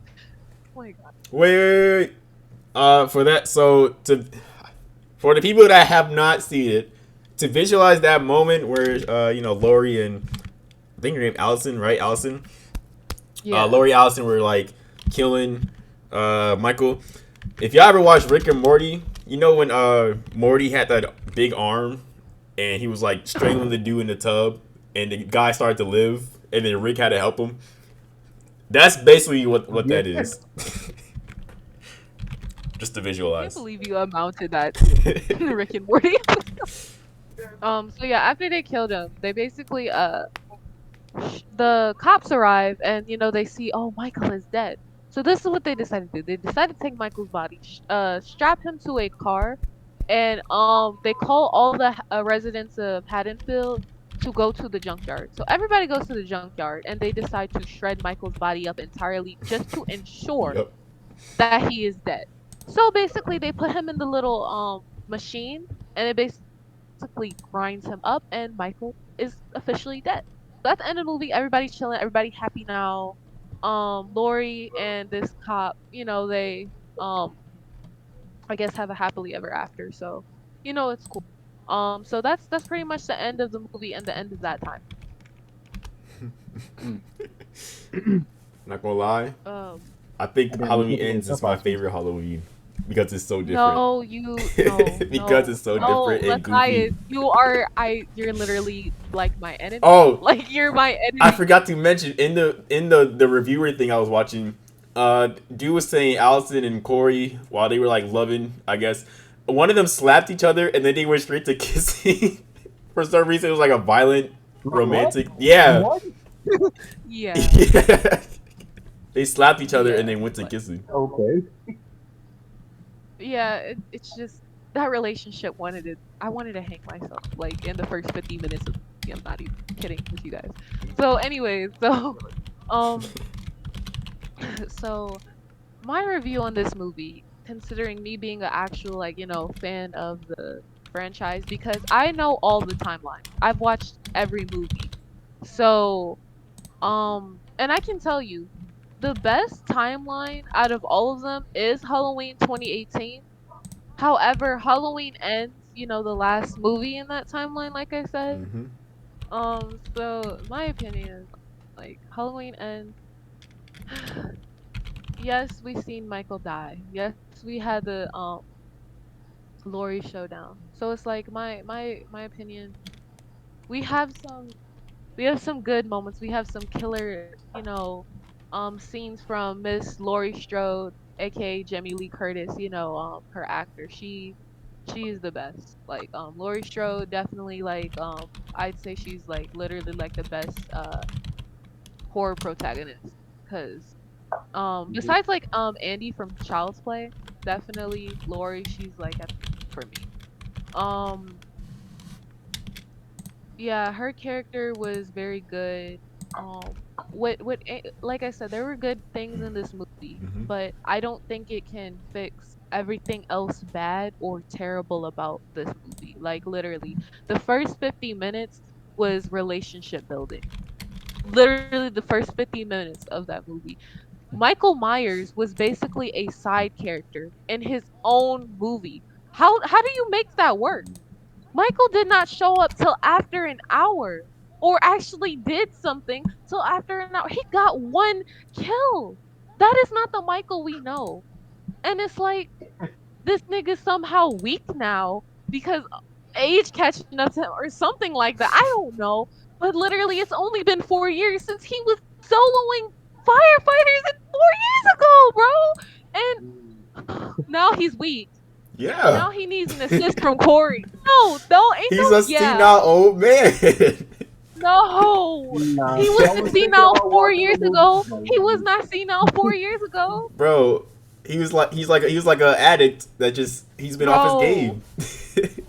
oh my god. wait. For that, for the people that have not seen it, to visualize that moment where Lori and I think her name Allison, right? Allison. Yeah. Lori Allison were like killing Michael. If y'all ever watched Rick and Morty, you know when Morty had that big arm and he was like strangling the dude in the tub and the guy started to live and then Rick had to help him. That's basically what Yeah. that is. Just to I can't visualize. believe you amounted that to Rick and Morty. So yeah, after they killed him, they basically the cops arrive and they see, oh, Michael is dead. So this is what they decided to do. They decided to take Michael's body, strap him to a car, and they call all the residents of Haddonfield to go to the junkyard. So everybody goes to the junkyard and they decide to shred Michael's body up entirely just to ensure Yep. that he is dead. So basically they put him in the little machine and it basically grinds him up and Michael is officially dead. So at the end of the movie, everybody's chilling, everybody happy now. Lori and this cop, they I guess have a happily ever after. So, it's cool. So that's pretty much the end of the movie and the end of that time. Not gonna lie, Um, I think Again, Halloween you can Ends look is up my on favorite Halloween because it's so different. no, no, Because no, it's so no, different and Matthias, goofy. you're literally like my enemy. Oh, Like you're my I enemy. forgot to mention in the reviewer thing I was watching, Dude was saying Allison and Corey while they were like loving, I guess. One of them slapped each other and then they went straight to kissing. For some reason, it was like a violent, Bro, what? romantic. Yeah. What? Yeah, Yeah. They slapped each other and yeah, they went to like kissing. Okay. yeah. It's just that relationship wanted it. I wanted to hang myself like in the first 50 minutes of the movie. I'm not even kidding with you guys. So, anyways, so um, so my review on this movie, considering me being an actual like fan of the franchise, because I know all the timelines. I've watched every movie, so and I can tell you, the best timeline out of all of them is Halloween 2018. However, Halloween ends, the last movie in that timeline, like I said. Mm-hmm. So my opinion is like Halloween ends. Yes, we seen Michael die. Yes, we had the Lori showdown. So it's like my opinion. We have some we have some good moments. We have some killer, scenes from Miss Laurie Strode, aka Jamie Lee Curtis. Her actor. She is the best. Like Laurie Strode definitely like I'd say she's like literally like the best horror protagonist because Mhm. besides like Andy from Child's Play, definitely Lori, she's like at for me. Um yeah, her character was very good. Like I said, there were good things in this movie, Mm-hmm. but I don't think it can fix everything else bad or terrible about this movie. Like literally, the first 50 minutes was relationship building. Literally the first 50 minutes of that movie. Michael Myers was basically a side character in his own movie. How do you make that work? Michael did not show up till after an hour, or actually did something till after an hour. He got one kill. That is not the Michael we know. And it's like this nigga somehow weak now because age catching up to him or something like that. I don't know. But literally, it's only been 4 years since he was soloing firefighters in 4 years ago, bro. And now he's weak. Yeah. Now he needs an assist from Corey. No, no, ain't He's no, a yeah, senile old man. no. Nah, He see, I was was thinking senile about 4 years watching the movie, ago. but He was not senile 4 years ago, Bro, he was like an addict that just he's been off his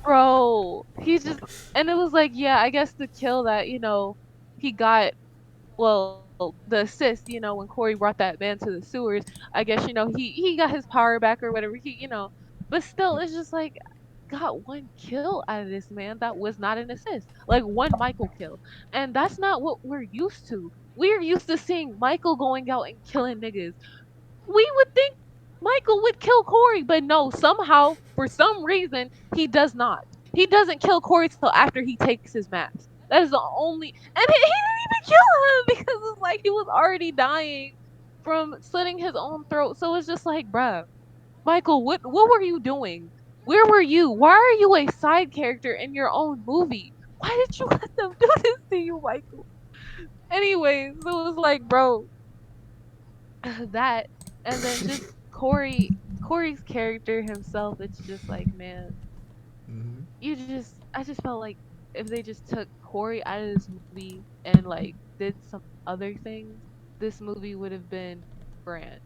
bro. game. He's just, and it was like, yeah, I guess the kill that he got. Well, the assist, when Corey brought that man to the sewers, I guess he got his power back or whatever. But still, it's just like got one kill out of this man that was not an assist, like one Michael kill, and that's not what we're used to. We're used to seeing Michael going out and killing niggas. We would think Michael would kill Corey, but no, somehow, for some reason, he does not. He doesn't kill Corey till after he takes his mask. That is the only, and he didn't even kill him because it's like he was already dying from slitting his own throat. So it's just like, bruh, Michael, what were you doing? Where were you? Why are you a side character in your own movie? Why did you let them do this to you, Michael? Anyway, so it was like, bro, that, and then just Corey's character himself, it's just like, man, Mm-hmm. I just felt like if they just took Corey out of this movie and like did some other things, this movie would have been grand.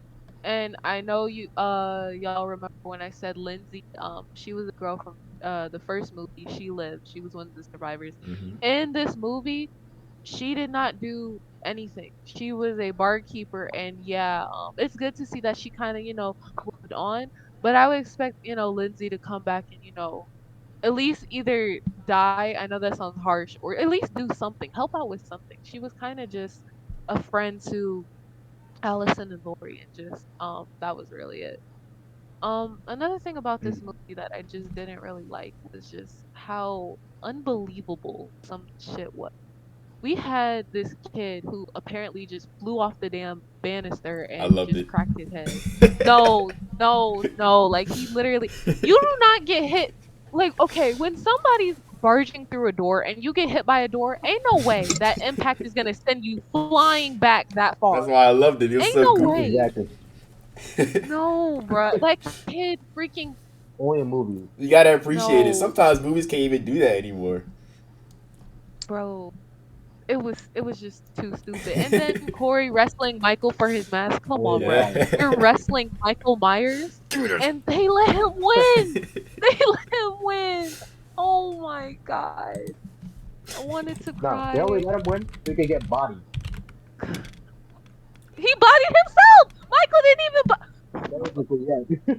And I know y'all remember when I said Lindsay, she was a girl from the first movie. She lived. She was one of the survivors. Mm-hmm. In this movie, she did not do anything. She was a barkeeper, and yeah, it's good to see that she kind of moved on. But I would expect Lindsay to come back and at least either die. I know that sounds harsh, or at least do something, help out with something. She was kind of just a friend to Allison and Lori, and just that was really it. Another thing about this movie that I just didn't really like was just how unbelievable some shit was. We had this kid who apparently just flew off the damn banister I and loved just it. cracked his head. No, no, no. Like he literally, you do not get hit. Like, okay, when somebody's barging through a door and you get hit by a door, ain't no way that impact is gonna send you flying back that That's far. why I loved it. It was Ain't so no goofy. way. exactly. No, bruh. That kid freaking Only a movie. You gotta appreciate it. no, Sometimes movies can't even do that anymore. bro. It was just too stupid. And then Corey wrestling Michael for his mask. Come Oh on, my bruh. god. You're Yeah. wrestling Michael Myers, Give me this. and they let him win. They let him win. Oh my god. I wanted to No, they only cry. let him win so he can get bodied. He bodied himself. Michael didn't even. Basically, yeah.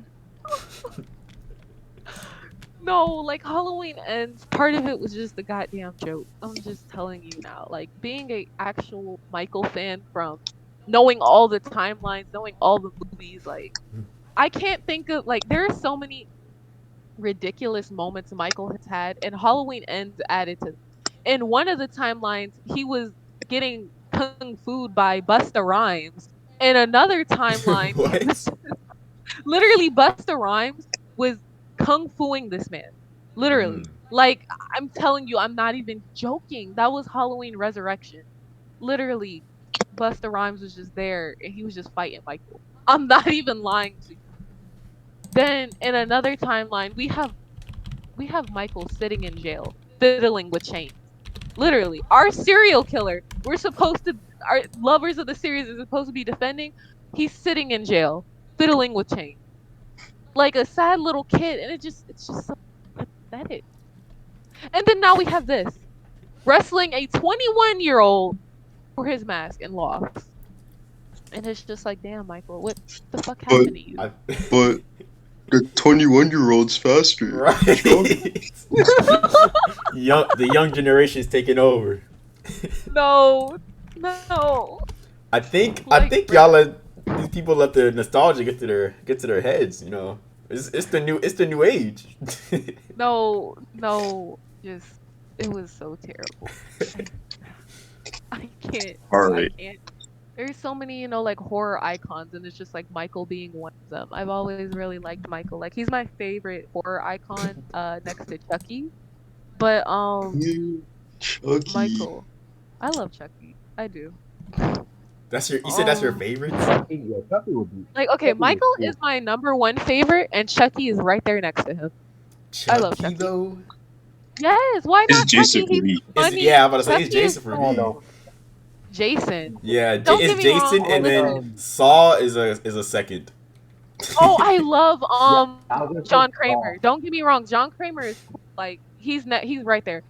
No, like Halloween Ends, part of it was just a goddamn joke. I'm just telling you now. Like being a actual Michael fan from knowing all the timelines, knowing all the movies, like I can't think of like there are so many ridiculous moments Michael has had and Halloween Ends added to. In one of the timelines, he was getting kung fu'd by Busta Rhymes. In another timeline, What? literally Busta Rhymes was kung fuing this man. Literally. Mm. Like I'm telling you, I'm not even joking. That was Halloween Resurrection. Literally, Busta Rhymes was just there and he was just fighting Michael. I'm not even lying to you. Then in another timeline, we have Michael sitting in jail, fiddling with chains. Literally, our serial killer. We're supposed to our lovers of the series are supposed to be defending. He's sitting in jail, fiddling with chains like a sad little kid, and it's just so pathetic. And then now we have this wrestling a 21-year-old for his mask and lost, and it's just like, damn, Michael, what the fuck But happened to you? I, but the 21-year-old's faster. Stronger. right. The young generation is taking over. No, no, I like, think y'all let these people let their nostalgia get to their heads. You know, it's the new age. no, no, just it was so terrible. I can't, All I right. can't. There's so many, like horror icons, and it's just like Michael being one of them. I've always really liked Michael. Like he's my favorite horror icon, next to Chucky. But Chucky. Michael, I love Chucky. I do. You said that's your Um, favorite? Chucky, yeah, Chucky would be. like okay, Chucky was Michael cool. is my number one favorite, and Chucky is right there next to him. I love Chucky Chucky. though. Yes, why It's not Jason Chucky? for He's me. funny. Yeah, I'm about to say it's Chucky is Jason for Oh me. no. Jason. Yeah, Don't get it's me wrong. Jason, I and like then Saw is a second. Oh, I love yeah, I was gonna say John Kramer. Saw. Don't get me wrong. John Kramer is cool. Like he's right there.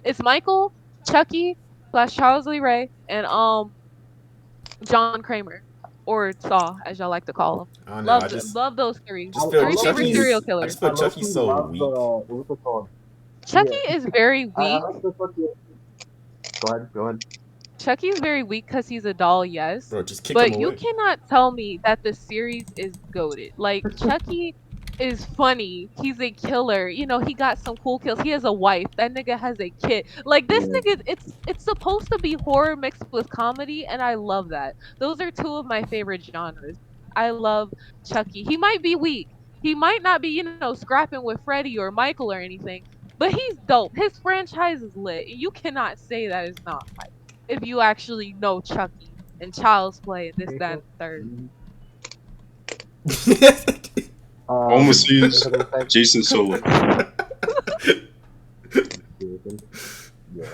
It's Michael, Chucky, slash Charles Lee Ray, and John Kramer, or Saw as y'all like to call him. I don't know. Love those three. Just feel I Three low favorite key serial I just killers. feel I low Chucky's key so love weak. what's it called? Chucky Yeah. is very I weak. like the fucking. Go ahead. Go ahead. Chucky's very weak because he's a doll, yes. Bro, just kick him But you away. cannot tell me that the series is goated. Like Chucky is funny. He's a killer. He got some cool kills. He has a wife. That nigga has a kid. Like this Yeah. nigga, it's supposed to be horror mixed with comedy, and I love that. Those are two of my favorite genres. I love Chucky. He might be weak. He might not be, scrapping with Freddy or Michael or anything, but he's dope. His franchise is lit. You cannot say that is not if you actually know Chucky and Child's Play and this, that, and Jason. the third. Almost What was use I gonna say? Jason Solo. Jason. Yeah.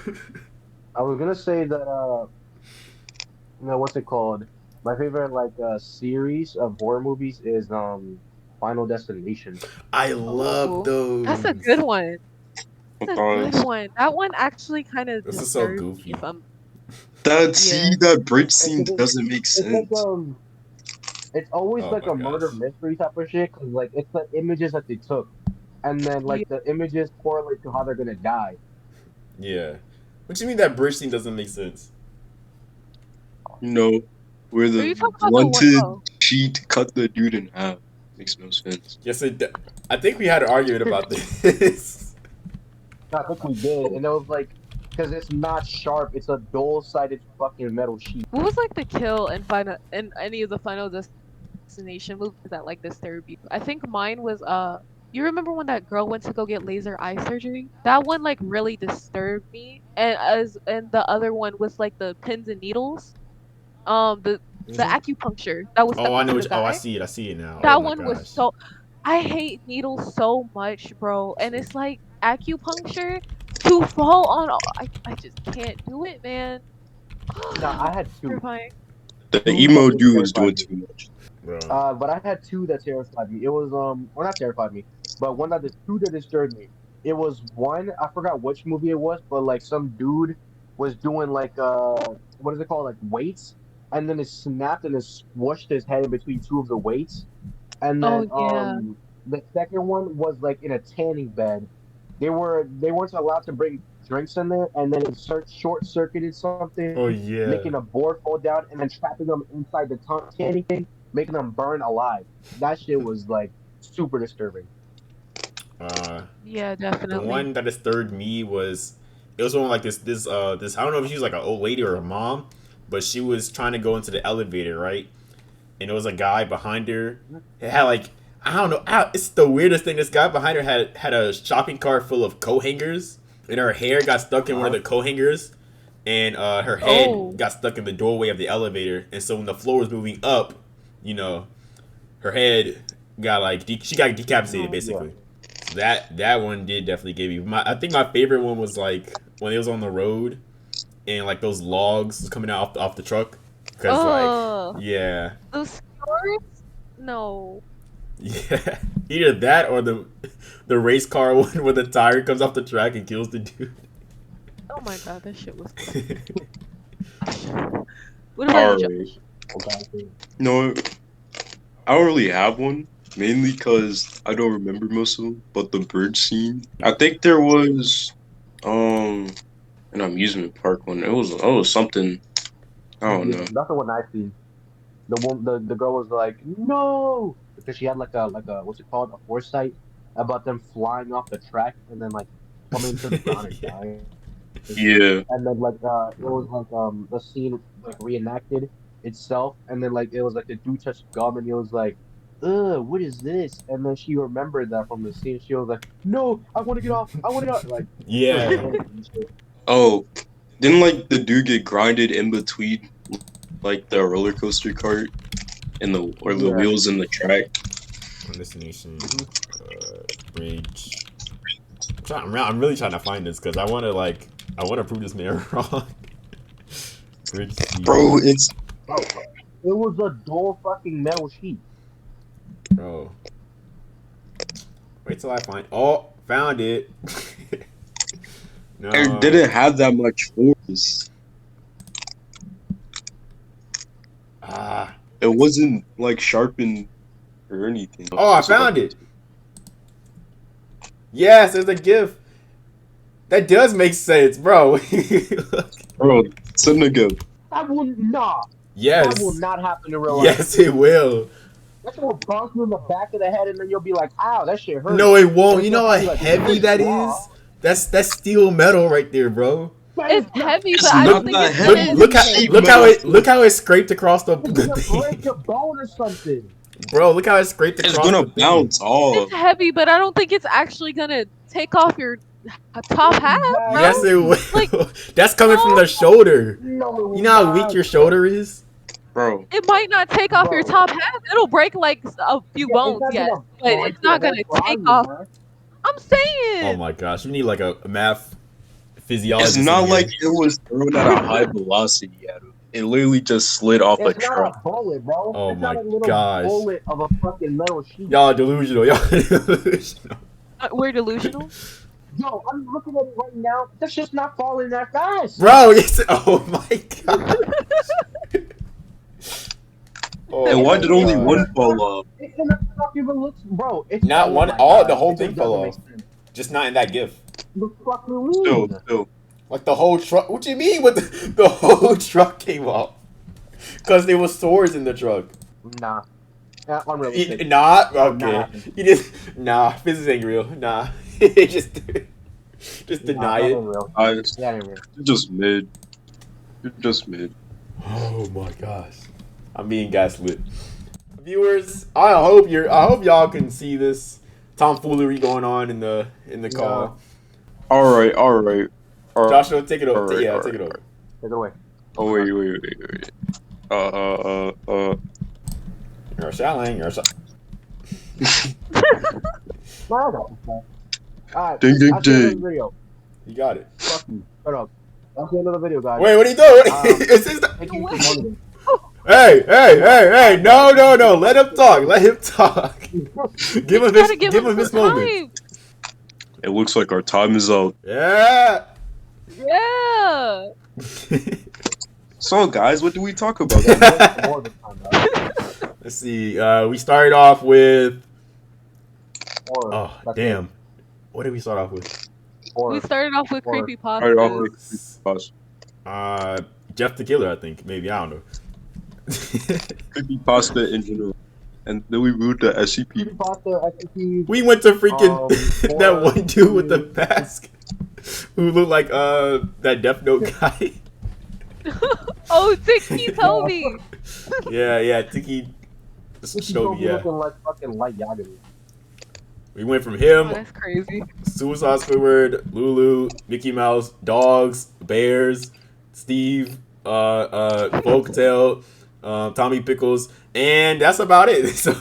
I was gonna say that what's it called? My favorite series of horror movies is Final Destination. I love Ooh, that's a those. good one. That's a good Because one. That one actually kind of This is so disturbs me. goofy. If I'm see yeah. that bridge It's, scene doesn't make it's like sense. it's always Oh like my a gosh. murder mystery type of shit because like it's the images that they took, and then Yeah. like the images correlate to how they're gonna die. Yeah. What do you mean that bridge scene doesn't make sense? Where Are the you talking about the one? blunted Oh, sheet cut the dude in half. Makes no sense. Yes, I think we had an argument about this. I think we did, and it was like because it's not sharp; it's a dual-sided fucking metal sheet. what was like the kill in any of the Final Destination movies that like disturbed you? I think mine was You remember when that girl went to go get laser eye surgery? That one like really disturbed me. And the other one was like the pins and needles. The The acupuncture that was Oh, I stuck know. to the I guy. see it. I see it now. Oh That my one was gosh. so. I hate needles so much, bro. And it's like acupuncture to fall on. I just can't do it, man. Nah, I had two. Terrifying. The Two that emo just dude was doing terrified me. too much. Bro. But I had two that terrified me. It was or not terrified me, but one that the two that disturbed me. It was one, I forgot which movie it was, but like some dude was doing like what is it called, like weights, and then it snapped and it squished his head in between two of the weights. And Oh then yeah. the second one was like in a tanning bed. They weren't allowed to bring drinks in there, and then it short circuited something, Oh yeah. making a board fall down, and then trapping them inside the tanning thing, making them burn alive. That shit was like super disturbing. Yeah, The definitely. one that disturbed me was it was one like this I don't know if she was like an old lady or a mom, but she was trying to go into the elevator, right? And there was a guy behind her. It had like I don't know. It's the weirdest thing. This guy behind her had a shopping cart full of coat hangers, and her hair got stuck in one of the coat hangers, and her head Oh. got stuck in the doorway of the elevator. And so when the floor was moving up, you know, her head got like she got decapitated Yeah. basically. So that one did definitely give you. I think my favorite one was like when it was on the road and like those logs was coming out off the truck. Cause Oh, like yeah. those skirts? No. Yeah, either that or the race car one where the tire comes off the track and kills the dude. Oh my god, that shit was. What about you, Alright. Josh? No, I don't really have one. Mainly because I don't remember most of them. But the bridge scene, I think there was an amusement park one. It was something. I don't Yeah, know. that's the one I seen. The girl was like, no, because she had like a what's it called, a foresight about them flying off the track and then like coming to the ground and Yeah. dying. Yeah. And then like it was like the scene like reenacted itself, and then like it was like the dude touched gum and he was like, ugh, what is this? And then she remembered that from the scene. She was like, no, I want to get off, I want to get off. Like she was Yeah. panicking and shit. Oh, didn't like the dude get grinded in between like the roller coaster cart and the Yeah. wheels in the track? Destination Mhm. bridge. I'm really trying to find this because I want to prove this man wrong. Bridge scene. Bro, it's Bro, it was a dull fucking metal sheet. Bro. Wait till I find. Oh, found it. No. it didn't have that much force. Ah. It wasn't like sharpened or anything. Oh, I found it. Yes, there's a GIF. That does make sense, bro. Bro, send a go. That will not. Yes. That will not happen in real life. Yes, it will. That shit will bonk you in the back of the head, and then you'll be like, "Ow, that shit hurt." No, it won't. But You you'll know how be like, heavy that "Raw." is? That's steel metal right there, bro. That is It's not- heavy, It's but I not don't think that it's heavy. gonna. Look how it scraped across the It's gonna break thing. your bone or something. Bro, look how it scraped It's across gonna the thing. bounce off. It's heavy, but I don't think it's actually gonna take off your top half, bro. Yes, it will. Like- That's coming from the shoulder. No, You know how weak your shoulder is? Bro, It might not take off your Bro. top half. It'll break like a few bones, yes, but it's not gonna take off. I'm saying. Oh my gosh, we need like a math physiologist. it's not in here. like it was thrown at a high velocity at him. It literally just slid off a It's not truck. a bullet, bro. Oh it's not my a little gosh. bullet of a fucking metal sheet. Y'all delusional. Y'all delusional. We're delusional. Yo, I'm looking at it right now. That's just not falling that fast. Bro, yes. Oh my god. Oh And why my did only God. one fall off? It's gonna fuck even looks, bro. It's Not oh one- my all- God. the whole It thing just fell doesn't off. make sense. Just not in that GIF. The fuck you mean? Still. Like the whole truck. What you mean with the whole truck came off? Because there was swords in the truck. Nah. Unrealistic. Nah, Not okay. happening. You just physics ain't real. Nah, just deny Nah, it. that ain't real. That ain't real. You're just mid. You're just mid. Oh my gosh, I'm being gaslit. Viewers, I hope y'all can see this tomfoolery going on in the call. Alright. Joshua, take it over. Alright, Take it alright, over. Take it away. Oh, wait. You're a Shaolin. You're a Alright, Ding, ding, that's the end of the ding. video. You got it. Fuck you. Shut up. That's the end of the video, guys. Wait, what are you doing? Is this Thank you for joining. Hey! No! Let him talk. Let him talk. Give him his some moment. time. It looks like our time is out. Yeah. Yeah. So, guys, what do we talk about? More this time, guys. Let's see. We started off with. Horror. Oh That's damn! What did we start off with? it. Horror. We started off with Horror. Right off creepypastas. with Jeff the Killer, I think. Maybe, I don't know. creepypasta in general. And then we moved to SCP. Creepypasta, SCP. We went to freaking that horror, one dude with the mask who looked like that Death Note guy. Oh, Tiki told me. yeah, Tiki showed me. Yeah, Looking like fucking Light Yagami. we went from Oh, him, that's crazy. Suicide Squidward, Lulu, Mickey Mouse, dogs, bears, Steve, Folktale, Tommy Pickles, and that's about it. So,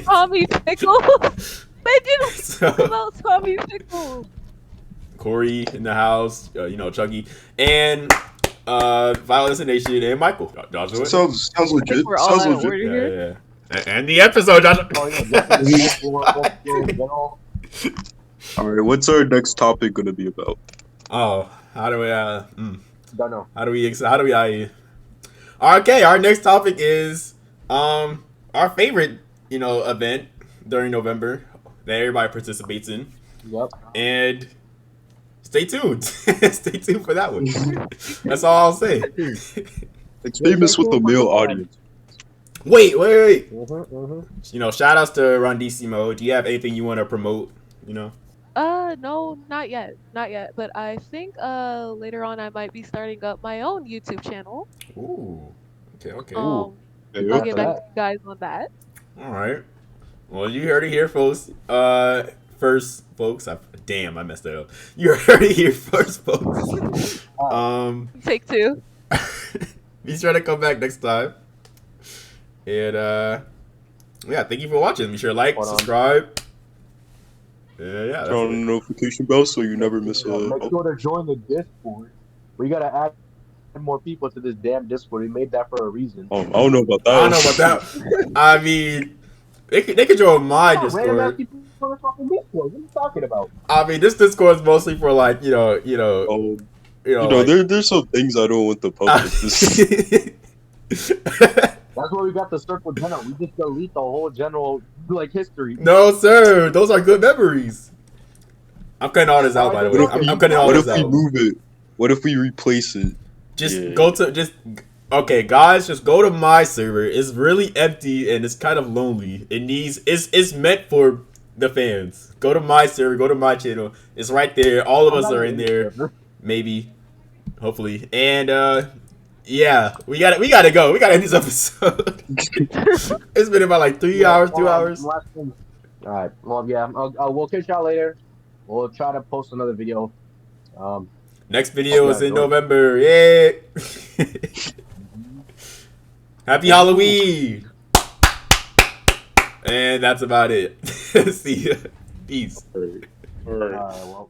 Tommy Pickles. They didn't So- talk about Tommy Pickles. Corey in the house, Chucky, and Final Destination, and Michael. Joshua. Sounds legit. we're all Sounds out of legit. order. Yeah. And the episode, Joshua. Oh yeah, definitely. Alright, what's our next topic gonna be about? Oh, how do we? Don't know. How do we? Okay, our next topic is our favorite, event during November that everybody participates in, Yep. and stay tuned. Stay tuned for that one. That's all I'll say. It's famous with the male audience. Wait. Shout outs to Rondissimo. Do you have anything you want to promote? No, not yet. But I think later on I might be starting up my own YouTube channel. Ooh. Okay. I'll Yeah, get back to you guys on that. All right. Well, you heard it here, folks. First, folks. Damn, I messed that up. You heard it here first, folks. Take two. Be sure to come back next time. And thank you for watching. Be sure to like, subscribe. Yeah. Turn on the notification bell so you never miss a. Make sure to join the Discord. We gotta add more people to this damn Discord. We made that for a reason. I don't know about that. I don't know about that. I mean, they could join my Random ass Discord. people for the fucking Discord. What are you talking about? I mean, this Discord is mostly for like There's some things I don't want to publish. That's why we got the circle general. We just delete the whole general history. No, sir. Those are good memories. I'm cutting all this out, by the way. I'm cutting all What this if we out. move it? What if we replace it? Okay, guys, just go to my server. It's really empty and it's kind of lonely. It's meant for the fans. Go to my server, go to my channel. It's right there. All of us are in there. Maybe. Hopefully. And yeah, we gotta go. We gotta end this episode. It's been about like 2 hours. Alright, well yeah, we'll catch y'all later. We'll try to post another video. Next video is in November. Yay! Happy Halloween! And that's about it. See ya. Peace. All right. Well.